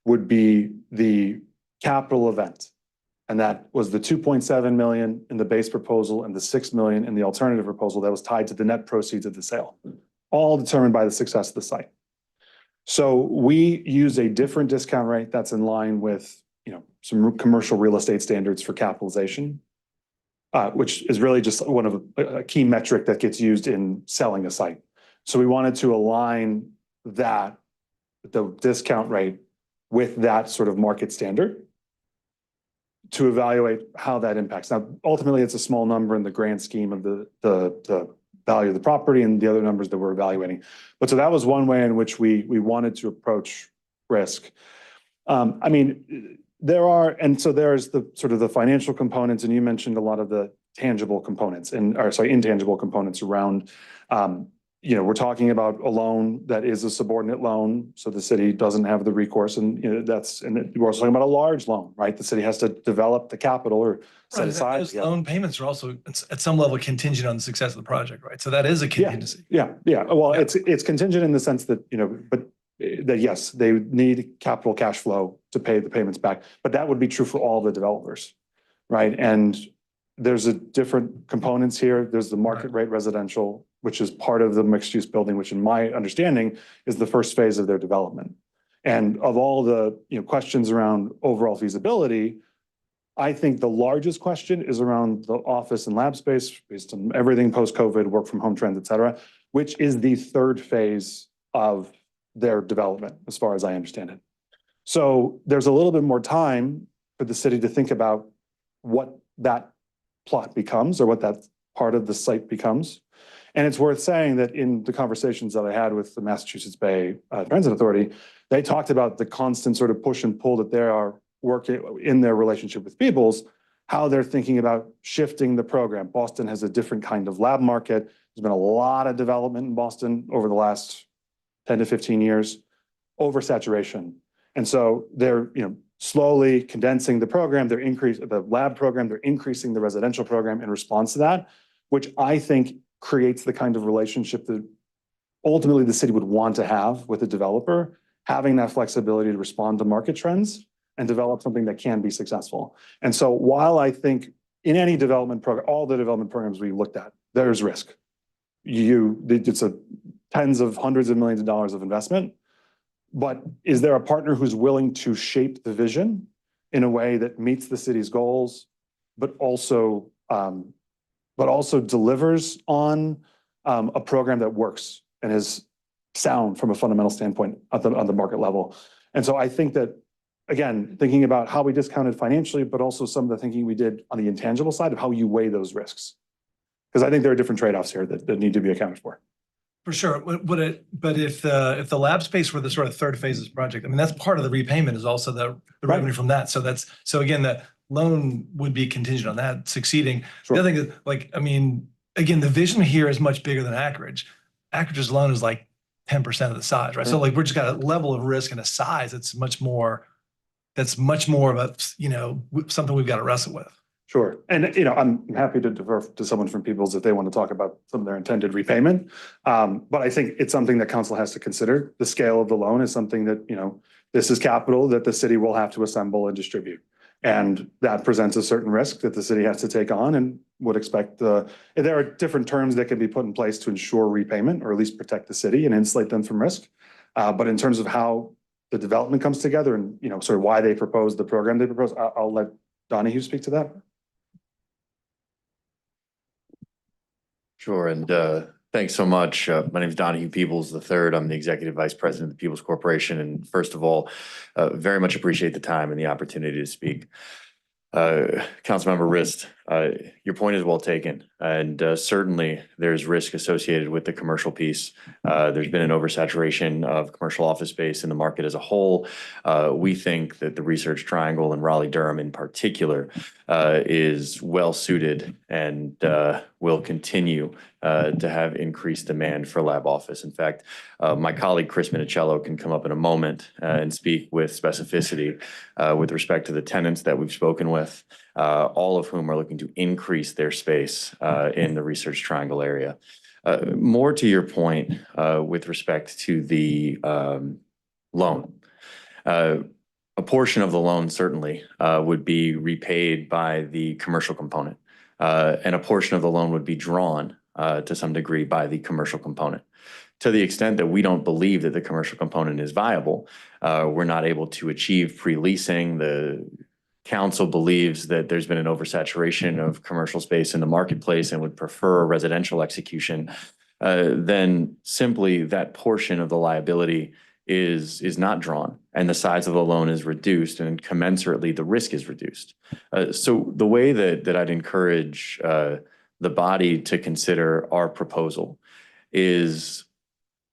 would be the capital event. And that was the 2.7 million in the base proposal and the 6 million in the alternative proposal that was tied to the net proceeds of the sale, all determined by the success of the site. So we use a different discount rate that's in line with, some commercial real estate standards for capitalization. Which is really just one of a key metric that gets used in selling a site. So we wanted to align the discount rate with that sort of market standard to evaluate how that impacts. Now, ultimately, it's a small number in the grand scheme of the value of the property and the other numbers that we're evaluating. But so that was one way in which we wanted to approach risk. There's the sort of the financial components, and you mentioned a lot of the tangible components intangible components around, we're talking about a loan that is a subordinate loan, so the city doesn't have the recourse, and we're also talking about a large loan, right? The city has to develop the capital or set aside. Those loan payments are also at some level contingent on the success of the project, right? So that is a contingency. Yeah. Well, it's contingent in the sense that, that yes, they need capital cash flow to pay the payments back, but that would be true for all the developers, right? And there's a different components here. There's the market rate residential, which is part of the mixed use building, which in my understanding is the first phase of their development. And of all the questions around overall feasibility, I think the largest question is around the office and lab space based on everything post-COVID, work from home trends, et cetera, which is the third phase of their development, as far as I understand it. So there's a little bit more time for the city to think about what that plot becomes or what that part of the site becomes. And it's worth saying that in the conversations that I had with the Massachusetts Bay Transit Authority, they talked about the constant sort of push and pull that they are working in their relationship with Peoples, how they're thinking about shifting the program. Boston has a different kind of lab market. There's been a lot of development in Boston over the last 10 to 15 years, oversaturation. And so they're, slowly condensing the program. They're increasing the lab program. They're increasing the residential program in response to that, which I think creates the kind of relationship that ultimately the city would want to have with a developer, having that flexibility to respond to market trends and develop something that can be successful. And so while I think in any development program, all the development programs we looked at, there's risk. it's a tens of hundreds of millions of dollars of investment. But is there a partner who's willing to shape the vision in a way that meets the city's goals, but also delivers on a program that works and is sound from a fundamental standpoint on the market level? And so I think that, again, thinking about how we discounted financially, but also some of the thinking we did on the intangible side of how you weigh those risks. Because I think there are different trade-offs here that need to be accounted for. For sure. But if the lab space were the sort of third phase of this project, I mean, that's part of the repayment is also the revenue from that. So again, the loan would be contingent on that succeeding. Sure. The other thing is, like, I mean, again, the vision here is much bigger than Ackridge. Ackridge's loan is like 10% of the size, right? So like we're just got a level of risk and a size that's much more of a, something we've got to wrestle with. Sure. And, I'm happy to defer to someone from Peoples if they want to talk about some of their intended repayment. But I think it's something that council has to consider. The scale of the loan is something that, this is capital that the city will have to assemble and distribute. And that presents a certain risk that the city has to take on and would expect there are different terms that can be put in place to ensure repayment or at least protect the city and insulate them from risk. But in terms of how the development comes together and, sort of why they propose the program they propose, I'll let Donahue speak to that. Sure, and thanks so much. My name is Donahue Peoples III. I'm the Executive Vice President of the Peoples Corporation. And first of all, very much appreciate the time and the opportunity to speak. Councilmember Rist, your point is well taken. And certainly there's risk associated with the commercial piece. There's been an oversaturation of commercial office space in the market as a whole. We think that the Research Triangle and Raleigh-Durham in particular is well suited and will continue to have increased demand for lab office. In fact, my colleague Chris Minicello can come up in a moment and speak with specificity with respect to the tenants that we've spoken with, all of whom are looking to increase their space in the Research Triangle area. More to your point with respect to the loan. A portion of the loan certainly would be repaid by the commercial component, and a portion of the loan would be drawn to some degree by the commercial component. To the extent that we don't believe that the commercial component is viable, we're not able to achieve pre-leasing. The council believes that there's been an oversaturation of commercial space in the marketplace and would prefer a residential execution, then simply that portion of the liability is not drawn and the size of the loan is reduced and commensurately the risk is reduced. So the way that I'd encourage the body to consider our proposal is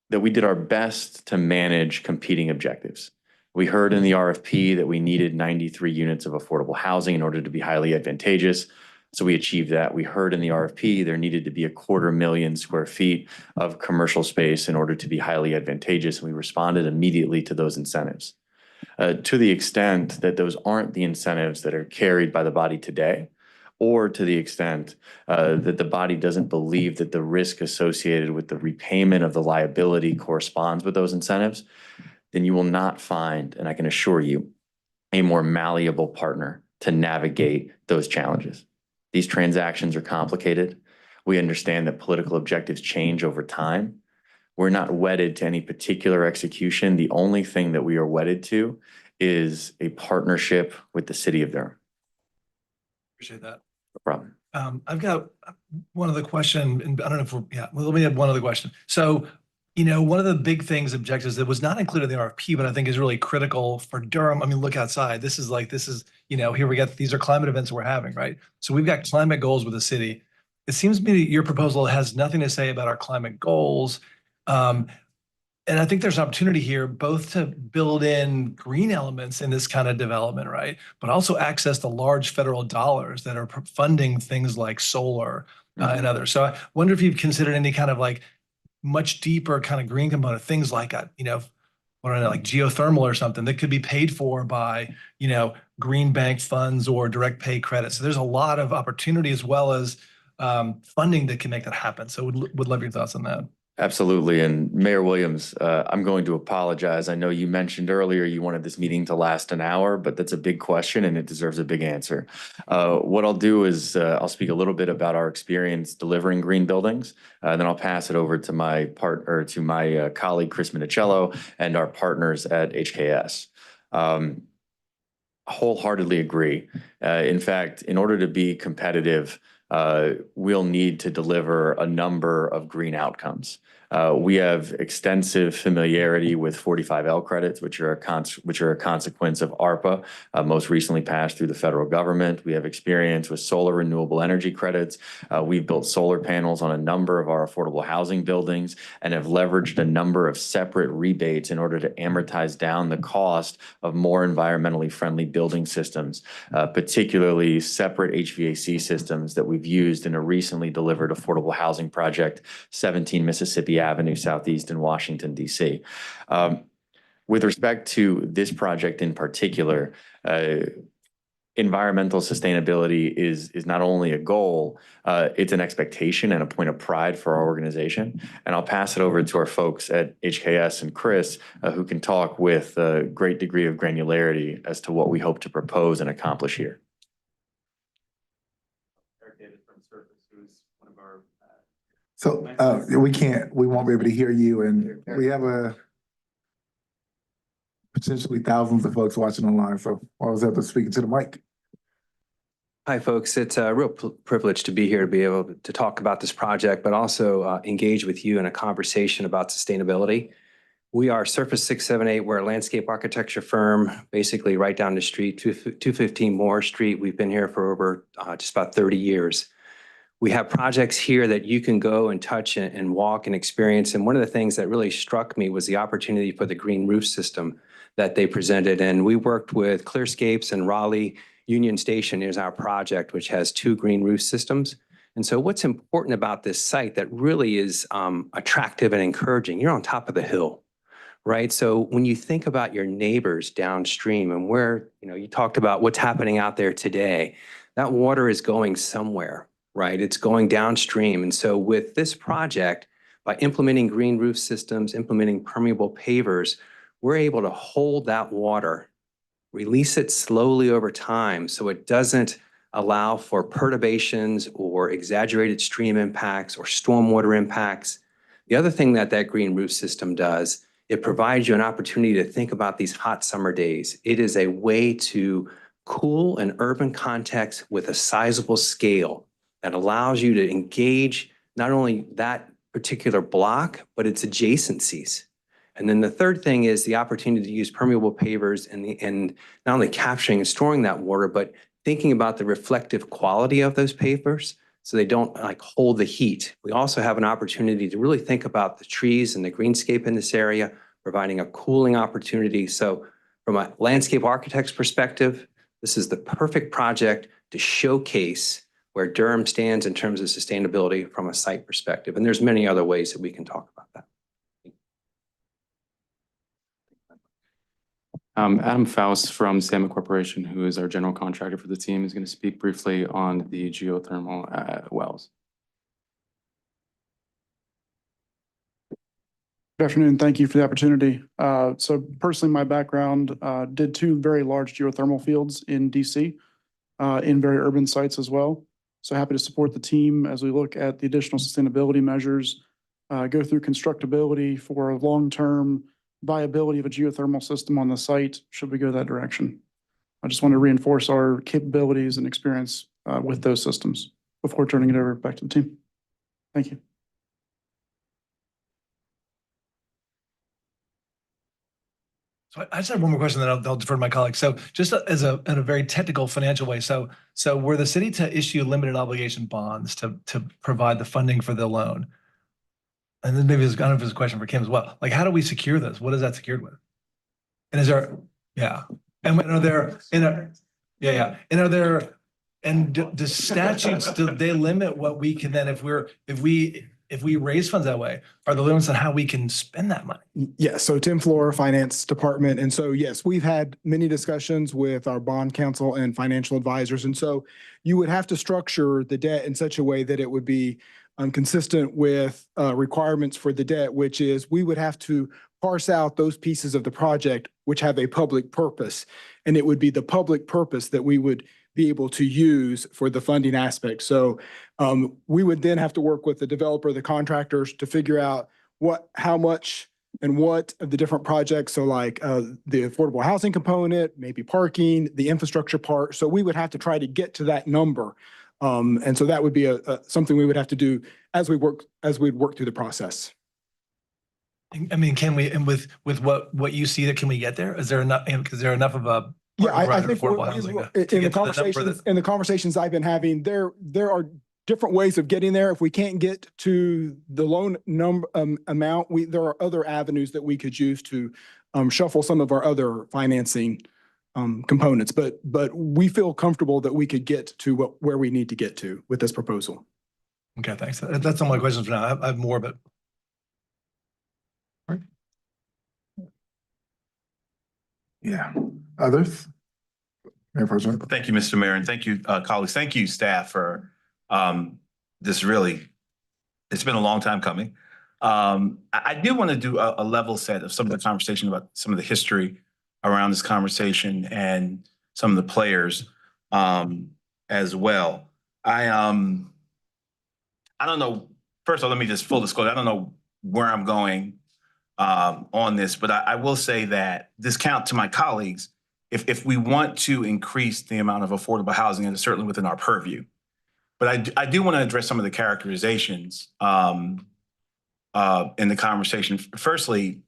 that we did our best to manage competing objectives. We heard in the RFP that we needed 93 units of affordable housing in order to be highly advantageous. So we achieved that. We heard in the RFP there needed to be 250,000 square feet of commercial space in order to be highly advantageous. And we responded immediately to those incentives. To the extent that those aren't the incentives that are carried by the body today, or to the extent that the body doesn't believe that the risk associated with the repayment of the liability corresponds with those incentives, then you will not find, and I can assure you, a more malleable partner to navigate those challenges. These transactions are complicated. We understand that political objectives change over time. We're not wedded to any particular execution. The only thing that we are wedded to is a partnership with the city of Durham. Appreciate that. No problem. I've got one other question, and I don't know if let me have one other question. So, one of the big objectives that was not included in the RFP, but I think is really critical for Durham. I mean, look outside. This is, here we got, these are climate events we're having, right? So we've got climate goals with the city. It seems to me that your proposal has nothing to say about our climate goals. And I think there's an opportunity here both to build in green elements in this kind of development, right? But also access the large federal dollars that are funding things like solar and others. So I wonder if you've considered any kind of much deeper kind of green component, things like like geothermal or something that could be paid for by, green bank funds or direct pay credits. So there's a lot of opportunity as well as funding that can make that happen. So would love your thoughts on that. Absolutely. And Mayor Williams, I'm going to apologize. I know you mentioned earlier you wanted this meeting to last an hour, but that's a big question and it deserves a big answer. What I'll do is I'll speak a little bit about our experience delivering green buildings. Then I'll pass it over to my colleague, Chris Minicello, and our partners at HKS. Wholeheartedly agree. In fact, in order to be competitive, we'll need to deliver a number of green outcomes. We have extensive familiarity with 45L credits, which are a consequence of ARPA, most recently passed through the federal government. We have experience with solar renewable energy credits. We've built solar panels on a number of our affordable housing buildings and have leveraged a number of separate rebates in order to amortize down the cost of more environmentally friendly building systems, particularly separate HVAC systems that we've used in a recently delivered affordable housing project, 17 Mississippi Avenue Southeast in Washington, D.C. With respect to this project in particular, environmental sustainability is not only a goal, it's an expectation and a point of pride for our organization. And I'll pass it over to our folks at HKS and Chris, who can talk with a great degree of granularity as to what we hope to propose and accomplish here. So we won't be able to hear you, and we have potentially thousands of folks watching online. So I always have to speak into the mic. Hi, folks. It's a real privilege to be here to be able to talk about this project, but also engage with you in a conversation about sustainability. We are Surface 678. We're a landscape architecture firm, basically right down the street, 215 Moore Street. We've been here for over just about 30 years. We have projects here that you can go and touch and walk and experience. And one of the things that really struck me was the opportunity for the green roof system that they presented. And we worked with Clearscapes and Raleigh Union Station is our project, which has 2 green roof systems. And so what's important about this site that really is attractive and encouraging, you're on top of the hill, right? So when you think about your neighbors downstream and where, you talked about what's happening out there today, that water is going somewhere. Right? It's going downstream. And so with this project, by implementing green roof systems, implementing permeable pavers, we're able to hold that water, release it slowly over time so it doesn't allow for perturbations or exaggerated stream impacts or stormwater impacts. The other thing that green roof system does, it provides you an opportunity to think about these hot summer days. It is a way to cool an urban context with a sizable scale that allows you to engage not only that particular block, but its adjacencies. And then the third thing is the opportunity to use permeable pavers and not only capturing and storing that water, but thinking about the reflective quality of those pavers so they don't hold the heat. We also have an opportunity to really think about the trees and the greenscape in this area, providing a cooling opportunity. So from a landscape architect's perspective, this is the perfect project to showcase where Durham stands in terms of sustainability from a site perspective. And there's many other ways that we can talk about that. Adam Faust from Salmon Corporation, who is our general contractor for the team, is going to speak briefly on the geothermal wells. Good afternoon. Thank you for the opportunity. So personally, my background did 2 very large geothermal fields in DC, in very urban sites as well. So happy to support the team as we look at the additional sustainability measures, go through constructability for long-term viability of a geothermal system on the site, should we go that direction. I just want to reinforce our capabilities and experience with those systems before turning it over back to the team. Thank you. So I just have one more question that I'll defer to my colleagues. So just in a very technical financial way. So were the city to issue limited obligation bonds to provide the funding for the loan? And then maybe I don't know if it's a question for Kim as well. Like, how do we secure this? What is that secured with? And is there, yeah. And are there, and are there, and do statutes, do they limit what we can then, if we raise funds that way, are the limits on how we can spend that money? Yes. So Tim Flora, Finance Department. And so, yes, we've had many discussions with our bond counsel and financial advisors. And so you would have to structure the debt in such a way that it would be consistent with requirements for the debt, which is we would have to parse out those pieces of the project which have a public purpose. And it would be the public purpose that we would be able to use for the funding aspect. So we would then have to work with the developer, the contractors to figure out how much and what of the different projects. So like the affordable housing component, maybe parking, the infrastructure part. So we would have to try to get to that number. And so that would be something we would have to do as we'd work through the process. I mean, can we, and with what you see, that can we get there? Is there enough, is there enough of a? Yeah, I think affordable housing in the conversations I've been having, there are different ways of getting there. If we can't get to the loan amount, there are other avenues that we could use to shuffle some of our other financing components. But we feel comfortable that we could get to where we need to get to with this proposal. Okay, thanks. That's all my questions for now. I have more, but. Yeah. Others? Mayor Pro Tem. Thank you, Mr. Mayor, and thank you, colleagues. Thank you, staff, for this really, it's been a long time coming. I do want to do a level set of some of the conversation about some of the history around this conversation and some of the players as well. I don't know, first of all, let me just full disclosure, I don't know where I'm going on this, but I will say that discount to my colleagues, if we want to increase the amount of affordable housing, and it's certainly within our purview. But I do want to address some of the characterizations in the conversation. Firstly,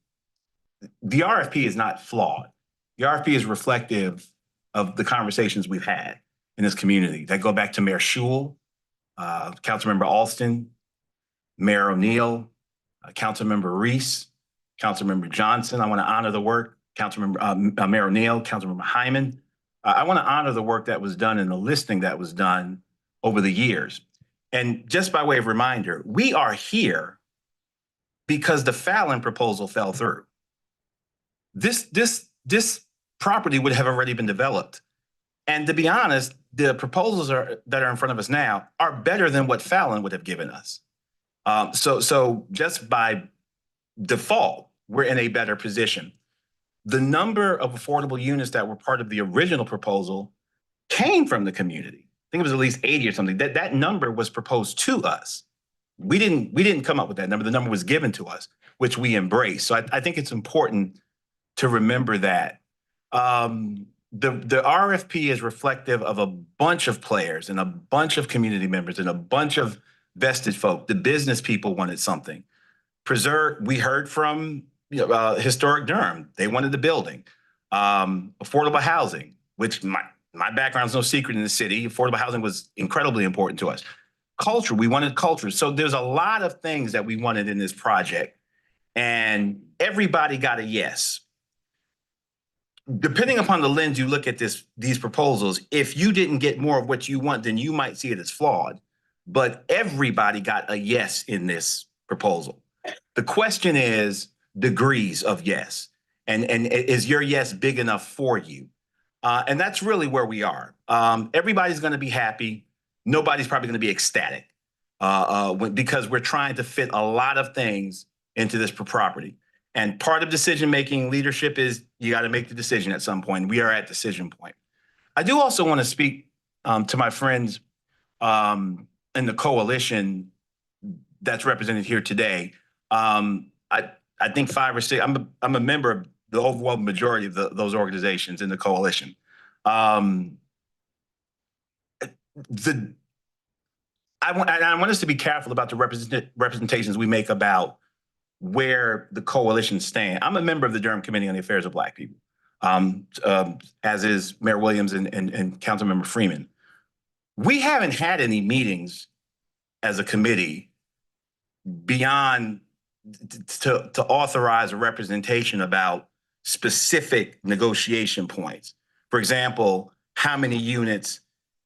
the RFP is not flawed. The RFP is reflective of the conversations we've had in this community that go back to Mayor Schewel, Councilmember Alston, Mayor O'Neill, Councilmember Reese, Councilmember Johnson. I want to honor the work. Councilmember Mayor O'Neill, Councilmember Hyman. I want to honor the work that was done and the listening that was done over the years. And just by way of reminder, we are here because the Fallon proposal fell through. This property would have already been developed. And to be honest, the proposals that are in front of us now are better than what Fallon would have given us. So just by default, we're in a better position. The number of affordable units that were part of the original proposal came from the community. I think it was at least 80 or something. That number was proposed to us. We didn't come up with that number. The number was given to us, which we embraced. So I think it's important to remember that. The RFP is reflective of a bunch of players and a bunch of community members and a bunch of vested folk. The business people wanted something. We heard from Historic Durham. They wanted the building. Affordable housing, which my background's no secret in the city. Affordable housing was incredibly important to us. Culture, we wanted culture. So there's a lot of things that we wanted in this project, and everybody got a yes. Depending upon the lens you look at these proposals, if you didn't get more of what you want, then you might see it as flawed. But everybody got a yes in this proposal. The question is degrees of yes. And is your yes big enough for you? And that's really where we are. Everybody's going to be happy. Nobody's probably going to be ecstatic because we're trying to fit a lot of things into this property. And part of decision-making leadership is you got to make the decision at some point. We are at decision point. I do also want to speak to my friends in the coalition that's represented here today. I think 5 or 6, I'm a member of the overwhelming majority of those organizations in the coalition. I want us to be careful about the representations we make about where the coalition stand. I'm a member of the Durham Committee on the Affairs of Black People, as is Mayor Williams and Councilmember Freeman. We haven't had any meetings as a committee beyond to authorize a representation about specific negotiation points. For example, how many units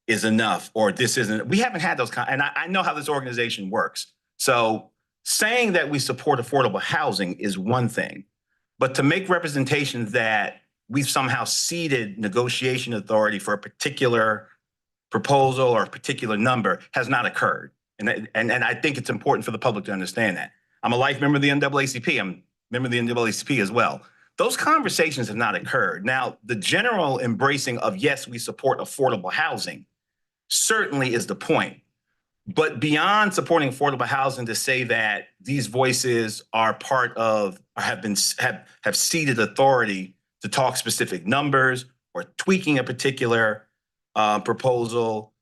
is enough, or this isn't. We haven't had those and I know how this organization works. So saying that we support affordable housing is one thing, but to make representations that we've somehow ceded negotiation authority for a particular proposal or a particular number has not occurred. And I think it's important for the public to understand that. I'm a life member of the NAACP. I'm a member of the NAACP as well. Those conversations have not occurred. Now, the general embracing of, yes, we support affordable housing certainly is the point. But beyond supporting affordable housing, to say that these voices are part of, or have ceded authority to talk specific numbers or tweaking a particular proposal,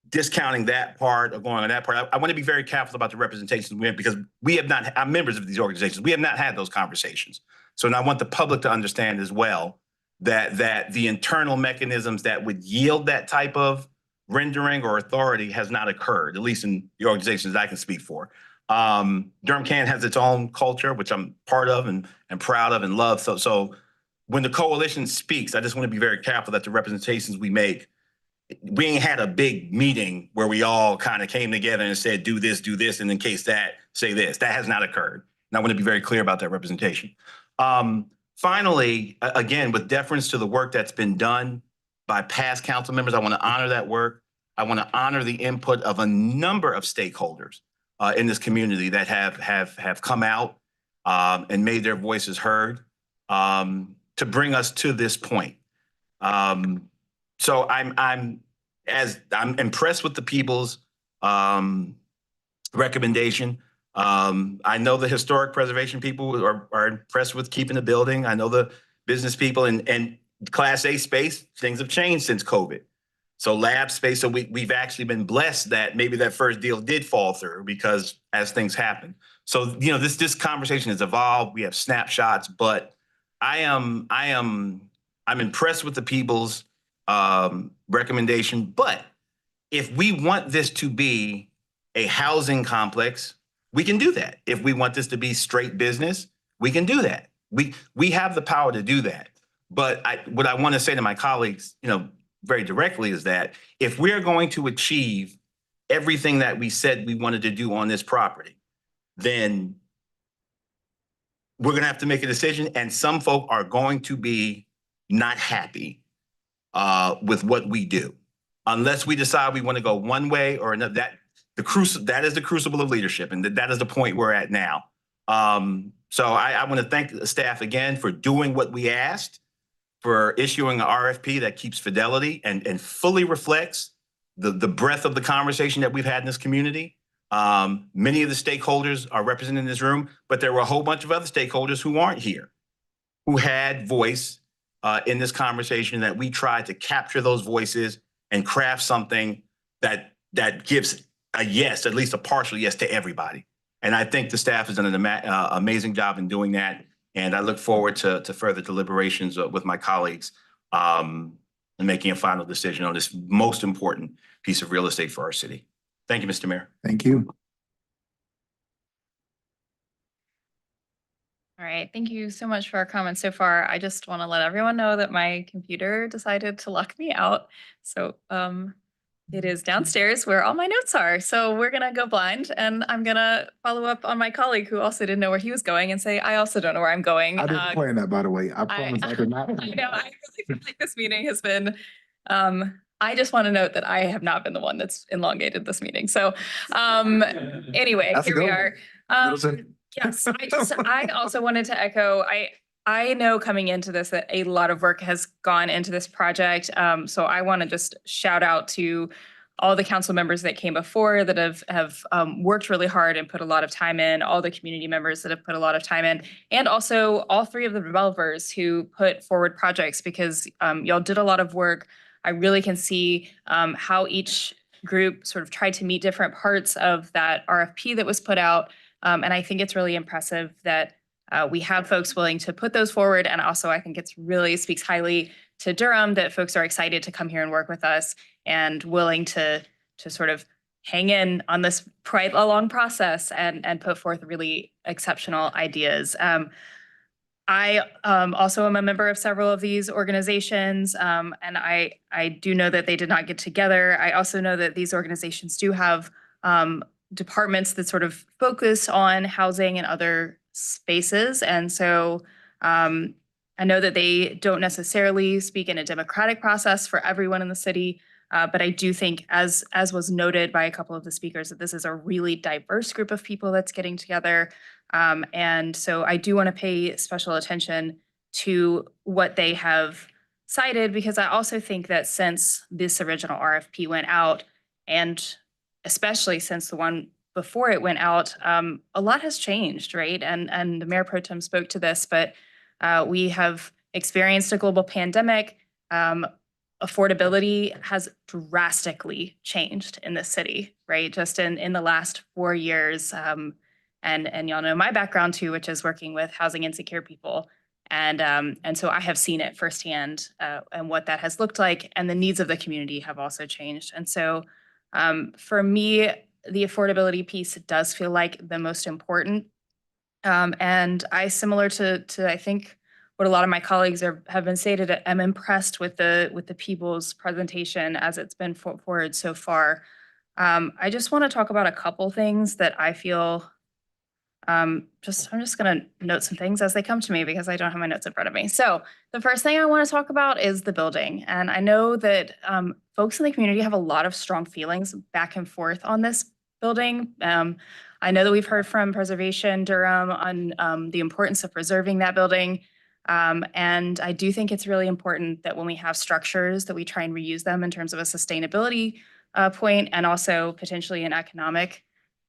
discounting that part or going on that part. I want to be very careful about the representations we have, because we have not, I'm members of these organizations. We have not had those conversations. So, and I want the public to understand as well that the internal mechanisms that would yield that type of rendering or authority has not occurred, at least in the organizations I can speak for. Durham Can has its own culture, which I'm part of and proud of and love. So when the coalition speaks, I just want to be very careful that the representations we make, we ain't had a big meeting where we all kind of came together and said, do this, and in case that, say this. That has not occurred. And I want to be very clear about that representation. Finally, again, with deference to the work that's been done by past council members, I want to honor that work. I want to honor the input of a number of stakeholders in this community that have come out and made their voices heard to bring us to this point. So I'm impressed with the people's recommendation. I know the historic preservation people are impressed with keeping the building. I know the business people and Class A space, things have changed since COVID. So lab space, so we've actually been blessed that maybe that first deal did fall through, because as things happen. So, you know, this conversation has evolved. We have snapshots, but I'm impressed with the people's recommendation. But if we want this to be a housing complex, we can do that. If we want this to be straight business, we can do that. We have the power to do that. But what I want to say to my colleagues, you know, very directly is that if we're going to achieve everything that we said we wanted to do on this property, then we're going to have to make a decision. And some folk are going to be not happy with what we do, unless we decide we want to go one way or another. That is the crucible of leadership, and that is the point we're at now. So I want to thank the staff again for doing what we asked, for issuing an RFP that keeps fidelity and fully reflects the breadth of the conversation that we've had in this community. Many of the stakeholders are represented in this room, but there were a whole bunch of other stakeholders who aren't here, who had voice in this conversation, that we tried to capture those voices and craft something that gives a yes, at least a partial yes, to everybody. And I think the staff has done an amazing job in doing that. And I look forward to further deliberations with my colleagues and making a final decision on this most important piece of real estate for our city. Thank you, Mr. Mayor. Thank you. All right, thank you so much for our comments so far. I just want to let everyone know that my computer decided to lock me out. So it is downstairs where all my notes are. So we're gonna go blind, and I'm gonna follow up on my colleague who also didn't know where he was going and say, I also don't know where I'm going. I didn't plan that, by the way. I promise I did not. I know, I really feel like this meeting has been, I just want to note that I have not been the one that's elongated this meeting. So anyway, That's a here we good are. Middleton. Yes, I also wanted to echo, I know coming into this that a lot of work has gone into this project. So I want to just shout out to all the council members that came before that have worked really hard and put a lot of time in, all the community members that have put a lot of time in, and also all three of the developers who put forward projects, because y'all did a lot of work. I really can see how each group sort of tried to meet different parts of that RFP that was put out. And I think it's really impressive that we have folks willing to put those forward. And also, I think it's really speaks highly to Durham that folks are excited to come here and work with us and willing to sort of hang in on this quite a long process and put forth really exceptional ideas. I also am a member of several of these organizations, and I do know that they did not get together. I also know that these organizations do have departments that sort of focus on housing and other spaces. And so I know that they don't necessarily speak in a democratic process for everyone in the city, But I do think, as was noted by a couple of the speakers, that this is a really diverse group of people that's getting together. And so I do want to pay special attention to what they have cited, because I also think that since this original RFP went out, and especially since the one before it went out, a lot has changed, right? And the Mayor Pro Tem spoke to this, but we have experienced a global pandemic. Affordability has drastically changed in the city, right? Just in the last 4 years. And y'all know my background too, which is working with housing insecure people. And so I have seen it firsthand, and what that has looked like, and the needs of the community have also changed. And so for me, the affordability piece does feel like the most important. And I, similar to I think what a lot of my colleagues have been stated, I'm impressed with the people's presentation as it's been forward so far. I just want to talk about a couple things that I feel. I'm just going to note some things as they come to me, because I don't have my notes in front of me. So the first thing I want to talk about is the building. And I know that folks in the community have a lot of strong feelings back and forth on this building. I know that we've heard from Preservation Durham on the importance of preserving that building. And I do think it's really important that when we have structures, that we try and reuse them in terms of a sustainability point, and also potentially an economic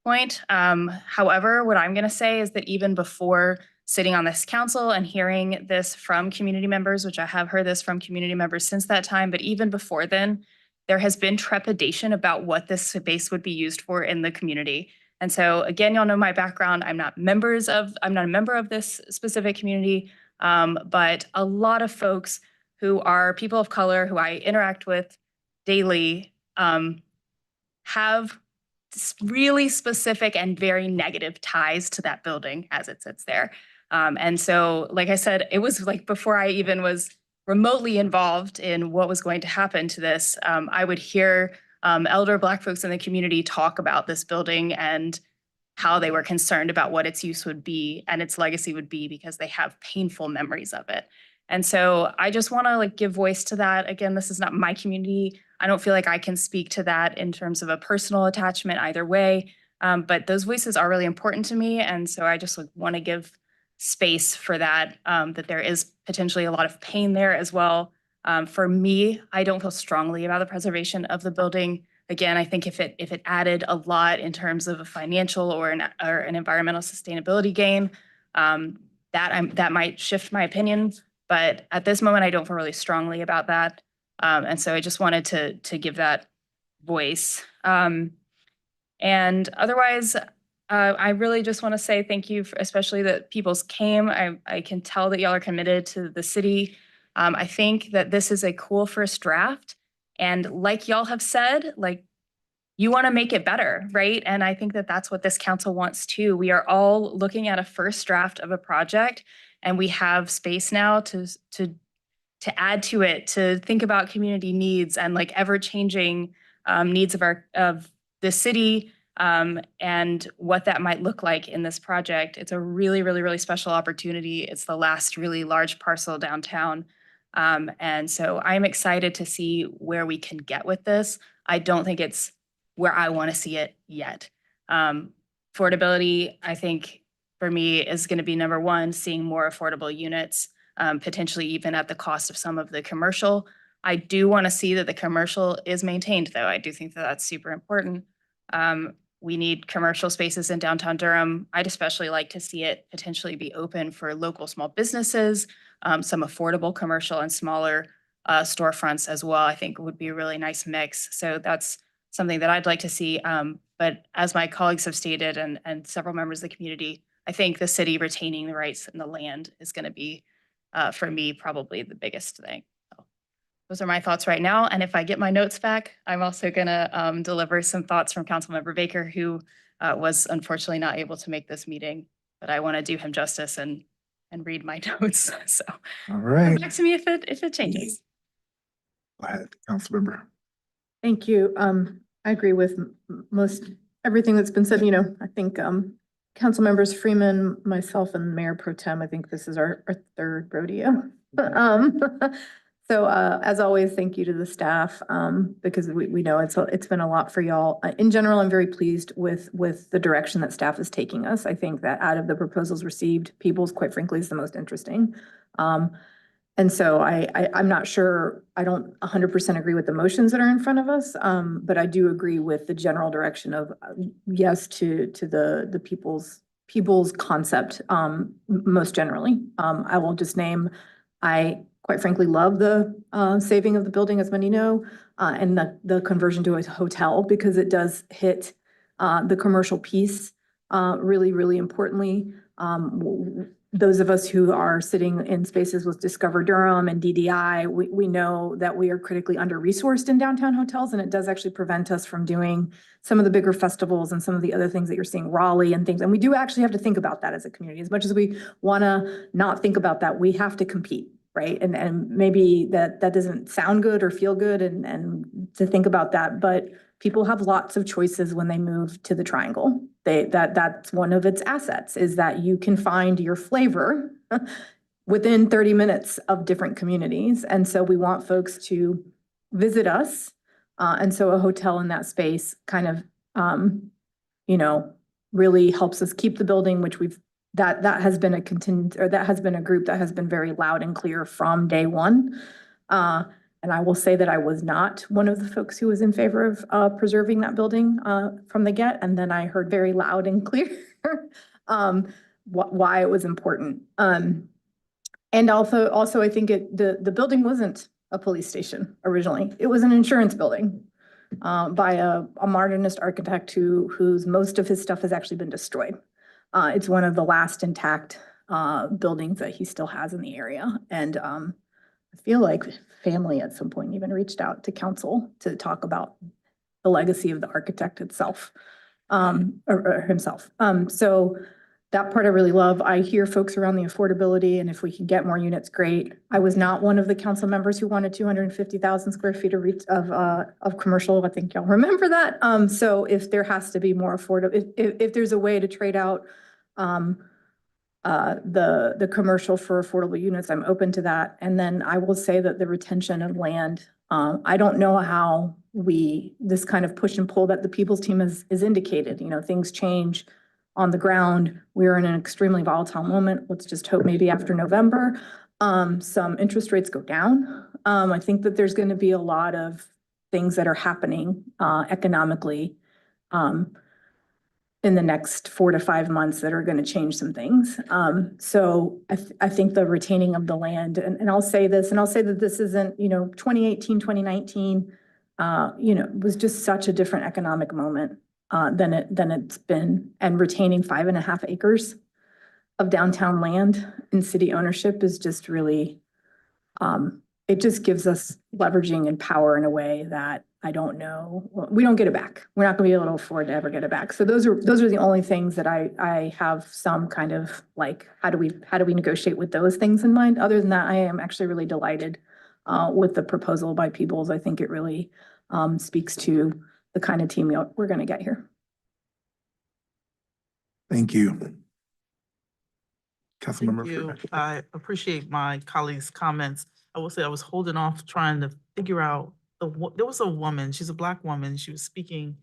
point. However, what I'm going to say is that even before sitting on this council and hearing this from community members, which I have heard this from community members since that time, but even before then, there has been trepidation about what this space would be used for in the community. And so again, y'all know my background. I'm not a member of this specific community, but a lot of folks who are people of color who I interact with daily have really specific and very negative ties to that building as it sits there. And so, like I said, it was like before I even was remotely involved in what was going to happen to this, I would hear elder Black folks in the community talk about this building and how they were concerned about what its use would be and its legacy would be, because they have painful memories of it. And so I just want to give voice to that. Again, this is not my community. I don't feel like I can speak to that in terms of a personal attachment either way. But those voices are really important to me. And so I just want to give space for that, that there is potentially a lot of pain there as well. For me, I don't feel strongly about the preservation of the building. Again, I think if it added a lot in terms of a financial or an environmental sustainability gain, that might shift my opinion. But at this moment, I don't feel really strongly about that. And so I just wanted to give that voice. And otherwise, I really just want to say thank you, especially that people's came. I can tell that y'all are committed to the city. I think that this is a cool first draft. And like y'all have said, you want to make it better, right? And I think that that's what this council wants too. We are all looking at a first draft of a project, and we have space now to add to it, to think about community needs and ever-changing needs of the city, and what that might look like in this project. It's a really, really, really special opportunity. It's the last really large parcel downtown. And so I'm excited to see where we can get with this. I don't think it's where I want to see it yet. Affordability, I think, for me, is going to be number one, seeing more affordable units, potentially even at the cost of some of the commercial. I do want to see that the commercial is maintained, though. I do think that that's super important. We need commercial spaces in downtown Durham. I'd especially like to see it potentially be open for local small businesses, some affordable commercial and smaller storefronts as well. I think would be a really nice mix. So that's something that I'd like to see. But as my colleagues have stated, and several members of the community, I think the city retaining the rights in the land is going to be, for me, probably the biggest thing. So those are my thoughts right now. And if I get my notes back, I'm also going to deliver some thoughts from Councilmember Baker, who was unfortunately not able to make this meeting, but I want to do him justice and read my notes. So all right. Come back to me if it changes. Go ahead, Councilmember. Thank you. I agree with most everything that's been said. I think Council members Freeman, myself, and Mayor Pro Tem, I think this is our third rodeo. So as always, thank you to the staff because we know it's been a lot for y'all. In general, I'm very pleased with the direction that staff is taking us. I think that out of the proposals received, People's, quite frankly, is the most interesting. And so I'm not sure, I don't 100% agree with the motions that are in front of us, but I do agree with the general direction of yes to the people's concept most generally. I will just name, I quite frankly love the saving of the building, as many know, and the conversion to a hotel because it does hit the commercial piece really, really importantly. Those of us who are sitting in spaces with Discover Durham and DDI, we know that we are critically under-resourced in downtown hotels, and it does actually prevent us from doing some of the bigger festivals and some of the other things that you're seeing, Raleigh and things. And we do actually have to think about that as a community. As much as we want to not think about that, we have to compete, right? And maybe that doesn't sound good or feel good and to think about that, but people have lots of choices when they move to the Triangle. That's one of its assets, is that you can find your flavor within 30 minutes of different communities. And so we want folks to visit us. And so a hotel in that space kind of, really helps us keep the building, which that has been a group that has been very loud and clear from day one. And I will say that I was not one of the folks who was in favor of preserving that building from the get. And then I heard very loud and clear why it was important. And also I think the building wasn't a police station originally. It was an insurance building by a modernist architect whose most of his stuff has actually been destroyed. It's one of the last intact buildings that he still has in the area. And I feel like family at some point even reached out to council to talk about the legacy of the architect itself, or himself. So that part I really love. I hear folks around the affordability, and if we can get more units, great. I was not one of the council members who wanted 250,000 square feet of commercial. I think y'all remember that. So if there has to be more affordable, if there's a way to trade out the commercial for affordable units, I'm open to that. And then I will say that the retention of land, I don't know how this kind of push and pull that the People's team is indicated, things change on the ground. We're in an extremely volatile moment. Let's just hope maybe after November, some interest rates go down. I think that there's going to be a lot of things that are happening economically in the next 4 to 5 months that are going to change some things. So I think the retaining of the land, and I'll say this, and I'll say that this isn't, 2018, 2019, was just such a different economic moment than it's been. And retaining 5.5 acres of downtown land in city ownership is just really, it just gives us leveraging and power in a way that I don't know. We don't get it back. We're not going to be able to afford to ever get it back. So those are the only things that I have some kind of like, how do we negotiate with those things in mind? Other than that, I am actually really delighted with the proposal by Peoples. I think it really speaks to the kind of team we're going to get here. Thank you. Councilmember. Thank you. I appreciate my colleagues' comments. I will say I was holding off trying to figure out, there was a woman, she's a Black woman, she was speaking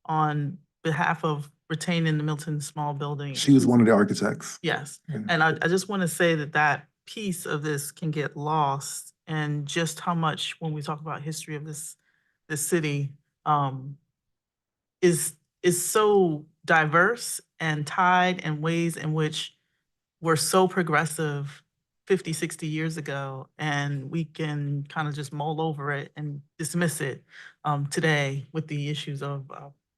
on behalf of retaining the Milton Small Building. She was one of the architects. Yes, Yeah. and I just want to say that piece of this can get lost, and just how much, when we talk about history of this city, is so diverse and tied in ways in which we're so progressive 50, 60 years ago, and we can kind of just mull over it and dismiss it today with the issues of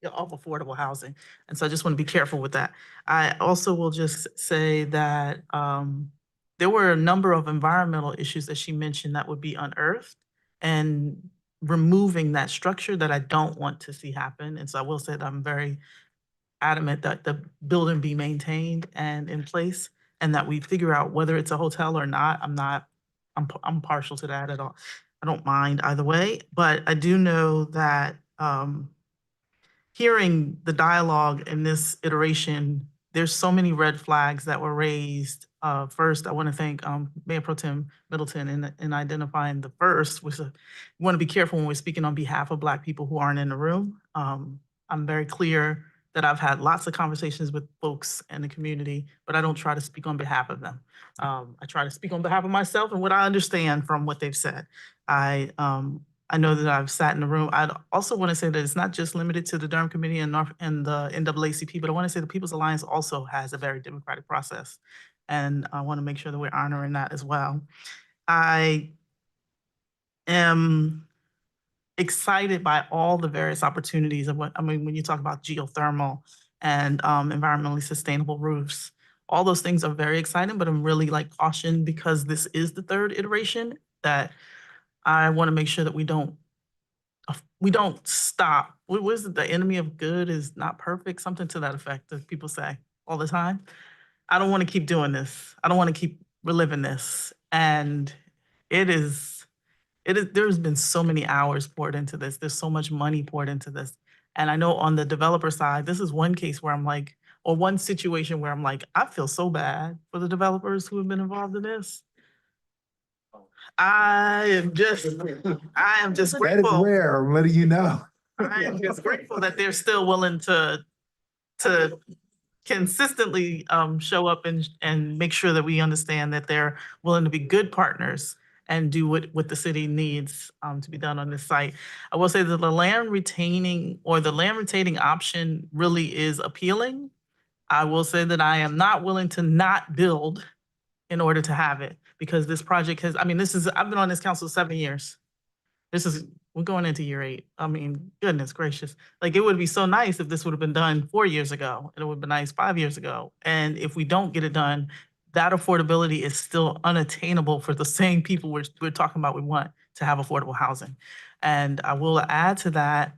affordable housing. And so I just want to be careful with that. I also will just say that there were a number of environmental issues that she mentioned that would be unearthed, and removing that structure that I don't want to see happen. And so I will say that I'm very adamant that the building be maintained and in place, and that we figure out whether it's a hotel or not. I'm partial to that at all. I don't mind either way, but I do know that hearing the dialogue in this iteration, there's so many red flags that were raised First, I want to thank Mayor Pro Tem Middleton in identifying the first, which we want to be careful when we're speaking on behalf of Black people who aren't in the room. I'm very clear that I've had lots of conversations with folks in the community, but I don't try to speak on behalf of them. I try to speak on behalf of myself and what I understand from what they've said. I know that I've sat in the room. I'd also want to say that it's not just limited to the Durham Committee and the NAACP, but I want to say the People's Alliance also has a very democratic process. And I want to make sure that we're honoring that as well. I am excited by all the various opportunities of when you talk about geothermal and environmentally sustainable roofs, all those things are very exciting, but I'm really like cautioned because this is the third iteration that I want to make sure that we don't stop. What is it? The enemy of good is not perfect, something to that effect that people say all the time. I don't want to keep doing this. I don't want to keep reliving this. And there's been so many hours poured into this. There's so much money poured into this. And I know on the developer side, this is one case where I'm like, or one situation where I'm like, I feel so bad for the developers who have been involved in this. I am just That is grateful. rare, I'm letting you know. I am just grateful that they're still willing to consistently show up and make sure that we understand that they're willing to be good partners and do what the city needs to be done on this site. I will say that the land retaining option really is appealing. I will say that I am not willing to not build in order to have it, because this project has, I've been on this council 7 years. We're going into year 8. I mean, goodness gracious. Like, it would be so nice if this would have been done 4 years ago, and it would have been nice 5 years ago. And if we don't get it done, that affordability is still unattainable for the same people we're talking about we want to have affordable housing. And I will add to that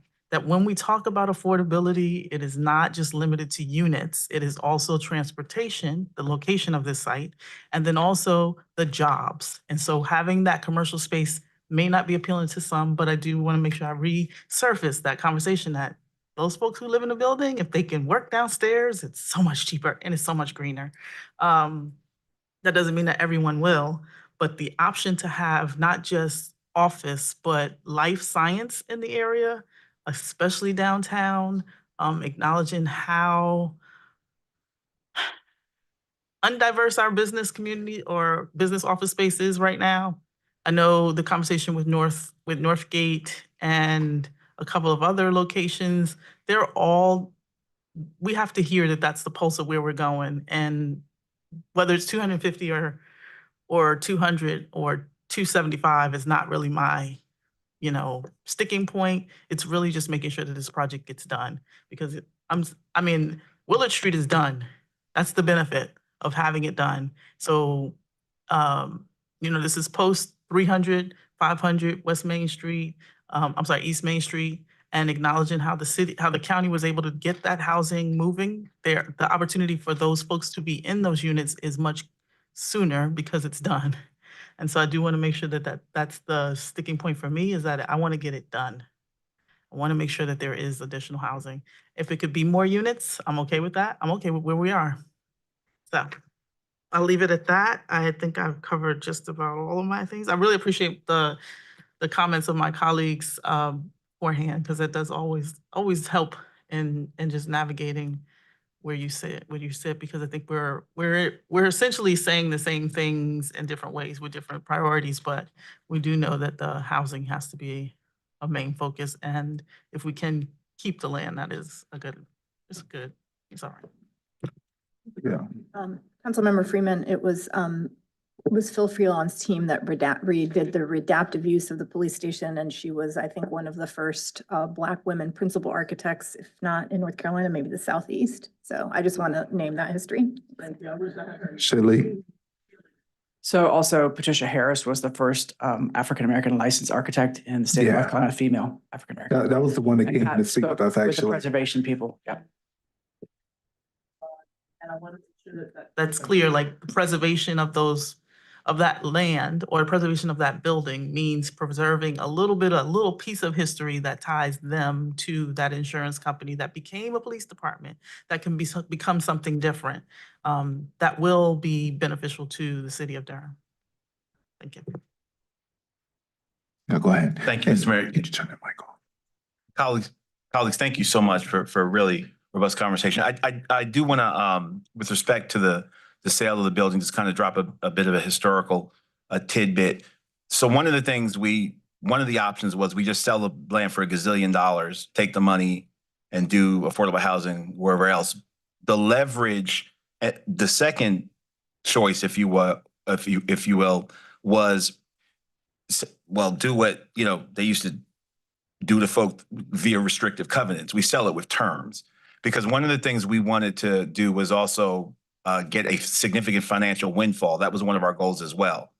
when we talk about affordability, it is not just limited to units. It is also transportation, the location of this site, and then also the jobs. And so having that commercial space may not be appealing to some, but I do want to make sure I resurface that conversation that those folks who live in the building, if they can work downstairs, it's so much cheaper and it's so much greener. That doesn't mean that everyone will, but the option to have not just office, but life science in the area, especially downtown, acknowledging how undiverse our business community or business office space is right now. I know the conversation with Northgate and a couple of other locations, we have to hear that that's the pulse of where we're going. And whether it's 250 or 200 or 275 is not really my, sticking point. It's really just making sure that this project gets done, because Willard Street is done. That's the benefit of having it done. So, this is post 300, 500 West Main Street, East Main Street, and acknowledging how the county was able to get that housing moving there. The opportunity for those folks to be in those units is much sooner because it's done. And so I do want to make sure that that's the sticking point for me, is that I want to get it done. I want to make sure that there is additional housing. If it could be more units, I'm okay with that. I'm okay with where we are. So I'll leave it at that. I think I've covered just about all of my things. I really appreciate the comments of my colleagues beforehand, because that does always help in just navigating where you sit, because I think we're essentially saying the same things in different ways with different priorities, but we do know that the housing has to be a main focus. And if we can keep the land, that is it's all right. Yeah. Councilmember Freeman, it was Phil Freelon's team that redid the redaptive use of the police station, and she was, I think, one of the first Black women principal architects, if not in North Carolina, maybe the Southeast. So I just want to name that history. Shirley. So also Patricia Harris was the first African-American licensed architect in the state of North Carolina, female African-American. That was the one that came to speak with us, With the actually. preservation people, yeah. And I want to make sure that's clear, like the preservation of those of that land or preservation of that building means preserving a little piece of history that ties them to that insurance company that became a police department, that can become something different, that will be beneficial to the city of Durham. Thank you. No, go ahead. Thank you, Mr. Mayor. Could you turn that mic on? Colleagues, thank you so much for a really robust conversation. I do want to, with respect to the sale of the building, just kind of drop a bit of a historical tidbit. So one of the options was we just sell the land for $1 gazillion, take the money and do affordable housing wherever else. The leverage, the second choice, if you will, was, well, do what, they used to do to folk via restrictive covenants. We sell it with terms, because one of the things we wanted to do was also get a significant financial windfall. That was one of our goals as well.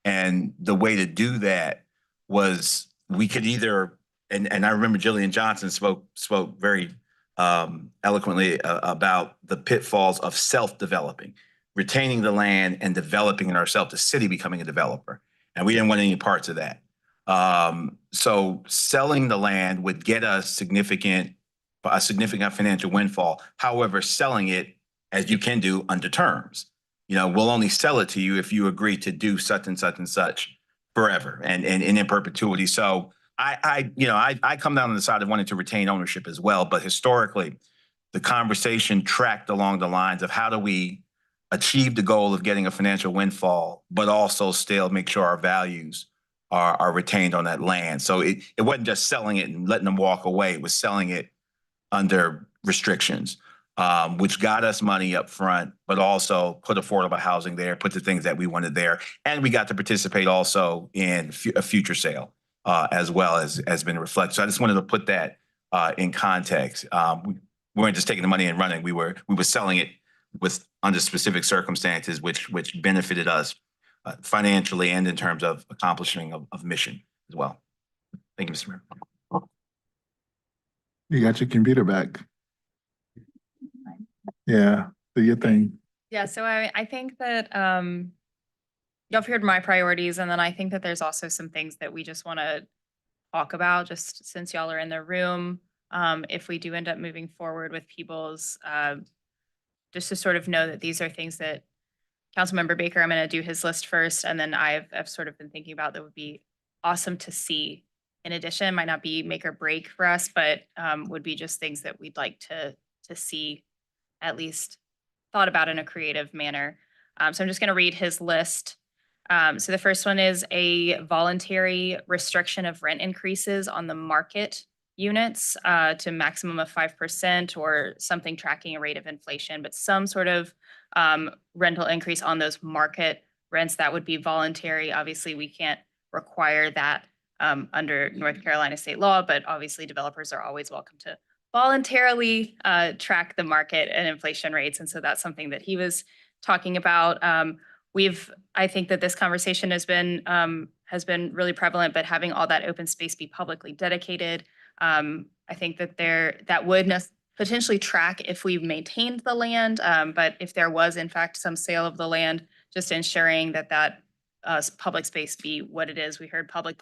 And the way to do that was we could either, and I remember Jillian Johnson spoke very eloquently about the pitfalls of self-developing, retaining the land and developing it ourselves, the city becoming a developer. And we didn't want any parts of that. So selling the land would get us a significant financial windfall. However, selling it, as you can do, under terms. We'll only sell it to you if you agree to do such and such and such forever and in perpetuity. So I come down on the side of wanting to retain ownership as well. But historically, the conversation tracked along the lines of how do we achieve the goal of getting a financial windfall, but also still make sure our values are retained on that land. So it wasn't just selling it and letting them walk away. It was selling it under restrictions, which got us money up front, but also put affordable housing there, put the things that we wanted there. And we got to participate also in a future sale as well as has been reflected. So I just wanted to put that in context. We weren't just taking the money and running. We were selling it under specific circumstances, which benefited us financially and in terms of accomplishing of mission as well. Thank you, Mr. Mayor. You got your computer back. Yeah, do your thing. Yeah, so I think that y'all have heard my priorities, and then I think that there's also some things that we just want to talk about, just since y'all are in the room. If we do end up moving forward with people's, just to sort of know that these are things that Councilmember Baker, I'm going to do his list first, and then I've sort of been thinking about that would be awesome to see. In addition, might not be make or break for us, but would be just things that we'd like to see at least thought about in a creative manner. So I'm just going to read his list. So the first one is a voluntary restriction of rent increases on the market units to maximum of 5% or something tracking a rate of inflation, but some sort of rental increase on those market rents that would be voluntary. Obviously, we can't require that under North Carolina state law, but obviously developers are always welcome to voluntarily track the market and inflation rates. And so that's something that he was talking about. I think that this conversation has been really prevalent, but having all that open space be publicly dedicated, I think that that would potentially track if we maintained the land, but if there was in fact some sale of the land, just ensuring that public space be what it is. We heard public,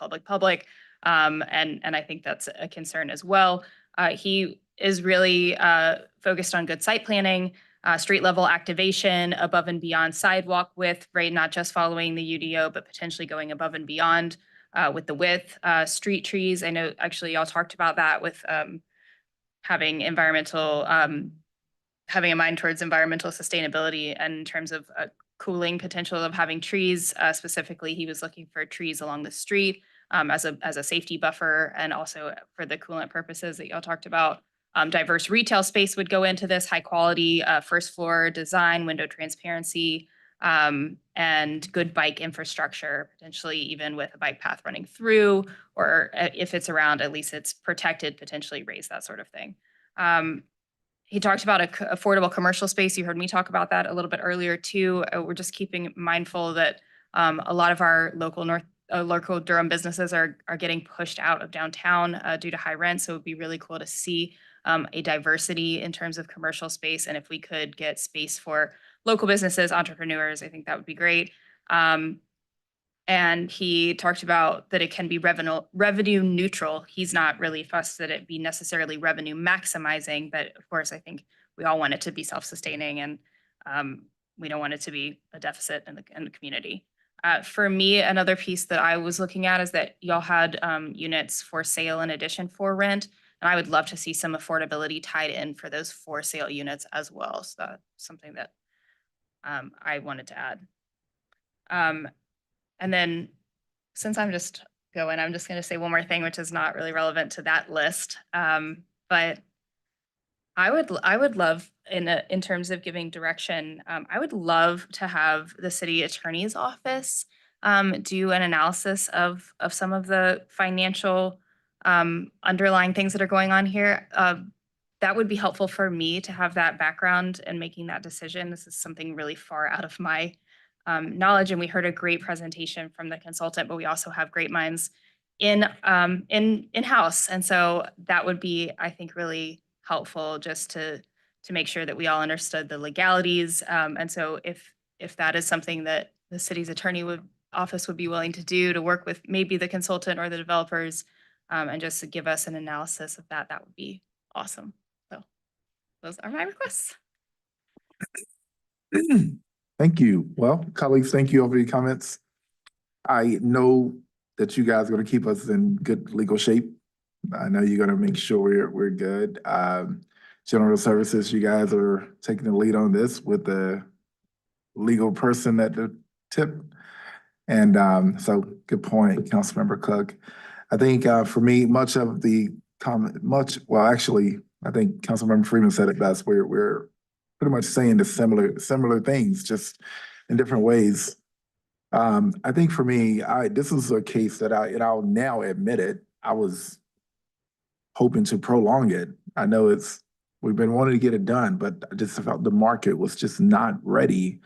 and I think that's a concern as well. He is really focused on good site planning, street level activation, above and beyond sidewalk width, right? Not just following the UDO, but potentially going above and beyond with the width, street trees. I know actually y'all talked about that with having a mind towards environmental sustainability and in terms of cooling potential of having trees. Specifically, he was looking for trees along the street as a safety buffer and also for the coolant purposes that y'all talked about. Diverse retail space would go into this, high quality first floor design, window transparency, and good bike infrastructure, potentially even with a bike path running through, or if it's around, at least it's protected, potentially raise that sort of thing. He talked about affordable commercial space. You heard me talk about that a little bit earlier too. We're just keeping mindful that a lot of our local Durham businesses are getting pushed out of downtown due to high rent. So it would be really cool to see a diversity in terms of commercial space. And if we could get space for local businesses, entrepreneurs, I think that would be great. And he talked about that it can be revenue neutral. He's not really fussed that it be necessarily revenue maximizing, but of course, I think we all want it to be self-sustaining, and we don't want it to be a deficit in the community. For me, another piece that I was looking at is that y'all had units for sale in addition for rent. And I would love to see some affordability tied in for those for sale units as well. So that's something that I wanted to add. And then since I'm just going, I'm just going to say one more thing, which is not really relevant to that list. But I would love, in terms of giving direction, I would love to have the city attorney's office do an analysis of some of the financial underlying things that are going on here. That would be helpful for me to have that background in making that decision. This is something really far out of my knowledge, and we heard a great presentation from the consultant, but we also have great minds in-house, and so that would be, I think, really helpful just to make sure that we all understood the legalities. And so if that is something that the city's attorney office would be willing to do, to work with maybe the consultant or the developers, and just to give us an analysis of that, that would be awesome. So those are my requests. Thank you. Well, colleagues, thank you over your comments. I know that you guys are going to keep us in good legal shape. I know you're going to make sure we're good. General Services, you guys are taking the lead on this with the legal person at the tip. And so good point, Councilmember Cook. I think for me, much of the comment, actually, I think Councilmember Freeman said it best. We're pretty much saying the similar things, just in different ways. I think for me, this is a case that I'll now admit it, I was hoping to prolong it. I know we've been wanting to get it done, but I just felt the market was just not ready.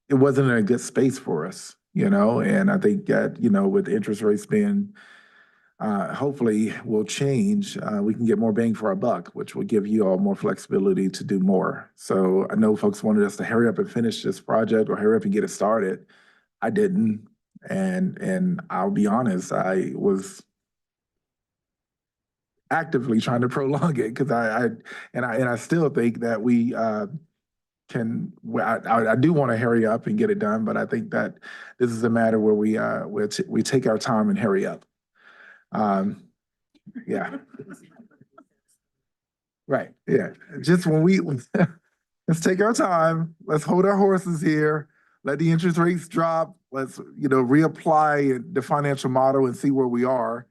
It wasn't in a good space for us, and I think that, with interest rates being, hopefully will change, we can get more bang for our buck, which will give you all more flexibility to do more. So I know folks wanted us to hurry up and finish this project or hurry up and get it started. I didn't. And I'll be honest, I was actively trying to prolong it because I still think that we I do want to hurry up and get it done, but I think that this is a matter where we take our time and hurry up. Yeah. Right. Yeah. Just let's take our time. Let's hold our horses here. Let the interest rates drop. Let's, reapply the financial model and see where we are.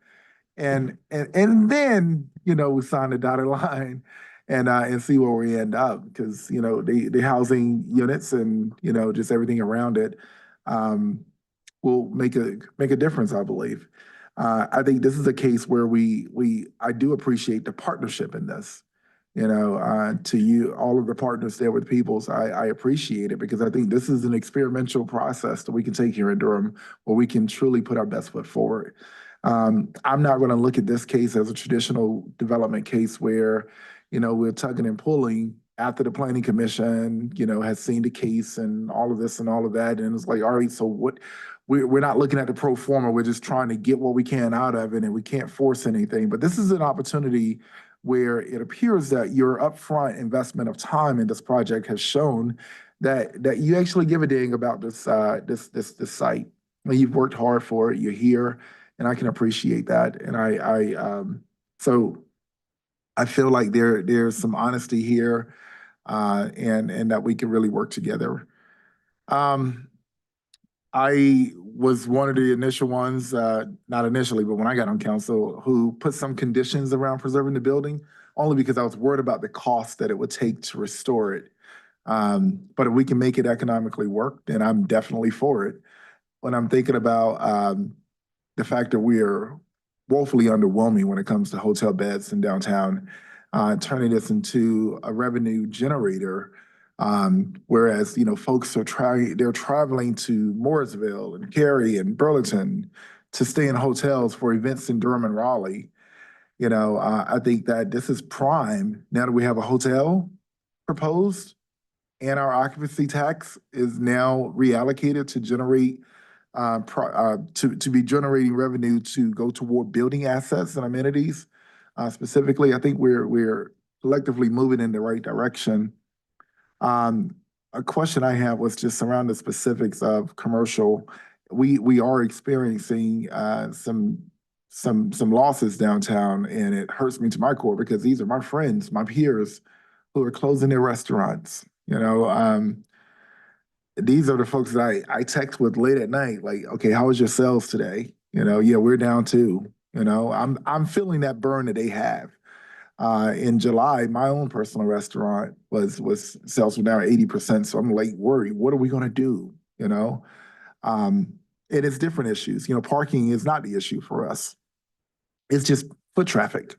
And then, we sign the dotted line and see where we end up. Because, the housing units and, just everything around it will make a difference, I believe. I think this is a case where I do appreciate the partnership in this. To you, all of the partners there with Peoples, I appreciate it because I think this is an experimental process that we can take here in Durham where we can truly put our best foot forward. I'm not going to look at this case as a traditional development case where, we're tugging and pulling after the Planning Commission, has seen the case and all of this and all of that. And it's like, all right, so what? We're not looking at the pro forma. We're just trying to get what we can out of it, and we can't force anything. But this is an opportunity where it appears that your upfront investment of time in this project has shown that you actually give a dang about this site. And you've worked hard for it. You're here, and I can appreciate that. And so I feel like there's some honesty here, and that we can really work together. I was one of the initial ones, not initially, but when I got on council, who put some conditions around preserving the building, only because I was worried about the cost that it would take to restore it. But if we can make it economically work, then I'm definitely for it. When I'm thinking about the fact that we are woefully underwhelming when it comes to hotel beds in downtown, turning this into a revenue generator. Whereas, folks are they're traveling to Mooresville and Cary and Burlington to stay in hotels for events in Durham and Raleigh. I think that this is prime. Now that we have a hotel proposed and our occupancy tax is now reallocated to generate to be generating revenue to go toward building assets and amenities. Specifically, I think we're collectively moving in the right direction. A question I have was just around the specifics of commercial. We are experiencing some losses downtown, and it hurts me to my core because these are my friends, my peers, who are closing their restaurants. These are the folks that I text with late at night, like, okay, how was your sales today? Yeah, we're down too. I'm feeling that burn that they have. In July, my own personal restaurant sales were down 80%. So I'm like worried, what are we gonna do? It is different issues. Parking is not the issue for us. It's just foot traffic.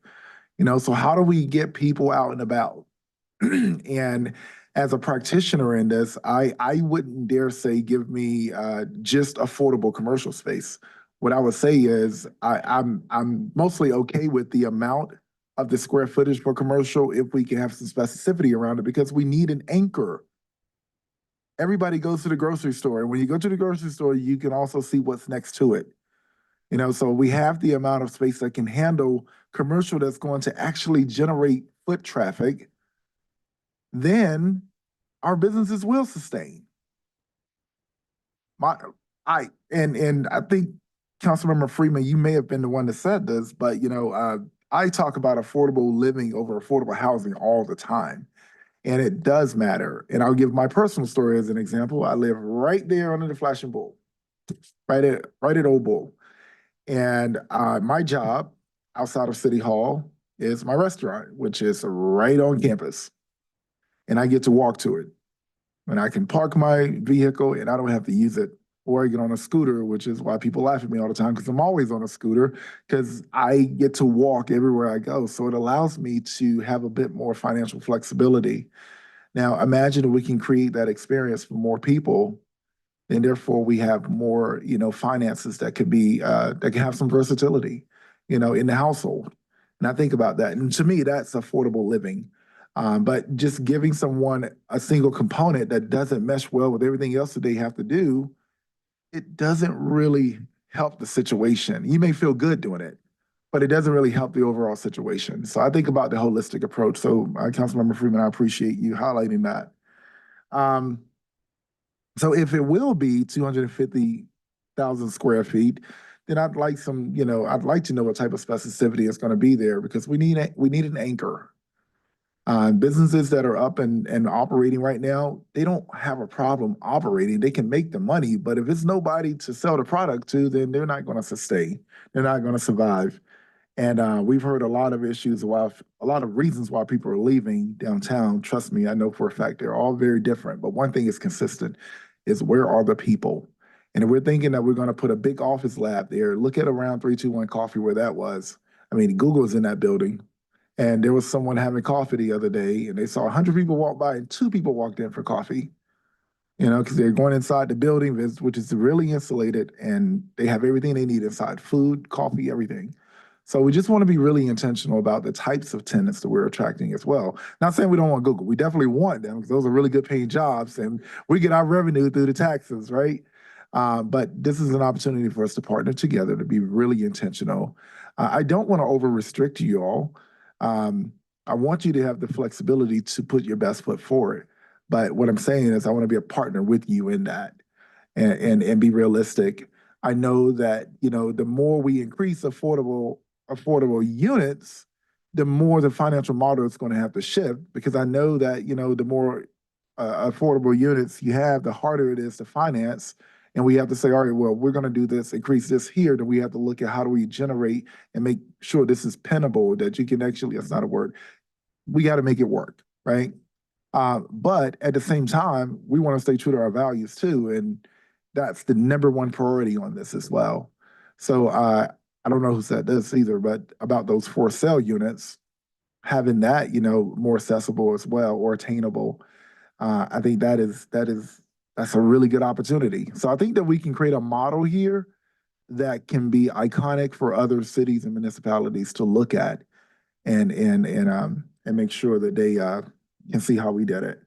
So how do we get people out and about? And as a practitioner in this, I wouldn't dare say give me just affordable commercial space. What I would say is I'm mostly okay with the amount of the square footage for commercial if we can have some specificity around it, because we need an anchor. Everybody goes to the grocery store, and when you go to the grocery store, you can also see what's next to it. So we have the amount of space that can handle commercial that's going to actually generate foot traffic, then our businesses will sustain. I think Councilmember Freeman, you may have been the one that said this, but I talk about affordable living over affordable housing all the time, and it does matter. And I'll give my personal story as an example. I live right there under the Flashing Bull, right at Old Bull, and my job outside of City Hall is my restaurant, which is right on campus, and I get to walk to it. And I can park my vehicle, and I don't have to use it, or I get on a scooter, which is why people laugh at me all the time, because I'm always on a scooter, because I get to walk everywhere I go. So it allows me to have a bit more financial flexibility. Now, imagine if we can create that experience for more people, and therefore we have more, finances that could be, that can have some versatility, in the household. And I think about that. And to me, that's affordable living. But just giving someone a single component that doesn't mesh well with everything else that they have to do, it doesn't really help the situation. You may feel good doing it, but it doesn't really help the overall situation. So I think about the holistic approach. So Councilmember Freeman, I appreciate you highlighting that. So if it will be 250,000 square feet, then I'd like to know what type of specificity is going to be there, because we need an anchor. Businesses that are up and operating right now, they don't have a problem operating. They can make the money, but if it's nobody to sell the product to, then they're not going to sustain. They're not going to survive. And we've heard a lot of issues, a lot of reasons why people are leaving downtown. Trust me, I know for a fact they're all very different. But one thing is consistent, is where are the people? And if we're thinking that we're going to put a big office lab there, look at around 321 Coffee where that was. I mean, Google's in that building. And there was someone having coffee the other day, and they saw 100 people walk by, and 2 people walked in for coffee. Because they're going inside the building, which is really insulated, and they have everything they need inside: food, coffee, everything. So we just want to be really intentional about the types of tenants that we're attracting as well. Not saying we don't want Google. We definitely want them, because those are really good paying jobs, and we get our revenue through the taxes, right? But this is an opportunity for us to partner together to be really intentional. I don't want to over restrict you all. I want you to have the flexibility to put your best foot forward. But what I'm saying is I want to be a partner with you in that, and be realistic. I know that, the more we increase affordable units, the more the financial model is going to have to shift, because I know that, the more affordable units you have, the harder it is to finance. And we have to say, all right, well, we're going to do this, increase this here. Then we have to look at how do we generate and make sure this is pinnable, that you can actually, that's not a word. We got to make it work, right? But at the same time, we want to stay true to our values too. And that's the #1 priority on this as well. So I don't know who said this either, but about those for sale units, having that, more accessible as well, or attainable. I think that's a really good opportunity. So I think that we can create a model here that can be iconic for other cities and municipalities to look at, and make sure that they can see how we did it.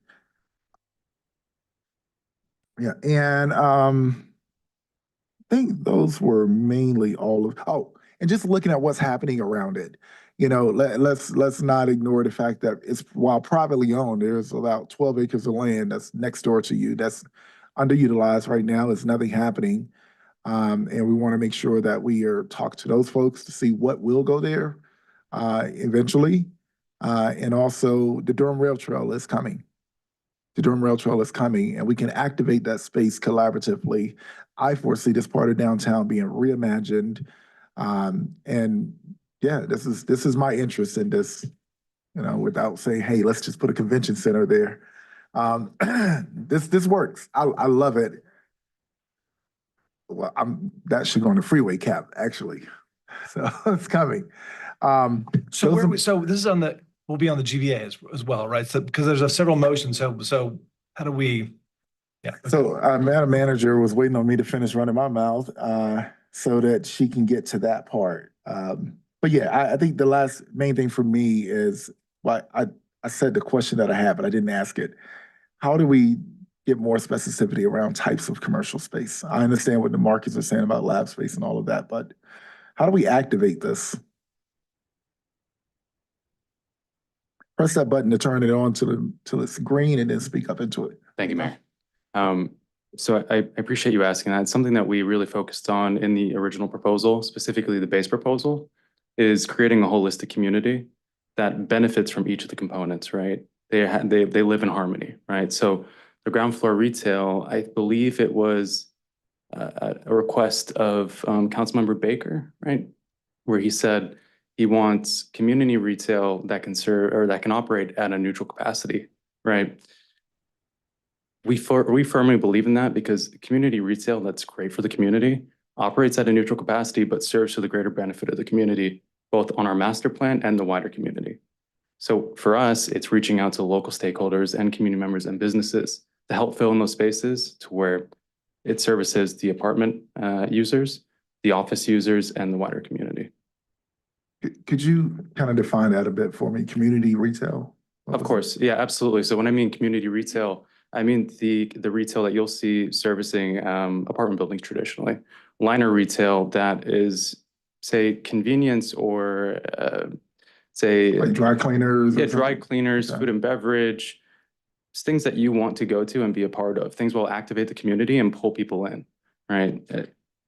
Yeah, and think those were mainly all of, oh, and just looking at what's happening around it. You know, let's not ignore the fact that it's, while privately owned, there's about 12 acres of land that's next door to you that's underutilized right now. There's nothing happening. And we want to make sure that we are talking to those folks to see what will go there eventually. And also the Durham Rail Trail is coming. The Durham Rail Trail is coming, and we can activate that space collaboratively. I foresee this part of downtown being reimagined. And yeah, this is my interest in this, you know, without saying, hey, let's just put a convention center there. This works. I love it. Well, that should go on the freeway cap, actually. So it's coming. So this is on the, we'll be on the GVA as well, right? So, because there's several motions, so how do we? Yeah. So Madam Manager was waiting on me to finish running my mouth so that she can get to that part. But yeah, I think the last main thing for me is, well, I said the question that I had, but I didn't ask it. How do we get more specificity around types of commercial space? I understand what the markets are saying about lab space and all of that, but how do we activate this? Press that button to turn it on till it's green and then speak up into it. Thank you, Mayor. So I appreciate you asking that. It's something that we really focused on in the original proposal, specifically the base proposal, is creating a holistic community that benefits from each of the components, right? They live in harmony, right? So the ground floor retail, I believe it was a request of Councilmember Baker, right? Where he said he wants community retail that can serve or that can operate at a neutral capacity, right? We firmly believe in that because community retail that's great for the community operates at a neutral capacity, but serves to the greater benefit of the community, both on our master plan and the wider community. So for us, it's reaching out to local stakeholders and community members and businesses to help fill in those spaces to where it services the apartment users, the office users, and the wider community. Could you kind of define that a bit for me? Community retail? Of course, yeah, absolutely. So when I mean community retail, I mean the retail that you'll see servicing apartment buildings traditionally. Liner retail that is, say, convenience or say like dry cleaners. Yeah, dry cleaners, food and beverage, things that you want to go to and be a part of. Things will activate the community and pull people in, right?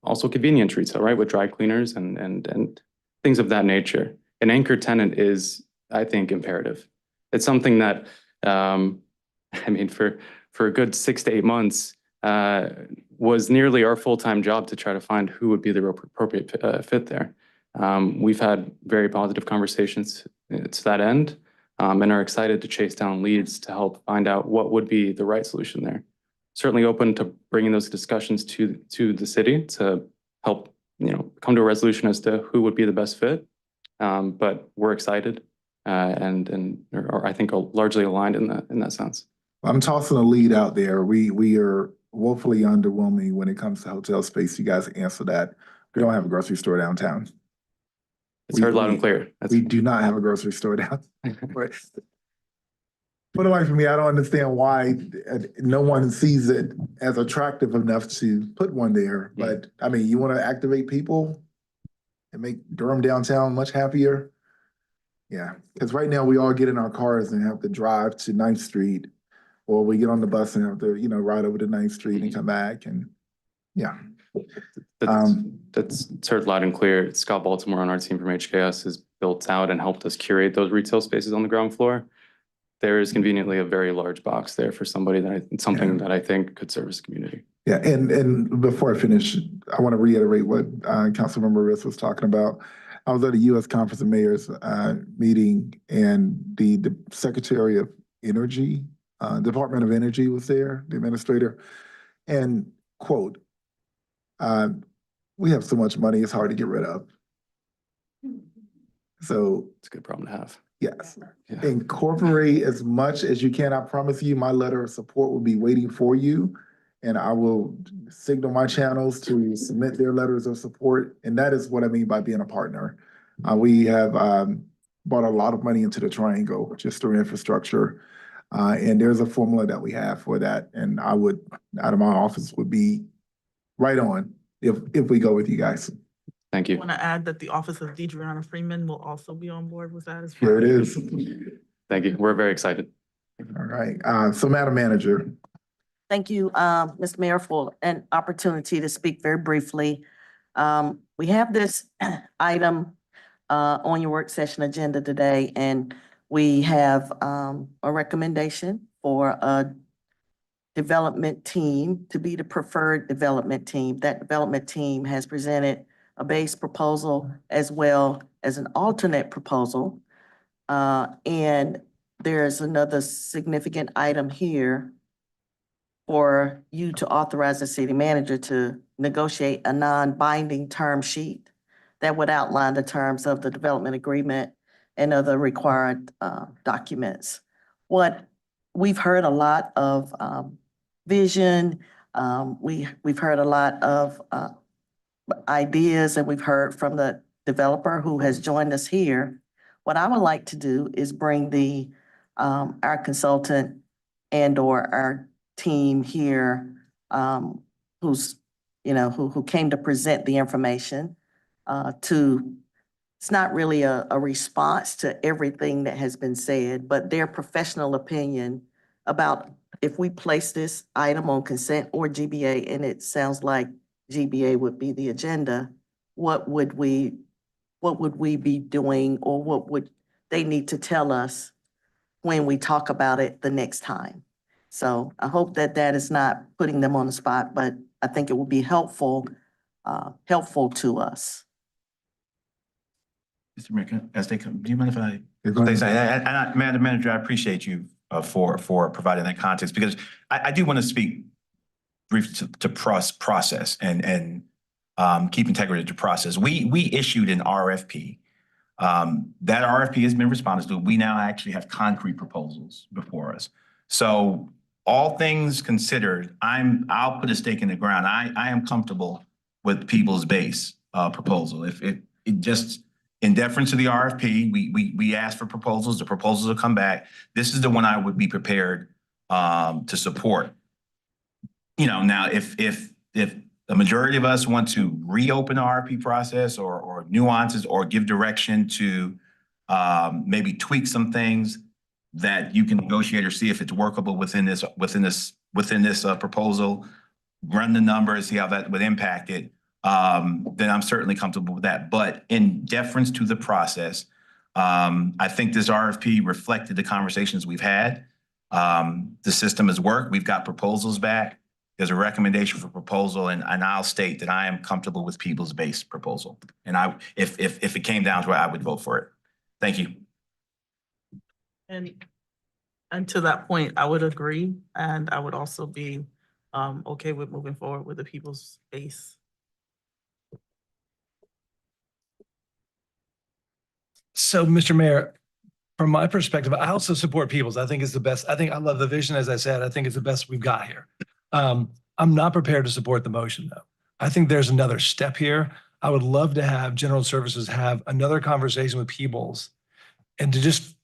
Also convenience retail, right, with dry cleaners and things of that nature. An anchor tenant is, I think, imperative. It's something that, I mean, for a good 6 to 8 months, was nearly our full-time job to try to find who would be the appropriate fit there. We've had very positive conversations to that end, and are excited to chase down leads to help find out what would be the right solution there. Certainly open to bringing those discussions to the city to help, you know, come to a resolution as to who would be the best fit. But we're excited and I think are largely aligned in that sense. I'm tossing a lead out there. We are woefully underwhelming when it comes to hotel space. You guys answer that. We don't have a grocery store downtown. It's heard loud and clear. We do not have a grocery store downtown. Put it away from me. I don't understand why no one sees it as attractive enough to put one there. But I mean, you want to activate people and make Durham downtown much happier? Yeah, because right now we all get in our cars and have to drive to 9th Street, or we get on the bus and have to, you know, ride over to 9th Street and come back. And yeah. That's heard loud and clear. Scott Baltimore on our team from HKS has built out and helped us curate those retail spaces on the ground floor. There is conveniently a very large box there for somebody that I think could service the community. Yeah, and before I finish, I want to reiterate what Councilmember Riss was talking about. I was at a U.S. Conference of Mayors meeting, and the Secretary of Energy, Department of Energy was there, the administrator, and quote, we have so much money, it's hard to get rid of. So it's a good problem to have. Yes. Yeah. Incorporate as much as you can. I promise you, my letter of support will be waiting for you. And I will signal my channels to submit their letters of support. And that is what I mean by being a partner. We have brought a lot of money into the triangle just through infrastructure. And there's a formula that we have for that. And I would, out of my office, would be right on if we go with you guys. Thank I you. want to add that the Office of Deidreana Freeman will also be on board with that as well. Here it is. Thank you. We're very excited. All right, so Madam Manager. Thank you, Mr. Mayor, for an opportunity to speak very briefly. We have this item on your work session agenda today, and we have a recommendation for a development team to be the preferred development team. That development team has presented a base proposal as well as an alternate proposal. And there's another significant item here for you to authorize the city manager to negotiate a non-binding term sheet that would outline the terms of the development agreement and other required documents. What we've heard a lot of vision, we've heard a lot of ideas, and we've heard from the developer who has joined us here. What I would like to do is bring the our consultant and or our team here, who's, who came to present the information, it's not really a response to everything that has been said, but their professional opinion about if we place this item on consent or GBA, and it sounds like GBA would be the agenda, what would we be doing, or what would they need to tell us when we talk about it the next time? So I hope that that is not putting them on the spot, but I think it will be helpful to us. Mr. Mayor, as they come, do you mind if I? Go ahead. Madam Manager, I appreciate you for providing that context, because I do want to speak briefly to process and keep integrity to process. We issued an RFP. That RFP has been responded to. We now actually have concrete proposals before us. So all things considered, I'll put a stake in the ground. I am comfortable with People's Base proposal. If it just in deference to the RFP, we asked for proposals. The proposals will come back. This is the one I would be prepared to support. Now if the majority of us want to reopen the RFP process or nuances or give direction to maybe tweak some things that you can negotiate or see if it's workable within this proposal, run the numbers, see how that would impact it, then I'm certainly comfortable with that. But in deference to the process, I think this RFP reflected the conversations we've had. The system has worked. We've got proposals back. There's a recommendation for proposal, and I'll state that I am comfortable with People's Base proposal. And if it came down to it, I would vote for it. Thank you. And to that point, I would agree, and I would also be okay with moving forward with the People's Base. So, Mr. Mayor, from my perspective, I also support People's. I think it's the best. I think I love the vision, as I said. I think it's the best we've got here. I'm not prepared to support the motion, though. I think there's another step here. I would love to have General Services have another conversation with People's, and to just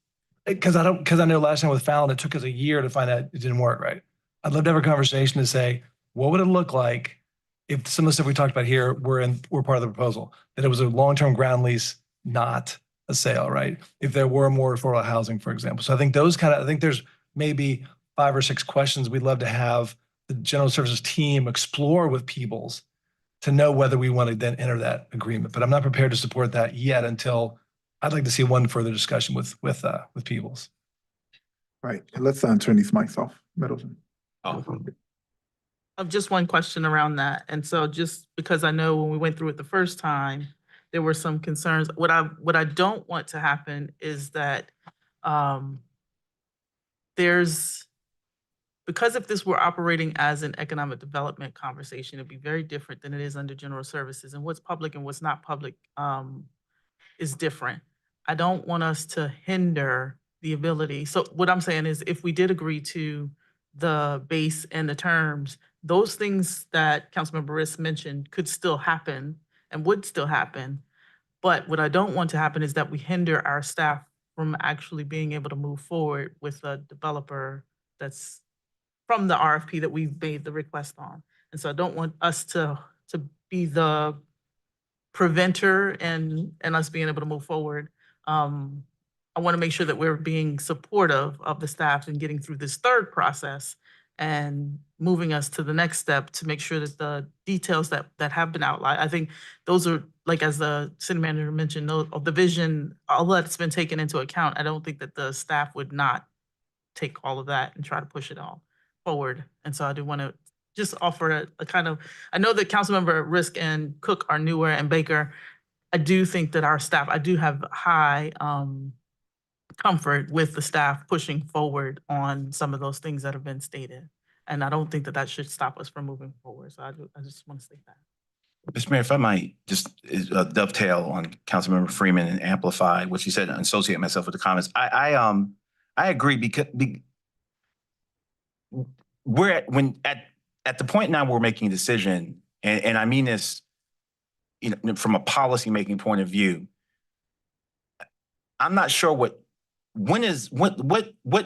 because I know last time with Fallon, it took us a year to find out it didn't work right. I'd love to have a conversation to say, what would it look like if some of the stuff we talked about here were part of the proposal, that it was a long-term ground lease, not a sale, right? If there were more affordable housing, for example. So I think I think there's maybe 5 or 6 questions we'd love to have the General Services team explore with People's to know whether we want to then enter that agreement. But I'm not prepared to support that yet until I'd like to see one further discussion with People's. Right, let's turn these mics off. Middleton. Of just one question around that. And so just because I know when we went through it the first time, there were some concerns. What I don't want to happen is that because if this were operating as an economic development conversation, it'd be very different than it is under General Services. And what's public and what's not public is different. I don't want us to hinder the ability. So what I'm saying is if we did agree to the base and the terms, those things that Councilmember Riss mentioned could still happen and would still happen. But what I don't want to happen is that we hinder our staff from actually being able to move forward with a developer that's from the RFP that we've made the request on. And so I don't want us to be the preventer and us being able to move forward. I want to make sure that we're being supportive of the staff and getting through this third process and moving us to the next step to make sure that the details that have been outlined, I think those are, like as the city manager mentioned, the vision, all that's been taken into account. I don't think that the staff would not take all of that and try to push it all forward. And so I do want to just offer a kind of, I know that Councilmember Risk and Cook are newer and Baker. I do think that our staff, I do have high comfort with the staff pushing forward on some of those things that have been stated. And I don't think that that should stop us from moving forward. So I just want to say that. Mr. Mayor, if I might just dovetail on Councilmember Freeman and amplify what you said and associate myself with the comments. I agree because we're at the point now we're making a decision, and I mean this, you know, from a policy making point of view. I'm not sure what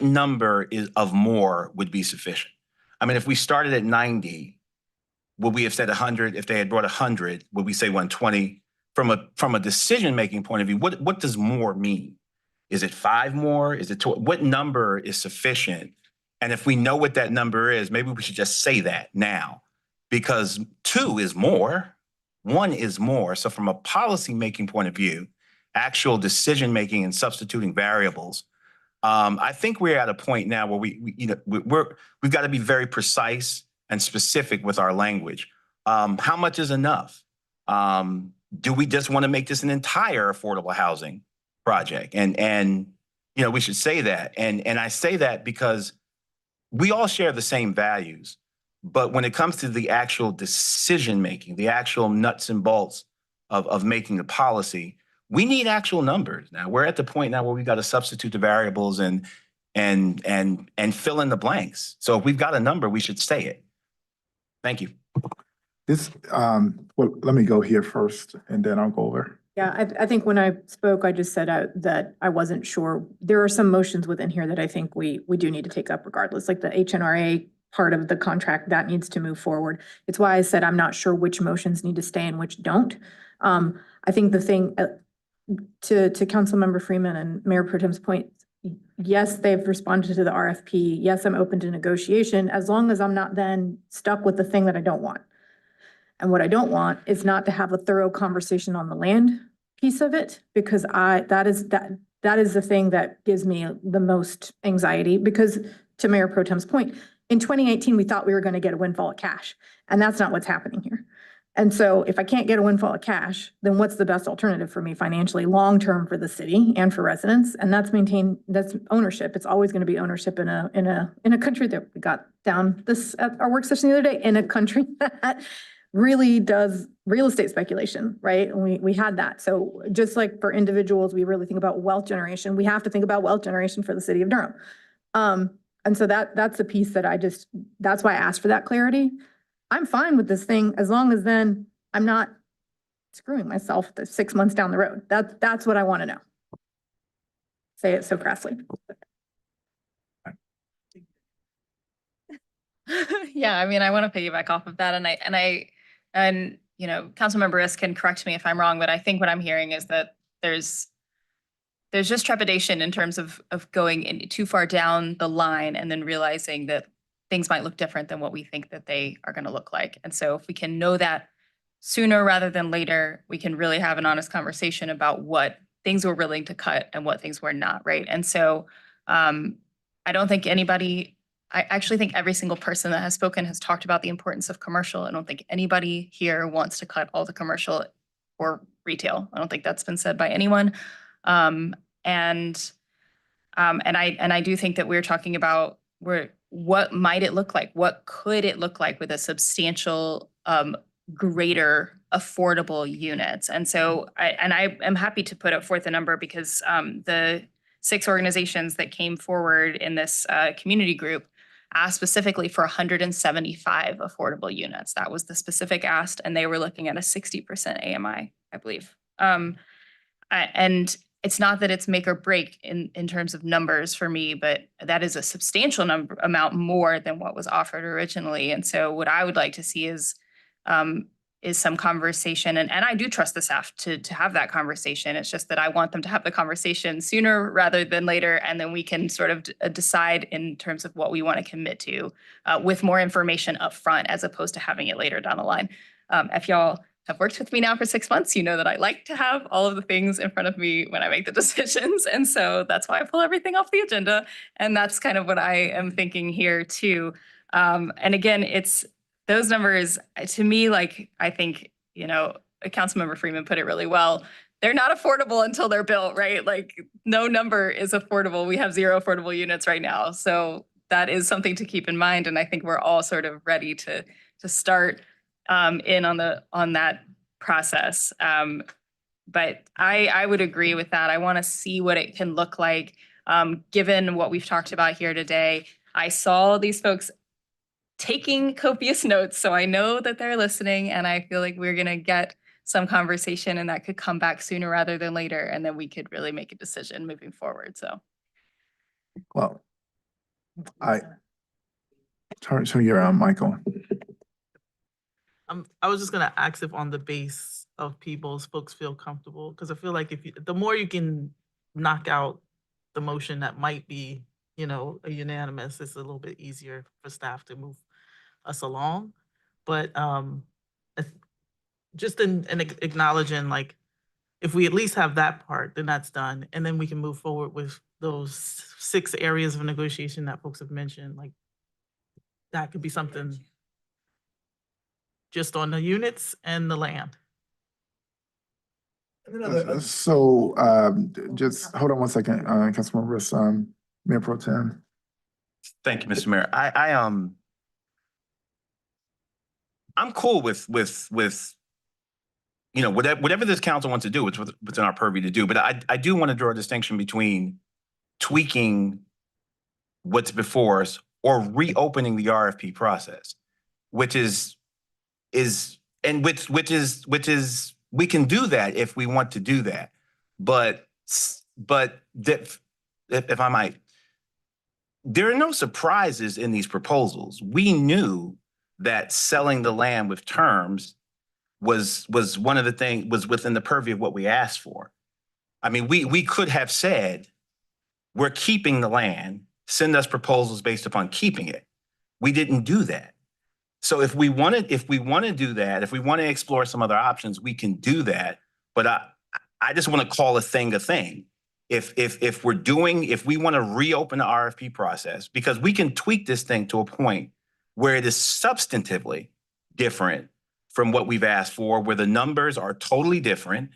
number is of more would be sufficient. I mean, if we started at 90, would we have said 100? If they had brought 100, would we say 120? From a decision making point of view, what does more mean? Is it 5 more? Is it what number is sufficient? And if we know what that number is, maybe we should just say that now, because 2 is more, 1 is more. So from a policy making point of view, actual decision making and substituting variables, I think we're at a point now where we've got to be very precise and specific with our language. How much is enough? Do we just want to make this an entire affordable housing project? And you know, we should say that. And I say that because we all share the same values, but when it comes to the actual decision making, the actual nuts and bolts of making the policy, we need actual numbers. Now we're at the point now where we've got to substitute the variables and fill in the blanks. So if we've got a number, we should say it. Thank you. Well, let me go here first and then I'll go over. Yeah, I think when I spoke, I just said that I wasn't sure. There are some motions within here that I think we do need to take up regardless, like the HNRA part of the contract that needs to move forward. It's why I said I'm not sure which motions need to stay and which don't. I think the thing to Councilmember Freeman and Mayor Pro Tem's point, yes, they've responded to the RFP. Yes, I'm open to negotiation as long as I'm not then stuck with the thing that I don't want. And what I don't want is not to have a thorough conversation on the land piece of it, because that is the thing that gives me the most anxiety, because to Mayor Pro Tem's point, in 2018, we thought we were going to get a windfall of cash, and that's not what's happening here. And so if I can't get a windfall of cash, then what's the best alternative for me financially, long-term for the city and for residents? And that's ownership. It's always going to be ownership in a country that we got down this at our work session the other day, in a country that really does real estate speculation, right? And we had that. So just like for individuals, we really think about wealth generation. We have to think about wealth generation for the city of Durham. And so that's the piece that that's why I asked for that clarity. I'm fine with this thing as long as then I'm not screwing myself 6 months down the road. That's what I want to know. Say it so crassly. Yeah, I mean, I want to piggyback off of that, and you know, Councilmember Risk can correct me if I'm wrong, but I think what I'm hearing is that there's just trepidation in terms of going too far down the line and then realizing that things might look different than what we think that they are going to look like. And so if we can know that sooner rather than later, we can really have an honest conversation about what things we're willing to cut and what things we're not, right? And so I don't think I actually think every single person that has spoken has talked about the importance of commercial. I don't think anybody here wants to cut all the commercial or retail. I don't think that's been said by anyone. And I do think that we're talking about what might it look like? What could it look like with a substantial greater affordable units? And so I am happy to put up forth a number, because the 6 organizations that came forward in this community group asked specifically for 175 affordable units. That was the specific ask, and they were looking at a 60% AMI, I believe. And it's not that it's make or break in terms of numbers for me, but that is a substantial amount more than what was offered originally. And so what I would like to see is is some conversation. And I do trust the staff to have that conversation. It's just that I want them to have the conversation sooner rather than later. And then we can sort of decide in terms of what we want to commit to with more information up front as opposed to having it later down the line. If y'all have worked with me now for 6 months, you know that I like to have all of the things in front of me when I make the decisions. And so that's why I pull everything off the agenda. And that's kind of what I am thinking here too. And again, it's those numbers to me, like, I think, Councilmember Freeman put it really well. They're not affordable until they're built, right? Like no number is affordable. We have 0 affordable units right now. So that is something to keep in mind. And I think we're all sort of ready to start in on that process. But I would agree with that. I want to see what it can look like, given what we've talked about here today. I saw these folks taking copious notes, so I know that they're listening, and I feel like we're going to get some conversation, and that could come back sooner rather than later, and then we could really make a decision moving forward. So, Well, turn your mic on. I was just gonna ask if on the base of people's folks feel comfortable, because I feel like the more you can knock out the motion that might be, a unanimous, it's a little bit easier for staff to move us along. But just in acknowledging, like, if we at least have that part, then that's done, and then we can move forward with those 6 areas of negotiation that folks have mentioned. Like, that could be something just on the units and the land. So just hold on one second, Councilmember Russ, Mayor Pro Tem. Thank you, Mr. Mayor. I'm cool with whatever this council wants to do, it's within our purview to do. But I do want to draw a distinction between tweaking what's before us or reopening the RFP process, which is we can do that if we want to do that. But if I might, there are no surprises in these proposals. We knew that selling the land with terms was one of the things, was within the purview of what we asked for. I mean, we could have said, we're keeping the land, send us proposals based upon keeping it. We didn't do that. So if we want to do that, if we want to explore some other options, we can do that. But I just want to call a thing a thing. If we want to reopen the RFP process, because we can tweak this thing to a point where it is substantively different from what we've asked for, where the numbers are totally different.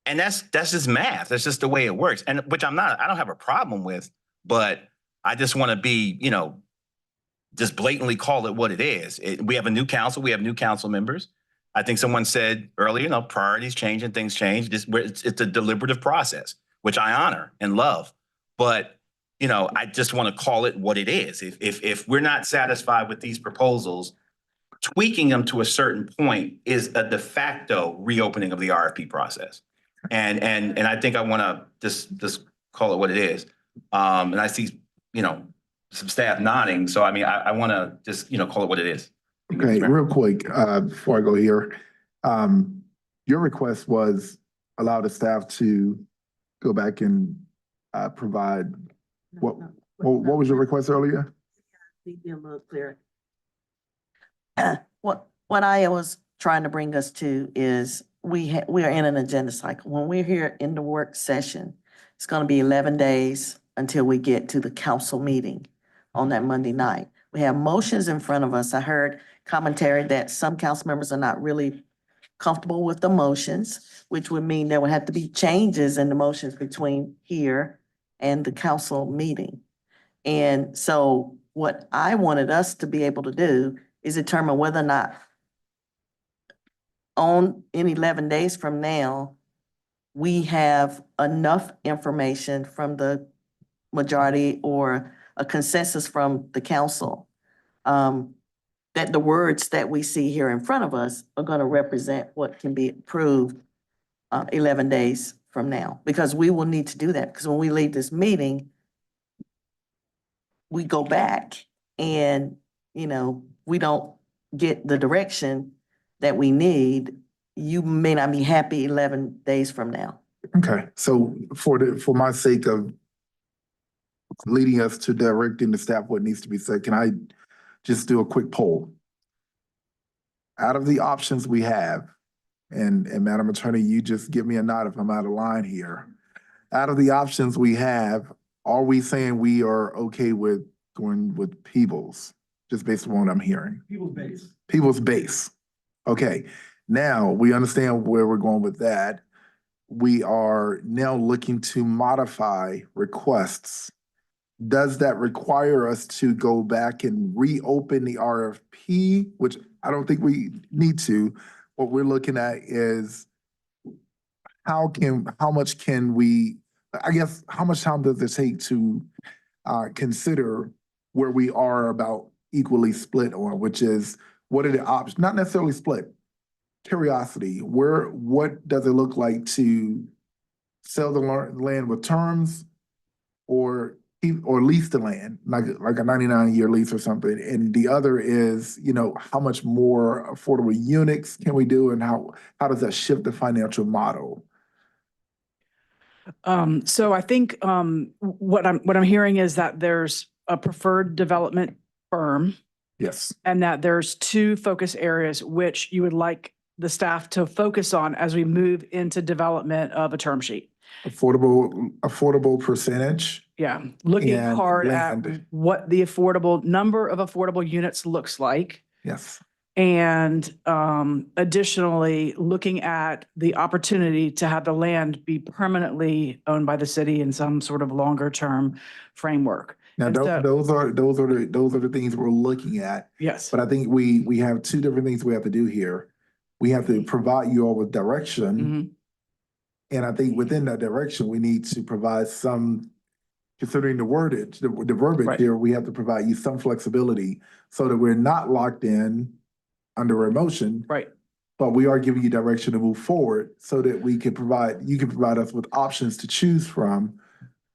And that's just math. That's just the way it works. And which I don't have a problem with, but I just want to be, just blatantly call it what it is. We have a new council. We have new council members. I think someone said earlier, priorities change and things change. It's a deliberative process, which I honor and love. But, I just want to call it what it is. If we're not satisfied with these proposals, tweaking them to a certain point is a de facto reopening of the RFP process. And I think I want to just call it what it is. And I see, some staff nodding. So, I want to just, call it what it is. Okay, real quick, before I go here, your request was allow the staff to go back and provide, what was your request earlier? Be a little clearer. What I was trying to bring us to is we are in an agenda cycle. When we're here in the work session, it's going to be 11 days until we get to the council meeting on that Monday night. We have motions in front of us. I heard commentary that some council members are not really comfortable with the motions, which would mean there would have to be changes in the motions between here and the council meeting. And so what I wanted us to be able to do is determine whether or not in 11 days from now, we have enough information from the majority or a consensus from the council that the words that we see here in front of us are going to represent what can be approved 11 days from now. Because we will need to do that, because when we leave this meeting, we go back and, we don't get the direction that we need, you may not be happy 11 days from now. Okay, so for my sake of leading us to directing the staff what needs to be said, can I just do a quick poll? Out of the options we have, and Madam Attorney, you just give me a nod if I'm out of line here. Out of the options we have, are we saying we are okay with going with Peebles, just based on what I'm hearing? People's base. People's base. Okay, now we understand where we're going with that. We are now looking to modify requests. Does that require us to go back and reopen the RFP, which I don't think we need to? What we're looking at is how much can we, I guess, how much time does it take to consider where we are about equally split on, which is what are the options, not necessarily split, curiosity, what does it look like to sell the land with terms or lease the land, like a 99-year lease or something. And the other is, how much more affordable units can we do and how does that shift the financial model? So I think what I'm hearing is that there's a preferred development firm. Yes. And that there's two focus areas which you would like the staff to focus on as we move into development of a term sheet. Affordable percentage. Yeah, looking and hard land. at what the number of affordable units looks like. Yes. And additionally, looking at the opportunity to have the land be permanently owned by the city in some sort of longer term framework. Now, And so- those are the things we're looking at. Yes. But I think we have two different things we have to do here. We have to provide you all with direction. Mhm. And I think within that direction, we need to provide some, considering the wordage, the verbiage Right. here, we have to provide you some flexibility so that we're not locked in under emotion. Right. But we are giving you direction to move forward so that you can provide us with options to choose from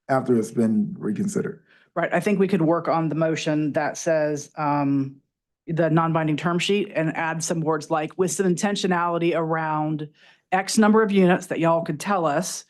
after it's been reconsidered. Right, I think we could work on the motion that says the non-binding term sheet and add some words like with some intentionality around X number of units that y'all could tell us.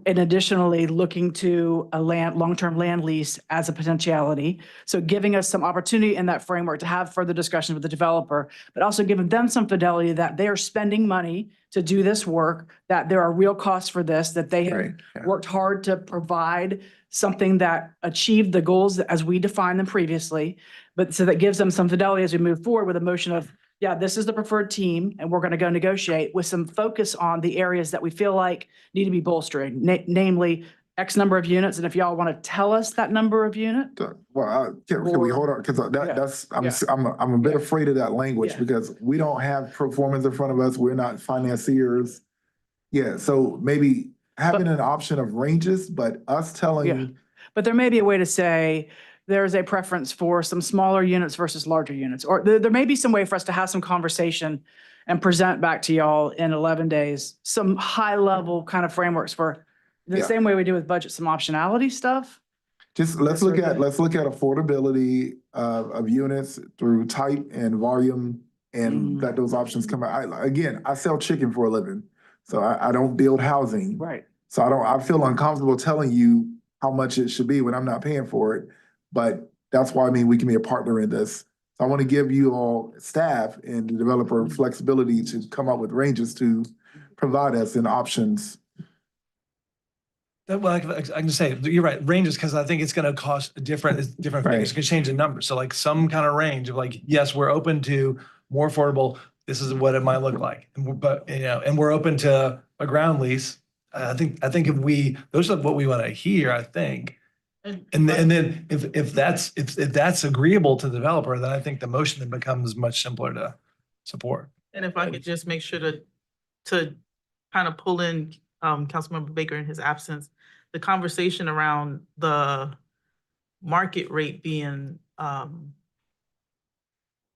And additionally, looking to a long-term land lease as a potentiality. So giving us some opportunity in that framework to have further discussion with the developer, but also giving them some fidelity that they are spending money to do this work, that there are real costs for this, that they have Right, yeah. worked hard to provide something that achieved the goals as we defined them previously. But so that gives them some fidelity as we move forward with a motion of, yeah, this is the preferred team and we're going to go negotiate with some focus on the areas that we feel like need to be bolstering, namely X number of units. And if y'all want to tell us that number of unit. Well, can we hold on? Because I'm a bit afraid of that language because we don't have performance in front of us. We're not financiers. Yeah, so maybe having an option of ranges, but us telling. But there may be a way to say there's a preference for some smaller units versus larger units, or there may be some way for us to have some conversation and present back to y'all in 11 days, some high level kind of frameworks for the same way we do with budget, some optionality stuff. Just let's look at affordability of units through type and volume and let those options come out. I sell chicken for a living, so I don't build housing. Right. So I feel uncomfortable telling you how much it should be when I'm not paying for it. But that's why we can be a partner in this. So I want to give you all staff and the developer flexibility to come up with ranges to provide us in options. Well, I can say, you're right, ranges, because I think it's going to cost different things. It could change the numbers. So like some kind of range of like, yes, we're open to more affordable. This is what it might look like. And we're open to a ground lease. I think those are what we want to hear, I think. And then if that's agreeable to the developer, then I think the motion then becomes much simpler to support. And if I could just make sure to kind of pull in Councilmember Baker in his absence, the conversation around the market rate being,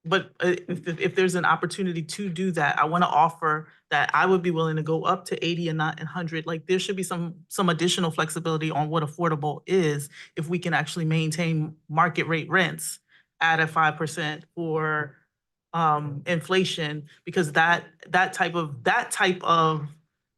but if there's an opportunity to do that, I want to offer that I would be willing to go up to 80 and not 100. Like there should be some additional flexibility on what affordable is if we can actually maintain market rate rents at a 5% for inflation, because that type of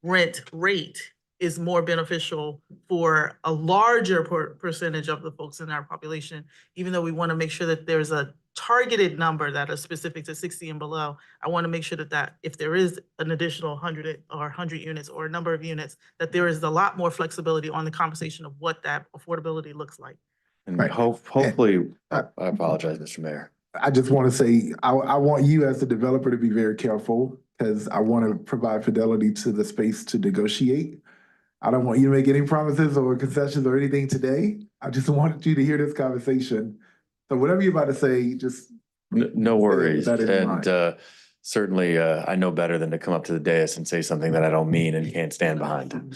rent rate is more beneficial for a larger percentage of the folks in our population, even though we want to make sure that there's a targeted number that is specific to 60 and below. I want to make sure that if there is an additional 100 or 100 units or a number of units, that there is a lot more flexibility on the conversation of what that affordability looks like. And Right. hopefully, I apologize, Mr. Mayor. I just want to say, I want you as the developer to be very careful, because I want to provide fidelity to the space to negotiate. I don't want you to make any promises or concessions or anything today. I just wanted you to hear this conversation. So whatever you're about to say, just. No worries. that in mind. And certainly, I know better than to come up to the dais and say something that I don't mean and can't stand behind.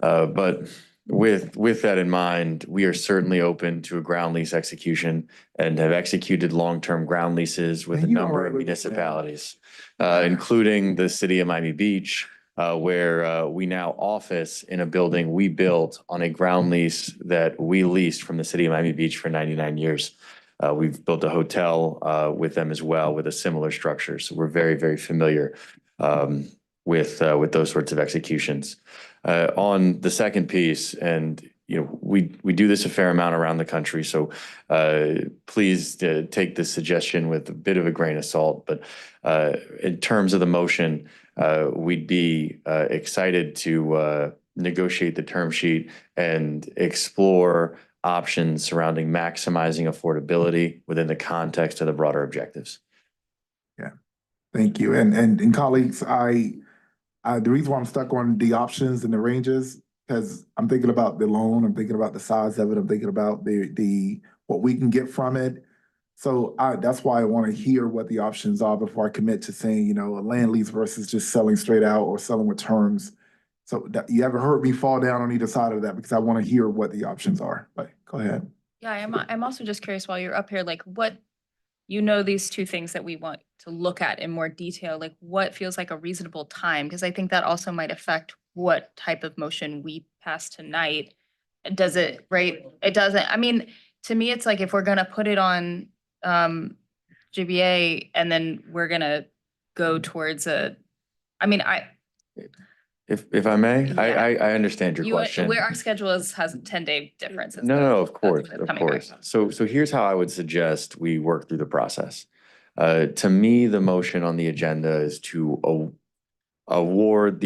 But with that in mind, we are certainly open to a ground lease execution and have executed long-term ground leases with a number of municipalities, including the city of Miami Beach, where we now office in a building we built on a ground lease that we leased from the city of Miami Beach for 99 years. We've built a hotel with them as well with a similar structure. So we're very, very familiar with those sorts of executions. On the second piece, and we do this a fair amount around the country, so please take this suggestion with a bit of a grain of salt. But in terms of the motion, we'd be excited to negotiate the term sheet and explore options surrounding maximizing affordability within the context of the broader objectives. Yeah, thank you. And colleagues, the reason why I'm stuck on the options and the ranges, because I'm thinking about the loan, I'm thinking about the size of it, I'm thinking about the what we can get from it. So that's why I want to hear what the options are before I commit to saying, a land lease versus just selling straight out or selling with terms. So you haven't heard me fall down on either side of that, because I want to hear what the options are. But go ahead. Yeah, I'm also just curious, while you're up here, like what, these two things that we want to look at in more detail, like what feels like a reasonable time? Because I think that also might affect what type of motion we pass tonight. Does it, right? It doesn't. I mean, to me, it's like if we're going to put it on GBA and then we're going to go towards If I may, Yeah. I understand your question. Where our schedule has a 10-day difference. No, of course, of coming back. course. So here's how I would suggest we work through the process. To me, the motion on the agenda is to award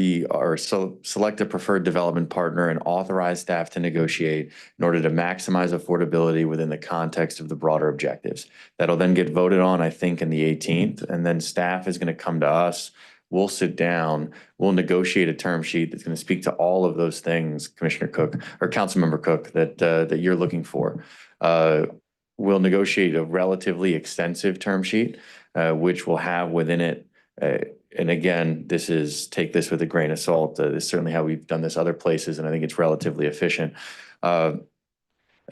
select a preferred development partner and authorize staff to negotiate in order to maximize affordability within the context of the broader objectives. That'll then get voted on, I think, in the 18th, and then staff is going to come to us. We'll sit down, we'll negotiate a term sheet that's going to speak to all of those things, Commissioner Cook or Councilmember Cook, that you're looking for. We'll negotiate a relatively extensive term sheet, which will have within it, and again, take this with a grain of salt. This is certainly how we've done this other places, and I think it's relatively efficient.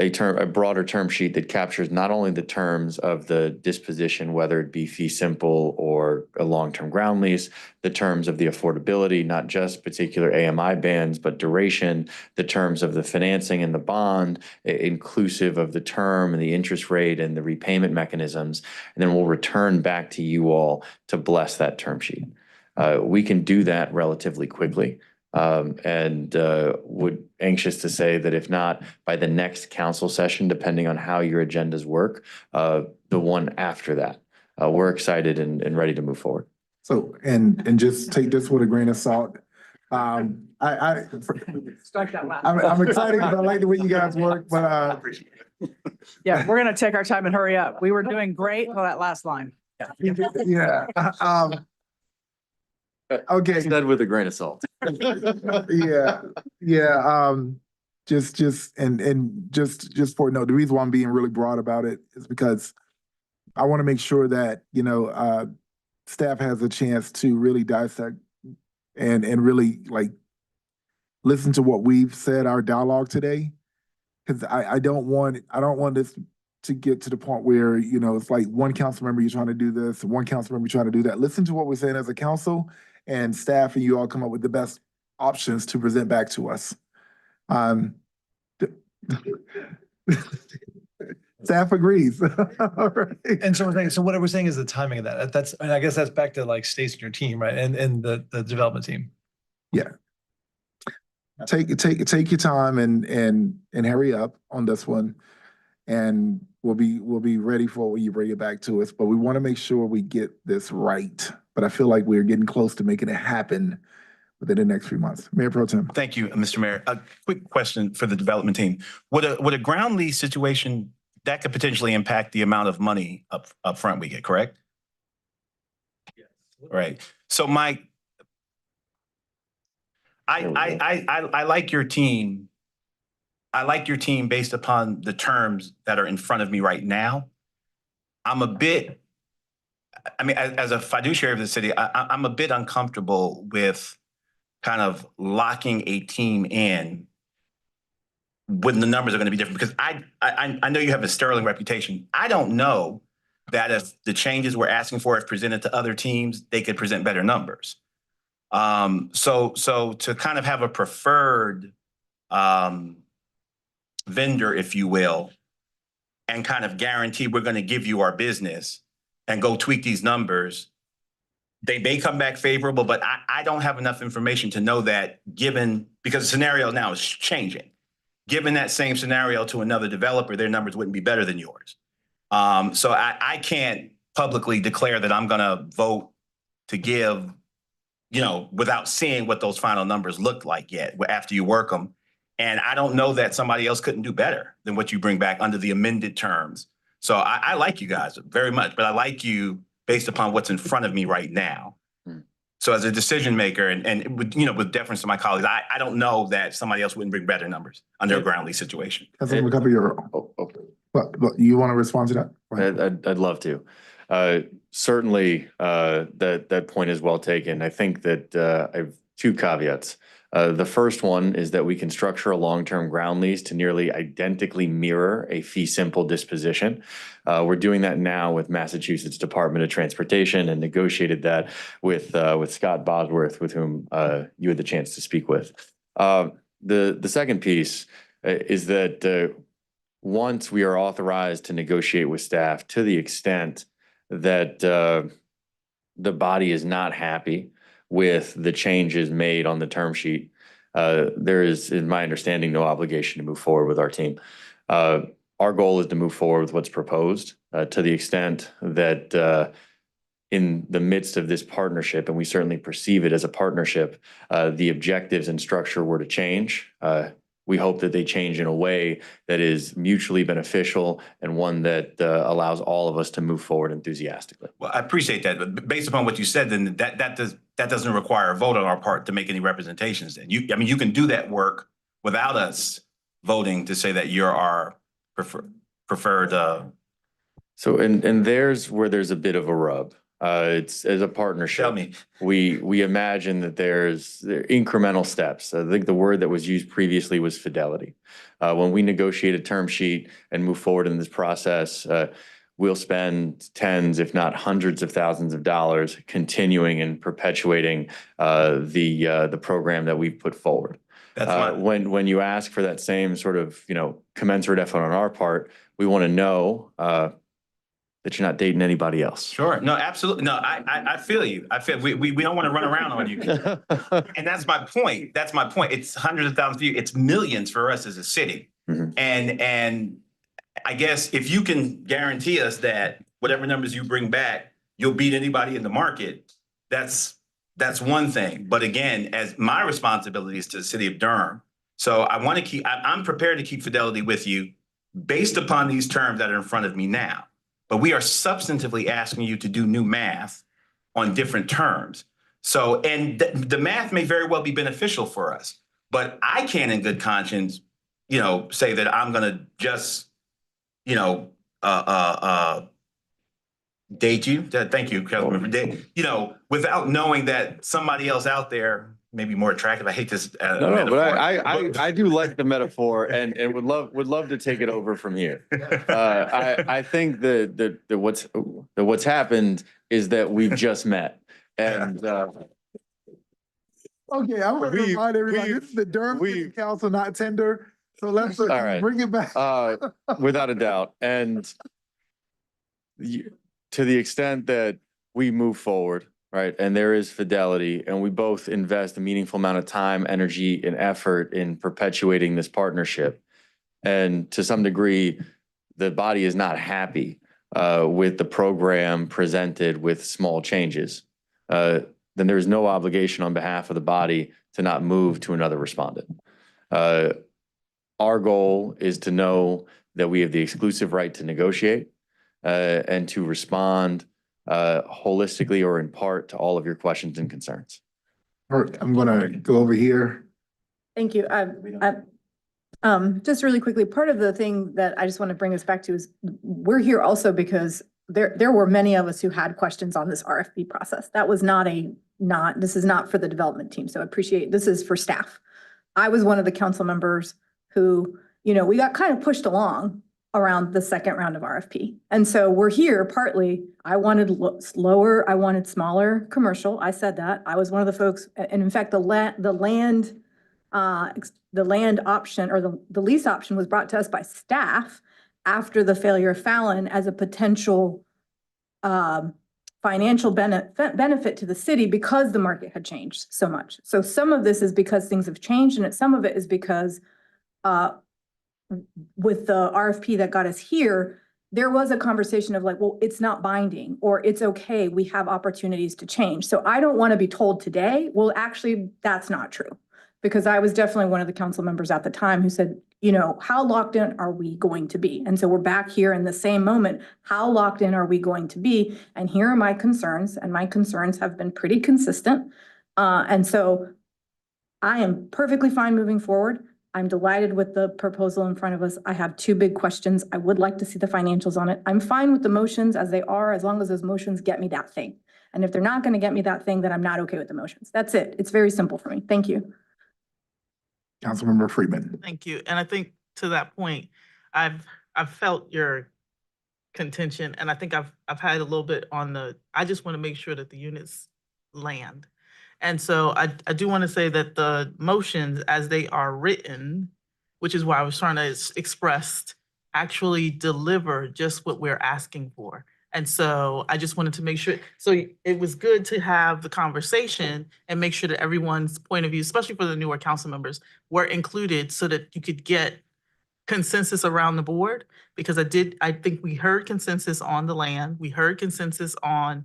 A broader term sheet that captures not only the terms of the disposition, whether it be fee simple or a long-term ground lease, the terms of the affordability, not just particular AMI bands, but duration, the terms of the financing and the bond, inclusive of the term and the interest rate and the repayment mechanisms. And then we'll return back to you all to bless that term sheet. We can do that relatively quickly. And would anxious to say that if not by the next council session, depending on how your agendas work, the one after that, we're excited and ready to move forward. So, and just take this with a grain of salt. I'm excited because I like the way you guys work, but Yeah, we're gonna take our time and hurry up. We were doing great until that last line. yeah. Okay. Said with a grain of salt. Yeah. Just for the reason why I'm being really broad about it is because I want to make sure that staff has a chance to really dissect and really listen to what we've said, our dialogue today, because I don't want this to get to the point where it's like one council member you're trying to do this, one council member trying to do that. Listen to what we're saying as a council, and staff and you all come up with the best options to present back to us. Staff agrees. All right. And so what we're saying is the timing of that. That's, and I guess that's back to like Stacy and your team, right? And the development team. Yeah. Take your time and hurry up on this one. And we'll be ready for when you bring it back to us. But we want to make sure we get this right. But I feel like we're getting close to making it happen within the next few months. Mayor Pro Tem. Thank you, Mr. Mayor. A quick question for the development team. Would a ground lease situation that could potentially impact the amount of money up front we get, correct? Yes. Right. So Mike, I like your team. I like your team based upon the terms that are in front of me right now. I'm a bit, I mean, as a fiduciary of the city, I'm a bit uncomfortable with kind of locking a team in when the numbers are going to be different, because I know you have a sterling reputation. I don't know that if the changes we're asking for, if presented to other teams, they could present better numbers. So to kind of have a preferred vendor, if you will, and kind of guarantee we're going to give you our business and go tweak these numbers, they may come back favorable, but I don't have enough information to know that, given, because the scenario now is changing. Given that same scenario to another developer, their numbers wouldn't be better than yours. So I can't publicly declare that I'm going to vote to give, without seeing what those final numbers look like yet after you work them. And I don't know that somebody else couldn't do better than what you bring back under the amended terms. So I like you guys very much, but I like you based upon what's in front of me right now. So as a decision maker and with deference to my colleagues, I don't know that somebody else wouldn't bring better numbers under a ground lease situation. Councilman Cover, but you want to respond to that? I'd love to. Certainly, that point is well taken. I think that I have two caveats. The first one is that we can structure a long-term ground lease to nearly identically mirror a fee simple disposition. We're doing that now with Massachusetts Department of Transportation and negotiated that with Scott Bosworth, with whom you had the chance to speak with. The second piece is that once we are authorized to negotiate with staff, to the extent that the body is not happy with the changes made on the term sheet, there is, in my understanding, no obligation to move forward with our team. Our goal is to move forward with what's proposed, to the extent that in the midst of this partnership, and we certainly perceive it as a partnership, the objectives and structure were to change. We hope that they change in a way that is mutually beneficial and one that allows all of us to move forward enthusiastically. Well, I appreciate that, but based upon what you said, then that doesn't require a vote on our part to make any representations. Then you can do that work without us voting to say that you're our preferred. So and there's where there's a bit of a rub. It's as a partnership. Tell me. We imagine that there incremental steps. I think the word that was used previously was fidelity. When we negotiate a term sheet and move forward in this process, we'll spend tens, if not hundreds of thousands of dollars continuing and perpetuating the program that we've put forward. That's when you ask for that same sort of commensurate effort on our part, we want to know that you're not dating anybody else. Sure. No, absolutely. No, I feel you. I feel we don't want to run around on you. And that's my point. That's my point. It's hundreds of thousands of you. It's millions for us as a city. Mm-hmm. And I guess if you can guarantee us that whatever numbers you bring back, you'll beat anybody in the market, that's one thing. But again, as my responsibility is to the city of Durham. So I'm prepared to keep fidelity with you based upon these terms that are in front of me now. But we are substantively asking you to do new math on different terms. So, and the math may very well be beneficial for us, but I can't in good conscience, say that I'm going to just, date you. Thank you, Councilmember. Without knowing that somebody else out there may be more attractive. I hate this. No, but I do like the metaphor and would love to take it over from here. I think that what's happened is that we've just met, and okay, I want to remind everybody this is the Durham City Council, not Tinder. So let's All right. bring it back. Without a doubt. And to the extent that we move forward, right, and there is fidelity, and we both invest a meaningful amount of time, energy, and effort in perpetuating this partnership, and to some degree, the body is not happy with the program presented with small changes, then there is no obligation on behalf of the body to not move to another respondent. Our goal is to know that we have the exclusive right to negotiate and to respond holistically or in part to all of your questions and concerns. All right, I'm gonna go over here. Thank you. Just really quickly, part of the thing that I just want to bring us back to is we're here also because there were many of us who had questions on this RFP process. That was this is not for the development team. So I appreciate, this is for staff. I was one of the council members who, we got kind of pushed along around the second round of RFP. And so we're here partly, I wanted lower, I wanted smaller commercial. I said that. I was one of the folks, and in fact, the land option or the lease option was brought to us by staff after the failure of Fallon as a potential financial benefit to the city because the market had changed so much. So some of this is because things have changed, and some of it is because with the RFP that got us here, there was a conversation of like, well, it's not binding, or it's okay, we have opportunities to change. So I don't want to be told today, well, actually, that's not true. Because I was definitely one of the council members at the time who said, how locked in are we going to be? And so we're back here in the same moment. How locked in are we going to be? And here are my concerns, and my concerns have been pretty consistent. And so I am perfectly fine moving forward. I'm delighted with the proposal in front of us. I have two big questions. I would like to see the financials on it. I'm fine with the motions as they are, as long as those motions get me that thing. And if they're not going to get me that thing, then I'm not okay with the motions. That's it. It's very simple for me. Thank you. Councilmember Freeman. Thank you. And I think to that point, I've felt your contention, and I think I've had a little bit on I just want to make sure that the units land. And so I do want to say that the motions as they are written, which is why I was trying to express, actually deliver just what we're asking for. And so I just wanted to make sure, so it was good to have the conversation and make sure that everyone's point of view, especially for the newer council members, were included so that you could get consensus around the board. Because I think we heard consensus on the land. We heard consensus on,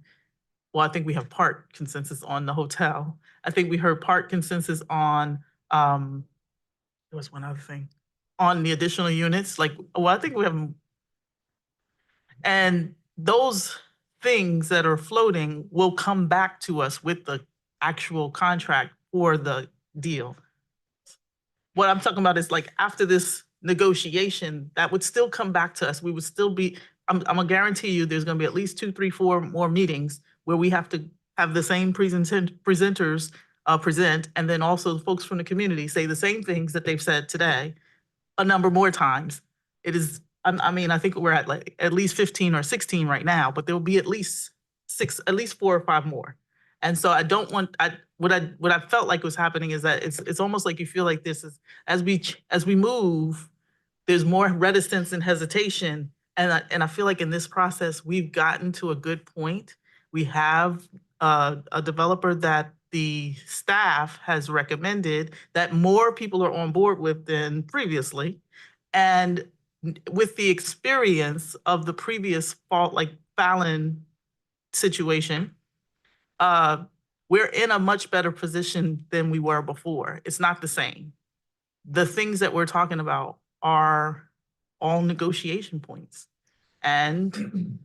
well, I think we have part consensus on the hotel. I think we heard part consensus on, there was one other thing, on the additional units. I think we have, and those things that are floating will come back to us with the actual contract for the deal. What I'm talking about is after this negotiation, that would still come back to us. We would still be, I'm gonna guarantee you there's gonna be at least 2, 3, 4 more meetings where we have to have the same presenters present, and then also the folks from the community say the same things that they've said today a number more times. It is, I think we're at at least 15 or 16 right now, but there will be at least 4 or 5 more. And so I don't want, what I felt like was happening is that it's almost like you feel like this is, as we move, there's more reticence and hesitation. And I feel like in this process, we've gotten to a good point. We have a developer that the staff has recommended that more people are on board with than previously. And with the experience of the previous Fallon situation, we're in a much better position than we were before. It's not the same. The things that we're talking about are all negotiation points. And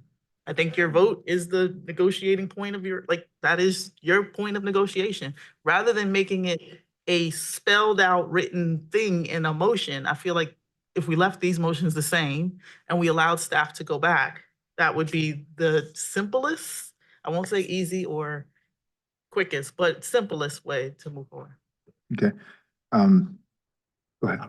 I think your vote is the negotiating point of that is your point of negotiation. Rather than making it a spelled out written thing in a motion, I feel like if we left these motions the same and we allowed staff to go back, that would be the simplest, I won't say easy or quickest, but simplest way to move forward. Okay. Go ahead.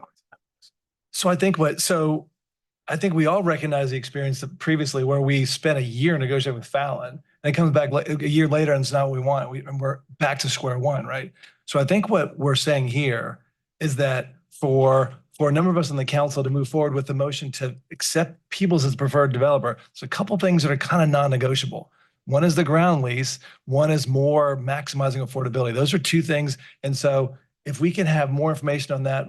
So I think we all recognize the experience that previously where we spent a year negotiating with Fallon, and it comes back a year later and it's not what we want. And we're back to square one, right? So I think what we're saying here is that for for a number of us on the council to move forward with the motion to accept Peoples as preferred developer. So a couple things that are kind of non-negotiable. One is the ground lease, one is more maximizing affordability. Those are two things. And so if we can have more information on that,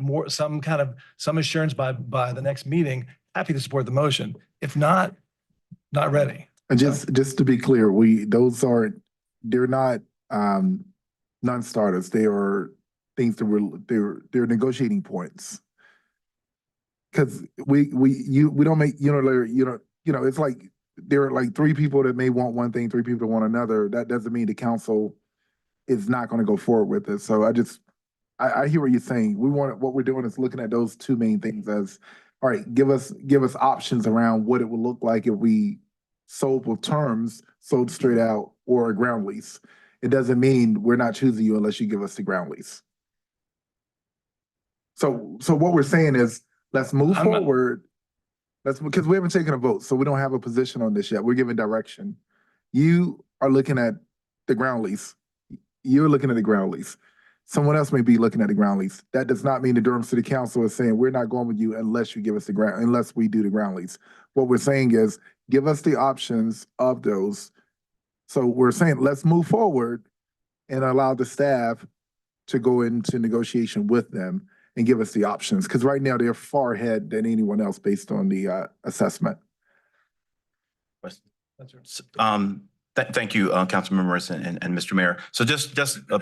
some assurance by the next meeting, happy to support the motion. If not, not ready. And just to be clear, they're not non-starters. They are things that they're negotiating points. Because we don't make it's like there are like three people that may want one thing, three people that want another. That doesn't mean the council is not going to go forward with it. So I hear what you're saying. What we're doing is looking at those two main things as, all right, give us options around what it would look like if we sold with terms, sold straight out, or a ground lease. It doesn't mean we're not choosing you unless you give us the ground lease. So what we're saying is, let's move forward. Because we haven't taken a vote, so we don't have a position on this yet. We're giving direction. You are looking at the ground lease. You're looking at the ground lease. Someone else may be looking at the ground lease. That does not mean the Durham City Council is saying we're not going with you unless you give us unless we do the ground lease. What we're saying is give us the options of those. So we're saying let's move forward and allow the staff to go into negotiation with them and give us the options. Because right now they're far ahead than anyone else based on the assessment. Thank you, Councilmember Morrison and Mr. Mayor. So just a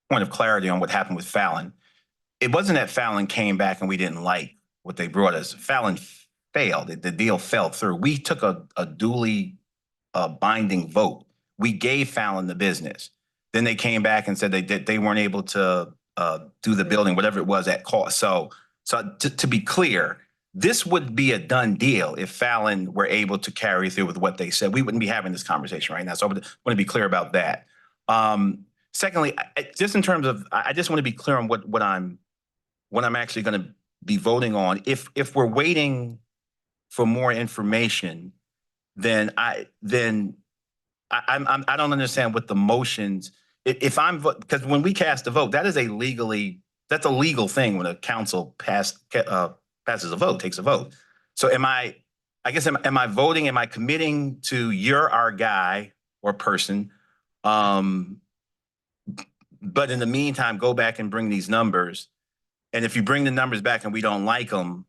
point of clarity on what happened with Fallon. It wasn't that Fallon came back and we didn't like what they brought us. Fallon failed. The deal fell through. We took a duly binding vote. We gave Fallon the business. Then they came back and said they weren't able to do the building, whatever it was at cost. So to be clear, this would be a done deal if Fallon were able to carry through with what they said. We wouldn't be having this conversation right now. So I want to be clear about that. Secondly, just in terms of, I just want to be clear on what I'm actually going to be voting on. If we're waiting for more information, then I don't understand what the motions. Because when we cast a vote, that's a legal thing when a council passes a vote, takes a vote. So am I voting, am I committing to you're our guy or person? But in the meantime, go back and bring these numbers. And if you bring the numbers back and we don't like them,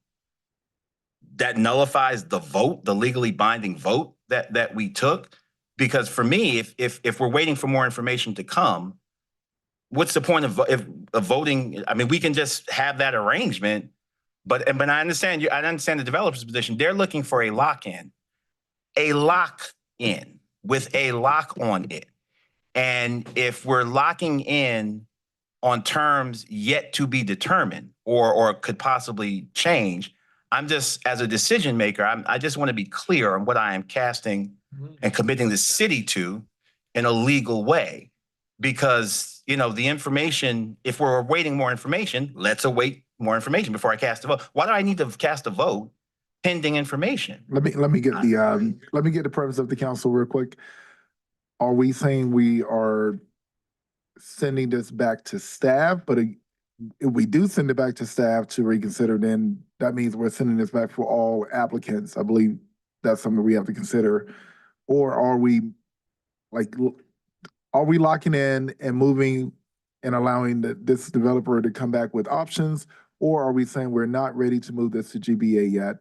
that nullifies the vote, the legally binding vote that we took. Because for me, if we're waiting for more information to come, what's the point of voting? I mean, we can just have that arrangement, but I understand the developer's position. They're looking for a lock-in with a lock on it. And if we're locking in on terms yet to be determined or could possibly change, I'm just, as a decision maker, I just want to be clear on what I am casting and committing the city to in a legal way. Because, the information, if we're awaiting more information, let's await more information before I cast a vote. Why do I need to cast a vote pending information? Let me get the premise of the council real quick. Are we saying we are sending this back to staff? But if we do send it back to staff to reconsider, then that means we're sending this back for all applicants. I believe that's something we have to consider. Or are we locking in and moving and allowing this developer to come back with options? Or are we saying we're not ready to move this to GBA yet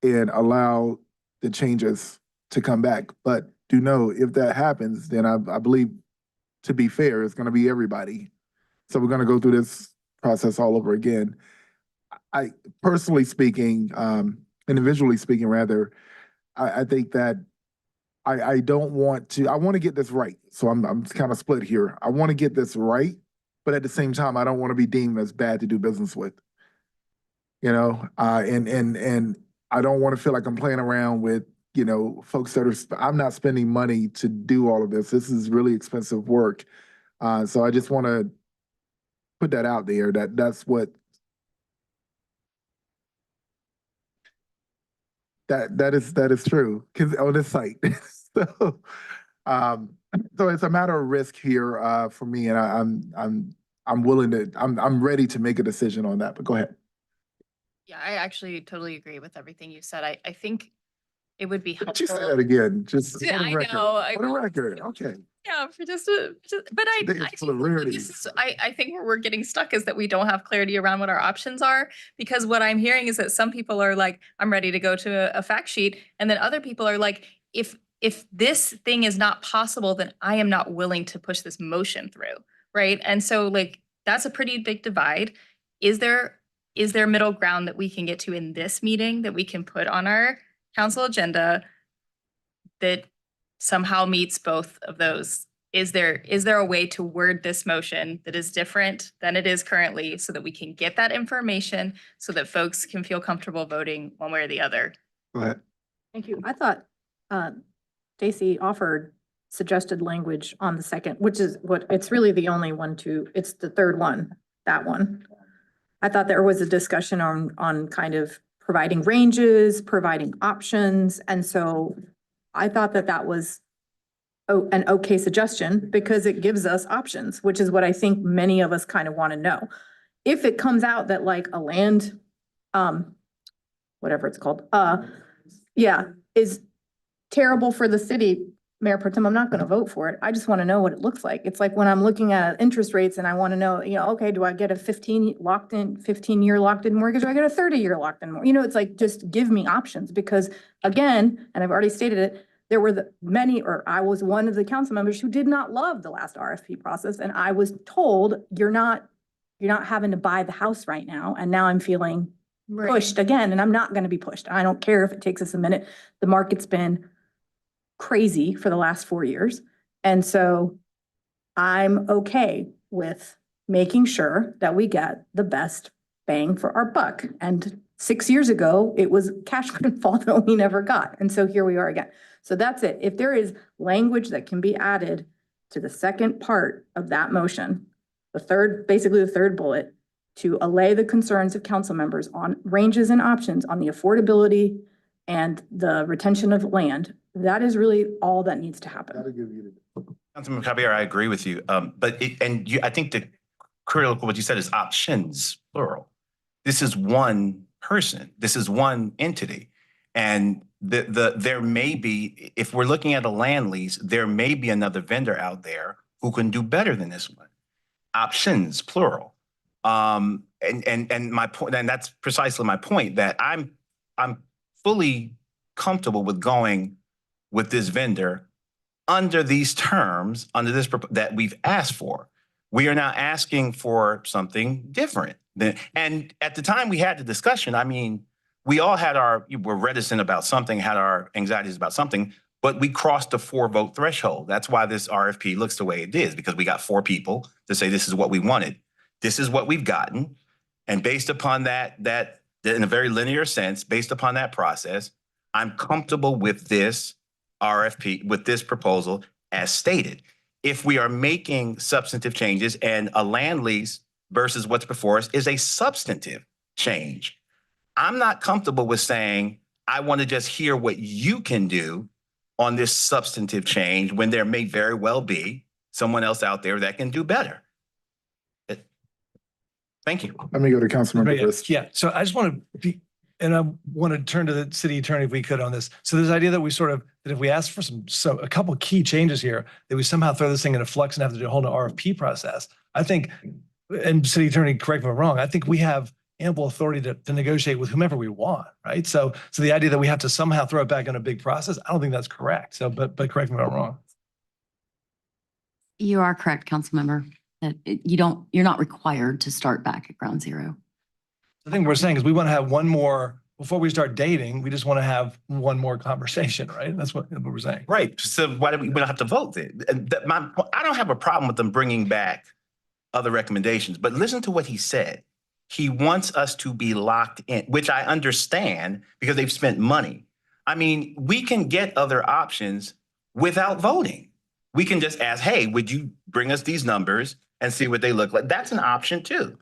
and allow the changes to come back? But do know if that happens, then I believe, to be fair, it's going to be everybody. So we're going to go through this process all over again. I personally speaking, individually speaking rather, I think that I don't want to, I want to get this right. So I'm kind of split here. I want to get this right, but at the same time, I don't want to be deemed as bad to do business with. And I don't want to feel like I'm playing around with folks that I'm not spending money to do all of this. This is really expensive work. So I just want to put that out there that's what that is true, because on this site. So it's a matter of risk here for me, and I'm willing to, I'm ready to make a decision on that, but go ahead. Yeah, I actually totally agree with everything you said. I think it would be Did you say helpful. that again? Just Yeah, for the I record. know, For the record, okay. Yeah, for but I Today is do full of think that rarities. this is, I think where we're getting stuck is that we don't have clarity around what our options are. Because what I'm hearing is that some people are like, I'm ready to go to a fact sheet. And then other people are like, if this thing is not possible, then I am not willing to push this motion through. Right. And so like, that's a pretty big divide. Is there middle ground that we can get to in this meeting that we can put on our council agenda that somehow meets both of those? Is there a way to word this motion that is different than it is currently so that we can get that information so that folks can feel comfortable voting one way or the other? Go ahead. Thank you. I thought Stacy offered suggested language on the second, which is what, it's really the only one it's the third one, that one. I thought there was a discussion on kind of providing ranges, providing options. And so I thought that was an okay suggestion because it gives us options, which is what I think many of us kind of want to know. If it comes out that like a land, whatever it's called, is terrible for the city, Mayor Pro Tem, I'm not going to vote for it. I just want to know what it looks like. It's like when I'm looking at interest rates and I want to know, okay, do I get a 15-year locked in mortgage? Or I get a 30-year locked in mortgage? It's like, just give me options because again, and I've already stated it, there were I was one of the council members who did not love the last RFP process. And I was told, you're not having to buy the house right now. And now I'm feeling pushed again, and I'm not going to be pushed. I don't care if it takes us a minute. The market's been crazy for the last 4 years. And so I'm okay with making sure that we get the best bang for our buck. And 6 years ago, it was cash windfall that we never got. And so here we are again. So that's it. If there is language that can be added to the second part of that motion, basically the third bullet, to allay the concerns of council members on ranges and options on the affordability and the retention of land, that is really all that needs to happen. Councilman Caballero, I agree with you. I think the critical, what you said is options, plural. This is one person. This is one entity. And there may be, if we're looking at a land lease, there may be another vendor out there who can do better than this one. Options, plural. And my point, and that's precisely my point, that I'm fully comfortable with going with this vendor under these terms, under this that we've asked for. We are now asking for something different. And at the time we had the discussion, I mean, we all were reticent about something, had our anxieties about something, but we crossed the 4-vote threshold. That's why this RFP looks the way it is, because we got 4 people to say this is what we wanted. This is what we've gotten. And based upon that, in a very linear sense, based upon that process, I'm comfortable with this RFP, with this proposal as stated. If we are making substantive changes, and a land lease versus what's before us is a substantive change, I'm not comfortable with saying, I want to just hear what you can do on this substantive change when there may very well be someone else out there that can do better. Thank you. Let me go to Councilmember List. Yeah, so I just want to I want to turn to the city attorney if we could on this. So this idea that that if we ask for a couple of key changes here, that we somehow throw this thing into flux and have to do a whole new RFP process. I think, and city attorney, correct me if I'm wrong, I think we have ample authority to negotiate with whomever we want, right? So the idea that we have to somehow throw it back in a big process, I don't think that's correct. So, but correct me if I'm wrong. You are correct, council member, that you're not required to start back at ground zero. The thing we're saying is we want to have one more, before we start dating, we just want to have one more conversation, right? That's what we're saying. Right. So why do we don't have to vote then? I don't have a problem with them bringing back other recommendations, but listen to what he said. He wants us to be locked in, which I understand because they've spent money. I mean, we can get other options without voting. We can just ask, hey, would you bring us these numbers and see what they look like? That's an option too.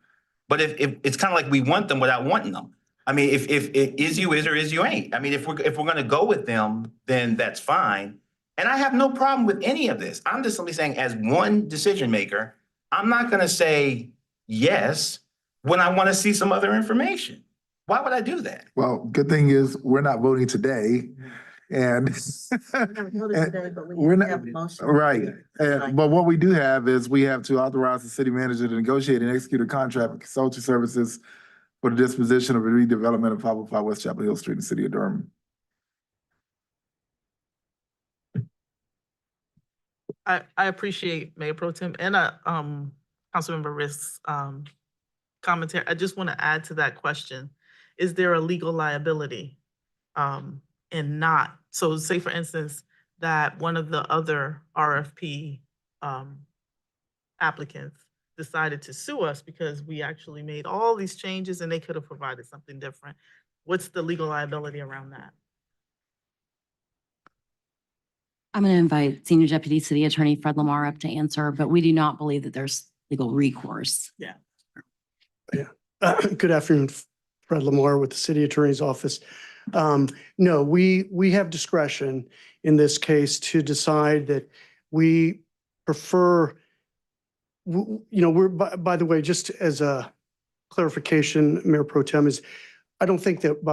But if it's kind of like we want them without wanting them. I mean, if it is you is or is you ain't. I mean, if we're going to go with them, then that's fine. And I have no problem with any of this. I'm just simply saying, as one decision maker, I'm not going to say yes when I want to see some other information. Why would I do that? Well, good thing is we're not voting today and. We're not, right. But what we do have is we have to authorize the city manager to negotiate and execute a contract with consulting services for the disposition of a redevelopment of 505 West Chapel Hill Street in the city of Durham. I appreciate Mayor Pro Tem and Councilmember Risk's commentary. I just want to add to that question. Is there a legal liability in not? So say for instance, that one of the other RFP applicants decided to sue us because we actually made all these changes and they could have provided something different. What's the legal liability around that? I'm going to invite Senior Deputy City Attorney Fred Lamar up to answer, but we do not believe that there's legal recourse. Yeah. Good afternoon, Fred Lamar with the City Attorney's Office. No, we have discretion in this case to decide that we prefer, we're, by the way, just as a clarification, Mayor Pro Tem, is I don't think that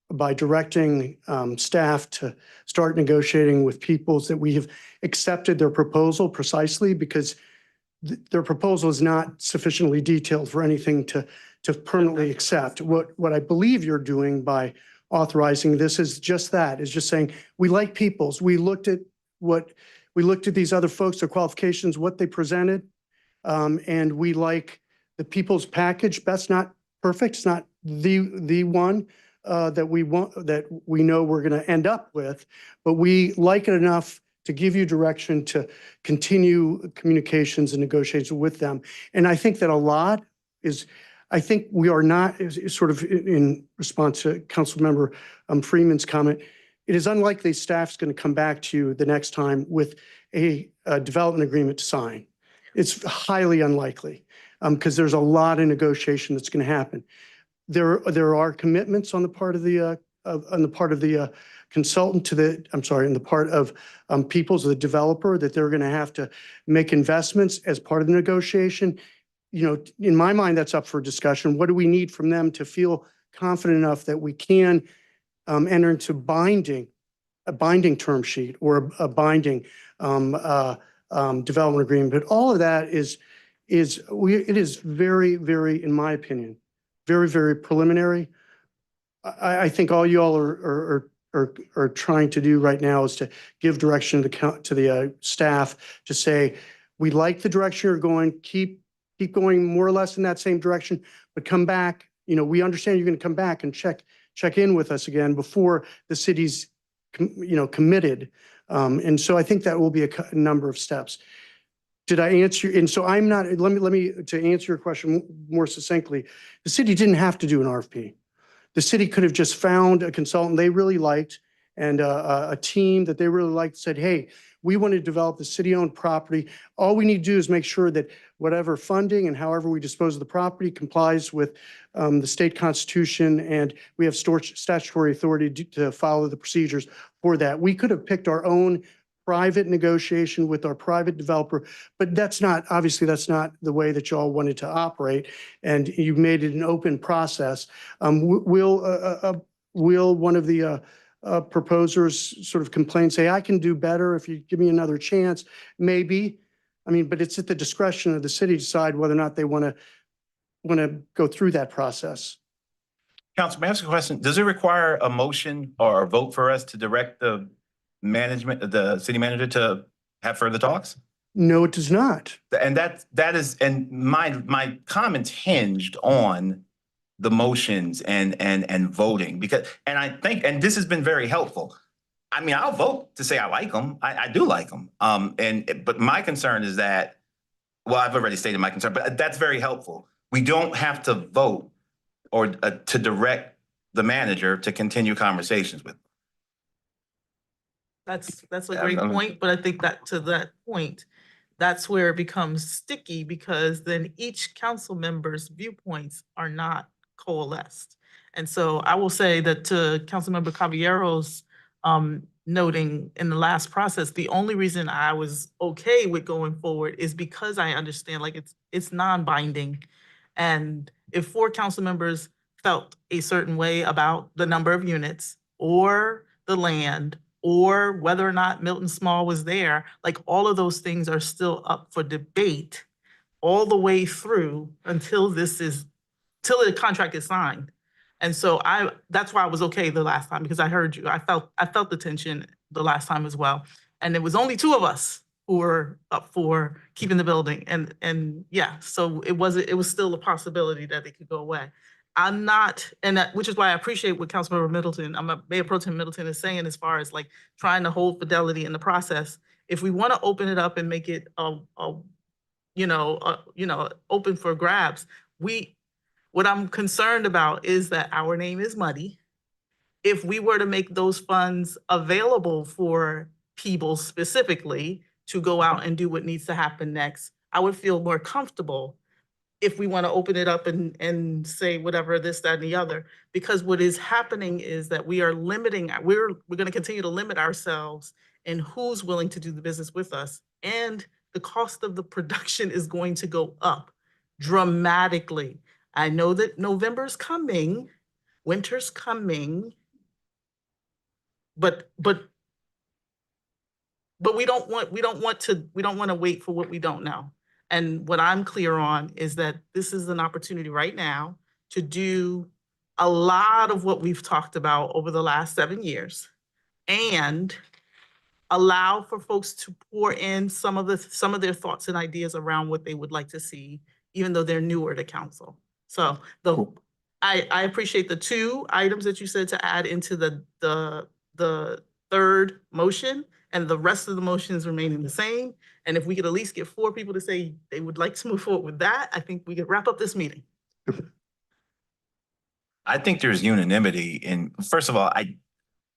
by directing staff to start negotiating with peoples that we have accepted their proposal precisely because their proposal is not sufficiently detailed for anything to permanently accept. What I believe you're doing by authorizing this is just that, is just saying, we like peoples. We looked at these other folks, their qualifications, what they presented, and we like the people's package. That's not perfect. It's not the one that we know we're going to end up with, but we like it enough to give you direction to continue communications and negotiations with them. And I think that a lot is, I think we are not, sort of in response to Councilmember Freeman's comment, it is unlikely staff's going to come back to you the next time with a development agreement to sign. It's highly unlikely because there's a lot of negotiation that's going to happen. There are commitments on the part of the consultant on the part of Peoples, the developer, that they're going to have to make investments as part of the negotiation. In my mind, that's up for discussion. What do we need from them to feel confident enough that we can enter into a binding term sheet or a binding development agreement? But all of that it is very, very, in my opinion, very, very preliminary. I think all you all are trying to do right now is to give direction to the staff to say, we like the direction you're going, keep going more or less in that same direction, but come back. We understand you're going to come back and check in with us again before the city's committed. And so I think that will be a number of steps. Did I answer? And so I'm not, let me, to answer your question more succinctly, the city didn't have to do an RFP. The city could have just found a consultant they really liked and a team that they really liked, said, hey, we want to develop the city-owned property. All we need to do is make sure that whatever funding and however we dispose of the property complies with the state constitution, and we have statutory authority to follow the procedures for that. We could have picked our own private negotiation with our private developer, but obviously that's not the way that y'all wanted to operate, and you made it an open process. Will one of the proposers sort of complain, say, I can do better if you give me another chance? Maybe. But it's at the discretion of the city to decide whether or not they want to go through that process. Council, may I ask a question? Does it require a motion or a vote for us to direct the city manager to have further talks? No, it does not. And that is, and my comments hinged on the motions and voting, because, and I think, and this has been very helpful. I'll vote to say I like them. I do like them. But my concern is that, well, I've already stated my concern, but that's very helpful. We don't have to vote or to direct the manager to continue conversations with them. That's a great point, but I think that to that point, that's where it becomes sticky, because then each council member's viewpoints are not coalesced. And so I will say that to Councilmember Caballero's noting in the last process, the only reason I was okay with going forward is because I understand, like, it's non-binding. And if 4 council members felt a certain way about the number of units or the land or whether or not Milton Small was there, like all of those things are still up for debate all the way through until till the contract is signed. And so that's why I was okay the last time, because I heard you. I felt the tension the last time as well. And it was only two of us who were up for keeping the building. And yeah, so it was still a possibility that it could go away. I'm not, which is why I appreciate what Councilmember Middleton, Mayor Pro Tem Middleton is saying as far as like trying to hold fidelity in the process. If we want to open it up and make it open for grabs, what I'm concerned about is that our name is muddy. If we were to make those funds available for Peebles specifically to go out and do what needs to happen next, I would feel more comfortable if we want to open it up and say whatever, this, that, and the other. Because what is happening is that we are limiting, we're going to continue to limit ourselves in who's willing to do the business with us. And the cost of the production is going to go up dramatically. I know that November's coming, winter's coming, but we don't want to wait for what we don't know. And what I'm clear on is that this is an opportunity right now to do a lot of what we've talked about over the last 7 years and allow for folks to pour in some of their thoughts and ideas around what they would like to see, even though they're newer to council. So I appreciate the 2 items that you said to add into the third motion, and the rest of the motions remaining the same. And if we could at least get 4 people to say they would like to move forward with that, I think we could wrap up this meeting. I think there's unanimity in, first of all,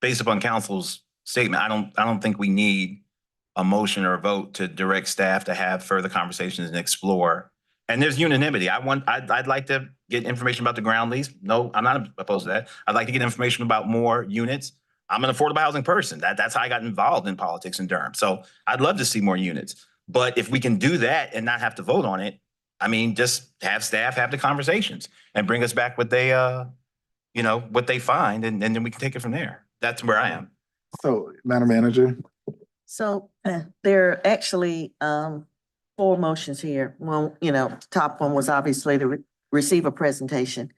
based upon council's statement, I don't think we need a motion or a vote to direct staff to have further conversations and explore. And there's unanimity. I'd like to get information about the ground lease. No, I'm not opposed to that. I'd like to get information about more units. I'm an affordable housing person. That's how I got involved in politics in Durham. So I'd love to see more units. But if we can do that and not have to vote on it, I mean, just have staff have the conversations and bring us back what they, what they find, and then we can take it from there. That's where I am. So, Madam Manager. So there are actually 4 motions here. Well, top one was obviously to receive a presentation.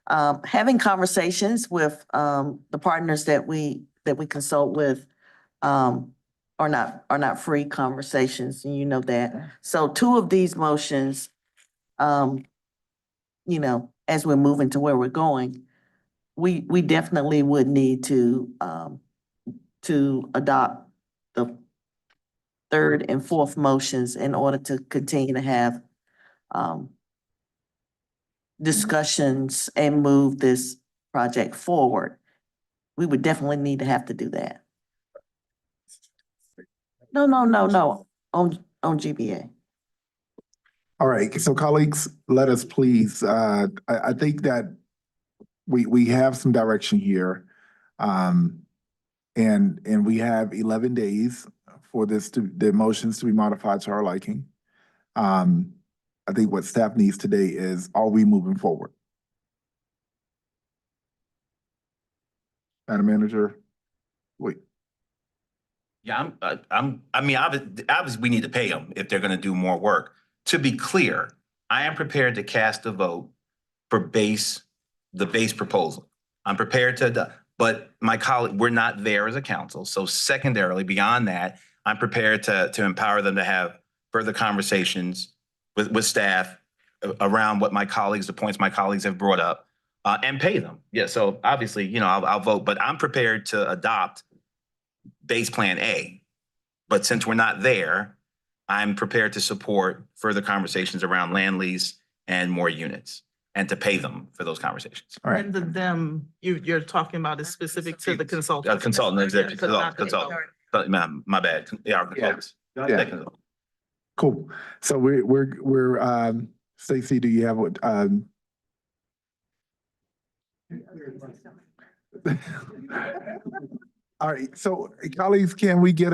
Having conversations with the partners that we consult with are not free conversations, and you know that. So 2 of these motions, as we're moving to where we're going, we definitely would need to adopt the 3rd and 4th motions in order to continue to have discussions and move this project forward. We would definitely need to have to do that. No, on GBA. All right, so colleagues, let us please, I think that we have some direction here. And we have 11 days for the motions to be modified to our liking. I think what staff needs today is, are we moving forward? Madam Manager, wait. Yeah, obviously we need to pay them if they're going to do more work. To be clear, I am prepared to cast a vote for the base proposal. I'm prepared to, but my colleague, we're not there as a council. So secondarily, beyond that, I'm prepared to empower them to have further conversations with staff around what the points my colleagues have brought up, and pay them. Yeah, so obviously, I'll vote, but I'm prepared to adopt base plan A. But since we're not there, I'm prepared to support further conversations around land lease and more units, and to pay them for those conversations. All right. And the them you're talking about is specific to the consultant. Consultant, executive, consultant. My bad. Yeah, consultants. Yeah. Cool. So we're Stacey, do you have what? All right. So colleagues, can I get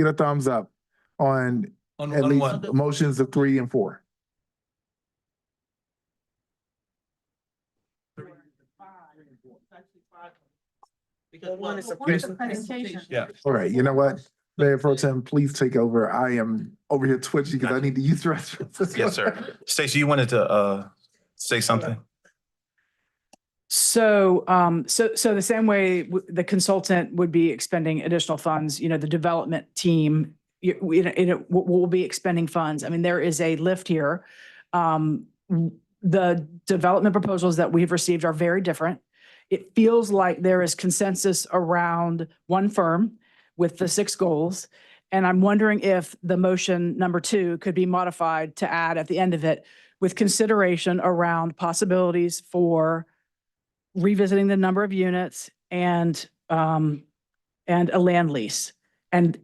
a thumbs up on at least what? motions of 3 and 4? Because One is a presentation. Yeah. All right, you know what? Mayor Pro Tem, please take over. I am over here twitching because I need to use the restroom. Yes, sir. Stacey, you wanted to say something? So, so the same way the consultant would be expending additional funds, the development team, will be expending funds. I mean, there is a lift here. The development proposals that we've received are very different. It feels like there is consensus around one firm with the 6 goals. And I'm wondering if the motion number 2 could be modified to add at the end of it with consideration around possibilities for revisiting the number of units and a land lease and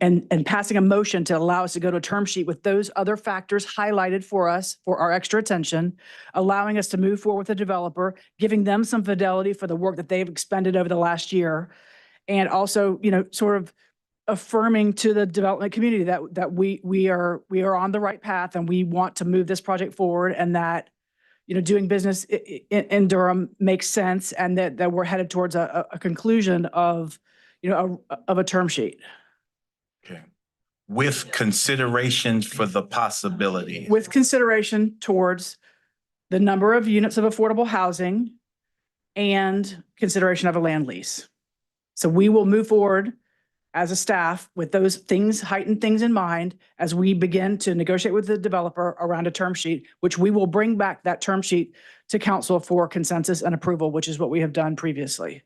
passing a motion to allow us to go to a term sheet with those other factors highlighted for us for our extra attention, allowing us to move forward with the developer, giving them some fidelity for the work that they've expended over the last year. And also, sort of affirming to the development community that we are on the right path and we want to move this project forward, and that doing business in Durham makes sense, and that we're headed towards a conclusion of a term sheet. Okay. With considerations for the possibility. With consideration towards the number of units of affordable housing and consideration of a land lease. So we will move forward as a staff with those things, heightened things in mind, as we begin to negotiate with the developer around a term sheet, which we will bring back that term sheet to council for consensus and approval, which is what we have done previously.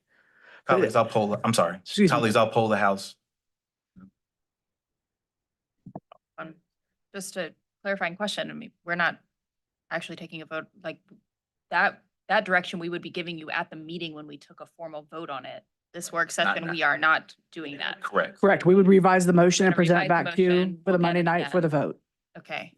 Colleagues, I'll poll the House. Just a clarifying question. I mean, we're not actually taking a vote like that direction we would be giving you at the meeting when we took a formal vote on it. This work session, we are not doing that. Correct. Correct. We would revise the motion and We're gonna present it revise the back to you motion. for the We'll get Monday it night again. for the vote. Okay.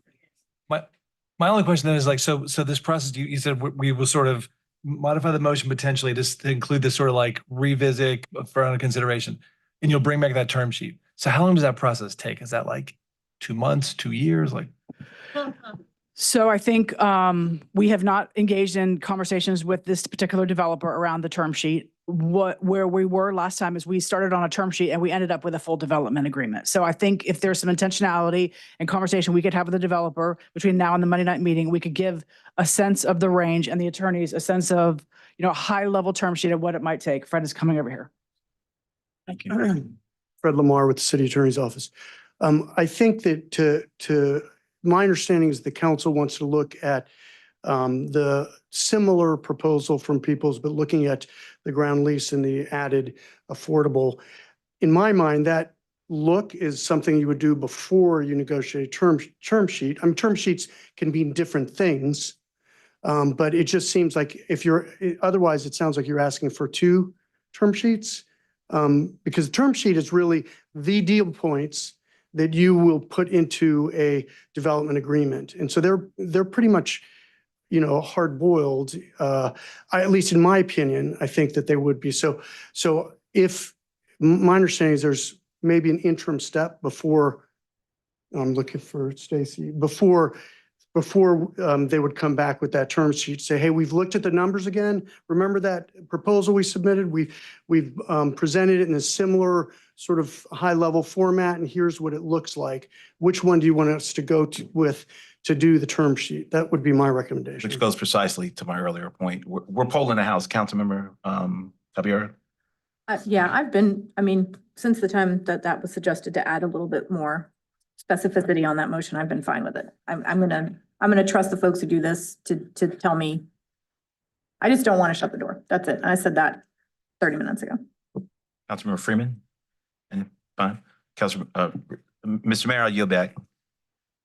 My only question then is like, so this process, you said we will sort of modify the motion potentially to include this sort of like revisit for under consideration, and you'll bring back that term sheet. So how long does that process take? Is that like 2 months, 2 years? Like, So I think we have not engaged in conversations with this particular developer around the term sheet. Where we were last time is we started on a term sheet and we ended up with a full development agreement. So I think if there's some intentionality and conversation we could have with the developer between now and the Monday night meeting, we could give a sense of the range and the attorneys a sense of, a high level term sheet of what it might take. Fred is coming over here. Thank you. Fred Lamar with the City Attorney's Office. I think that my understanding is the council wants to look at the similar proposal from Peoples, but looking at the ground lease and the added affordable. In my mind, that look is something you would do before you negotiate term sheet. I mean, term sheets can mean different things, but it just seems like otherwise it sounds like you're asking for 2 term sheets, because the term sheet is really the deal points that you will put into a development agreement. And so they're pretty much, hard boiled. At least in my opinion, I think that they would be. So if my understanding is there's maybe an interim step before, I'm looking for Stacy, before they would come back with that term sheet, say, hey, we've looked at the numbers again. Remember that proposal we submitted? We've presented it in a similar sort of high level format, and here's what it looks like. Which one do you want us to go with to do the term sheet? That would be my recommendation. Which goes precisely to my earlier point. We're polling the House. Councilmember Tabiera? Yeah, since the time that was suggested to add a little bit more specificity on that motion, I've been fine with it. I'm gonna trust the folks who do this to tell me. I just don't want to shut the door. That's it. And I said that 30 minutes ago. Councilmember Freeman? And fine. Mr. Mayor, I'll yield back.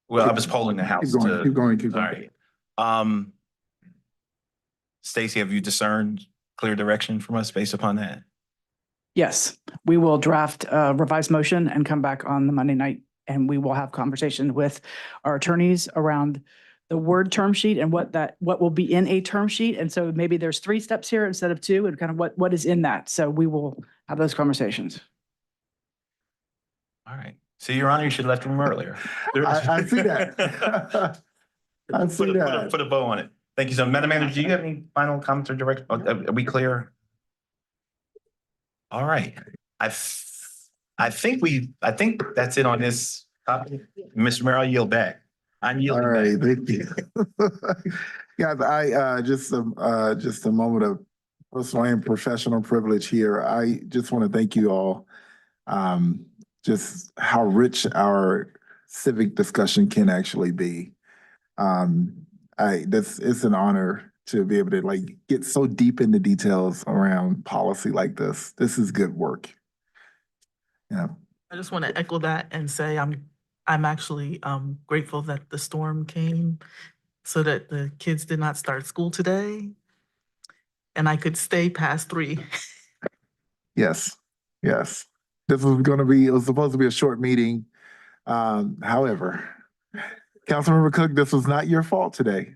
Well, I was polling the House. Keep going. All right. Stacey, have you discerned clear direction from us based upon that? Yes, we will draft a revised motion and come back on the Monday night, and we will have conversation with our attorneys around the word term sheet and what will be in a term sheet. And so maybe there's 3 steps here instead of 2, and kind of what is in that. So we will have those conversations. All right. See, Your Honor, you should have left the room earlier. I see that. I see that. Put a bow on it. Thank you so much. Madam Manager, do you have any final comments or direct? Are we clear? All right. I think that's it on this topic. Mr. Mayor, I'll yield back. I'm All yielding right, back. thank you. Guys, just a moment of personal and professional privilege here. I just want to thank you all. Just how rich our civic discussion can actually be. It's an honor to be able to like get so deep into details around policy like this. This is good work. Yeah. I just want to echo that and say I'm actually grateful that the storm came so that the kids did not start school today and I could stay past 3. Yes. Yes. This was it was supposed to be a short meeting. However, Councilmember Cook, this was not your fault today.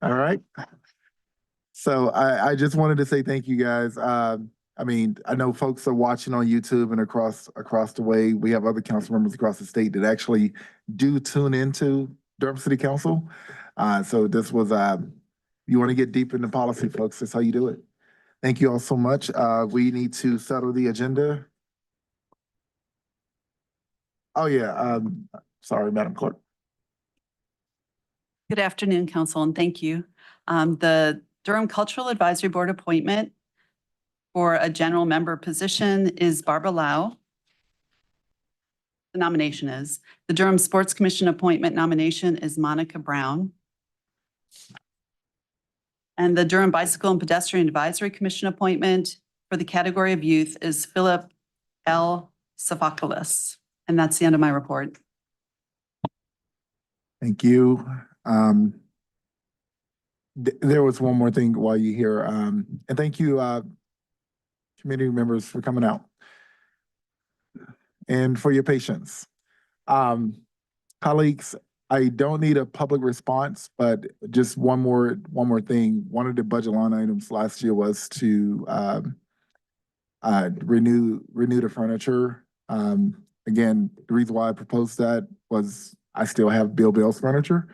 All right. So I just wanted to say thank you guys. I mean, I know folks are watching on YouTube and across the way. We have other council members across the state that actually do tune into Durham City Council. So this was, you want to get deep into policy, folks, that's how you do it. Thank you all so much. We need to settle the agenda. Oh yeah, sorry, Madam Clerk. Good afternoon, Council, and thank you. The Durham Cultural Advisory Board appointment for a general member position is Barbara Lau. The nomination is. The Durham Sports Commission appointment nomination is Monica Brown. And the Durham Bicycle and Pedestrian Advisory Commission appointment for the category of youth is Philip L. Safakoulis. And that's the end of my report. Thank you. There was one more thing while you're here. And thank you, community members, for coming out and for your patience. Colleagues, I don't need a public response, but just one more thing. One of the budget line items last year was to renew the furniture. Again, the reason why I proposed that was I still have Bill Bell's furniture,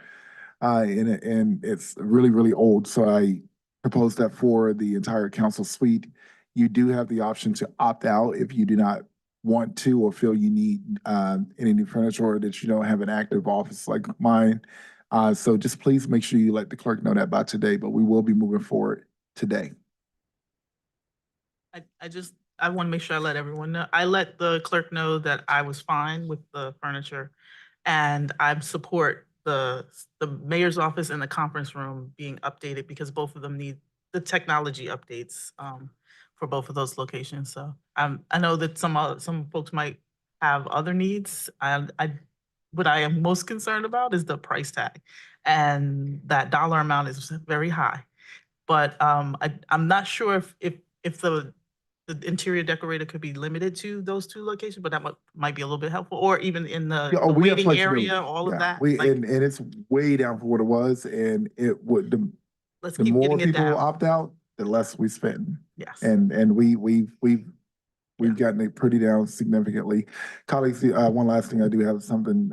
and it's really, really old. So I proposed that for the entire council suite. You do have the option to opt out if you do not want to or feel you need any new furniture or that you don't have an active office like mine. So just please make sure you let the clerk know that by today, but we will be moving forward today. I want to make sure I let everyone know. I let the clerk know that I was fine with the furniture and I support the mayor's office and the conference room being updated because both of them need the technology updates for both of those locations. So I know that some folks might have other needs. What I am most concerned about is the price tag, and that dollar amount is very high. But I'm not sure if the interior decorator could be limited to those 2 locations, but that might be a little bit helpful, or even in the We have waiting flexibility. area, all of that. And it's way down for what it was, and it would Let's the keep more getting it people down. opt out, the less we spend. Yes. And we've gotten it pretty down significantly. Colleagues, one last thing, I do have something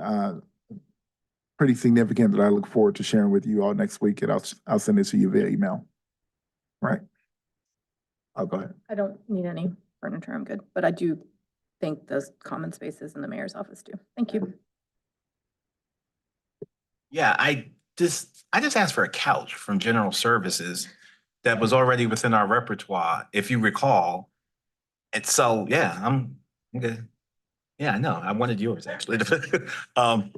pretty significant that I look forward to sharing with you all next week, and I'll send it to you via email. Right. I'll go ahead. I don't need any furniture. I'm good, but I do think those common spaces in the mayor's office do. Thank you. Yeah, I just asked for a couch from General Services that was already within our repertoire, if you recall. And so, yeah, I'm good. Yeah, I know. I wanted yours actually.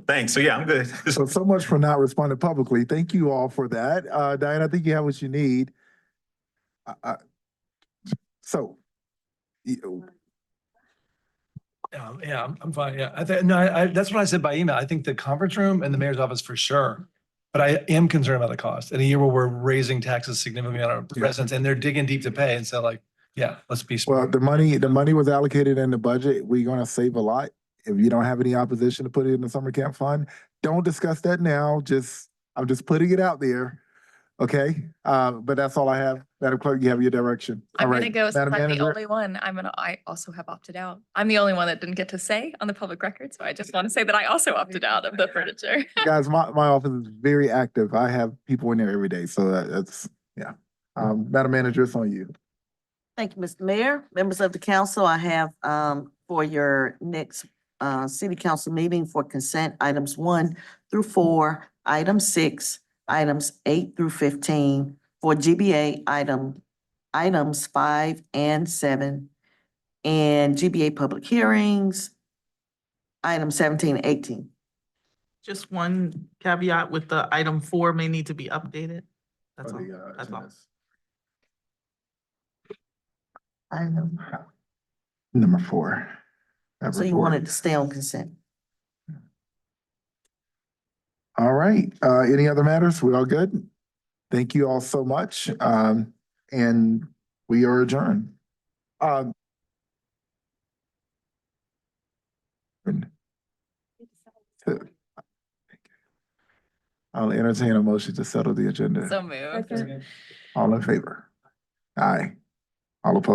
Thanks. So yeah, I'm good. So much for not responding publicly. Thank you all for that. Diane, I think you have what you need. Yeah, I'm fine. Yeah, that's what I said by email. I think the conference room and the mayor's office for sure. But I am concerned about the cost. In a year where we're raising taxes significantly on our residents and they're digging deep to pay. And so like, yeah, let's be smart. Well, the money was allocated in the budget. We're gonna save a lot. If you don't have any opposition to put it in the summer camp fund, don't discuss that now. I'm just putting it out there. Okay, but that's all I have. Madam Clerk, you have your direction. I'm All gonna right, go since Madam I'm the Manager. only one. I also have opted out. I'm the only one that didn't get to say on the public record, so I just want to say that I also opted out of the furniture. Guys, my office is very active. I have people in there every day, so that's yeah. Madam Manager, it's on you. Thank you, Mr. Mayor. Members of the council, I have for your next city council meeting for consent items 1 through 4, item 6, items 8 through 15, for GBA items 5 and 7, and GBA public hearings, items 17 and 18. Just one caveat with the item 4 may need to be updated. That's For all. the, That's all. agendas. Number 4. That So you report. wanted to stay on consent? All right, any other matters? We all good? Thank you all so much, and we are adjourned. I'll entertain a motion to settle the agenda. So moved. All in favor? Aye. All opposed?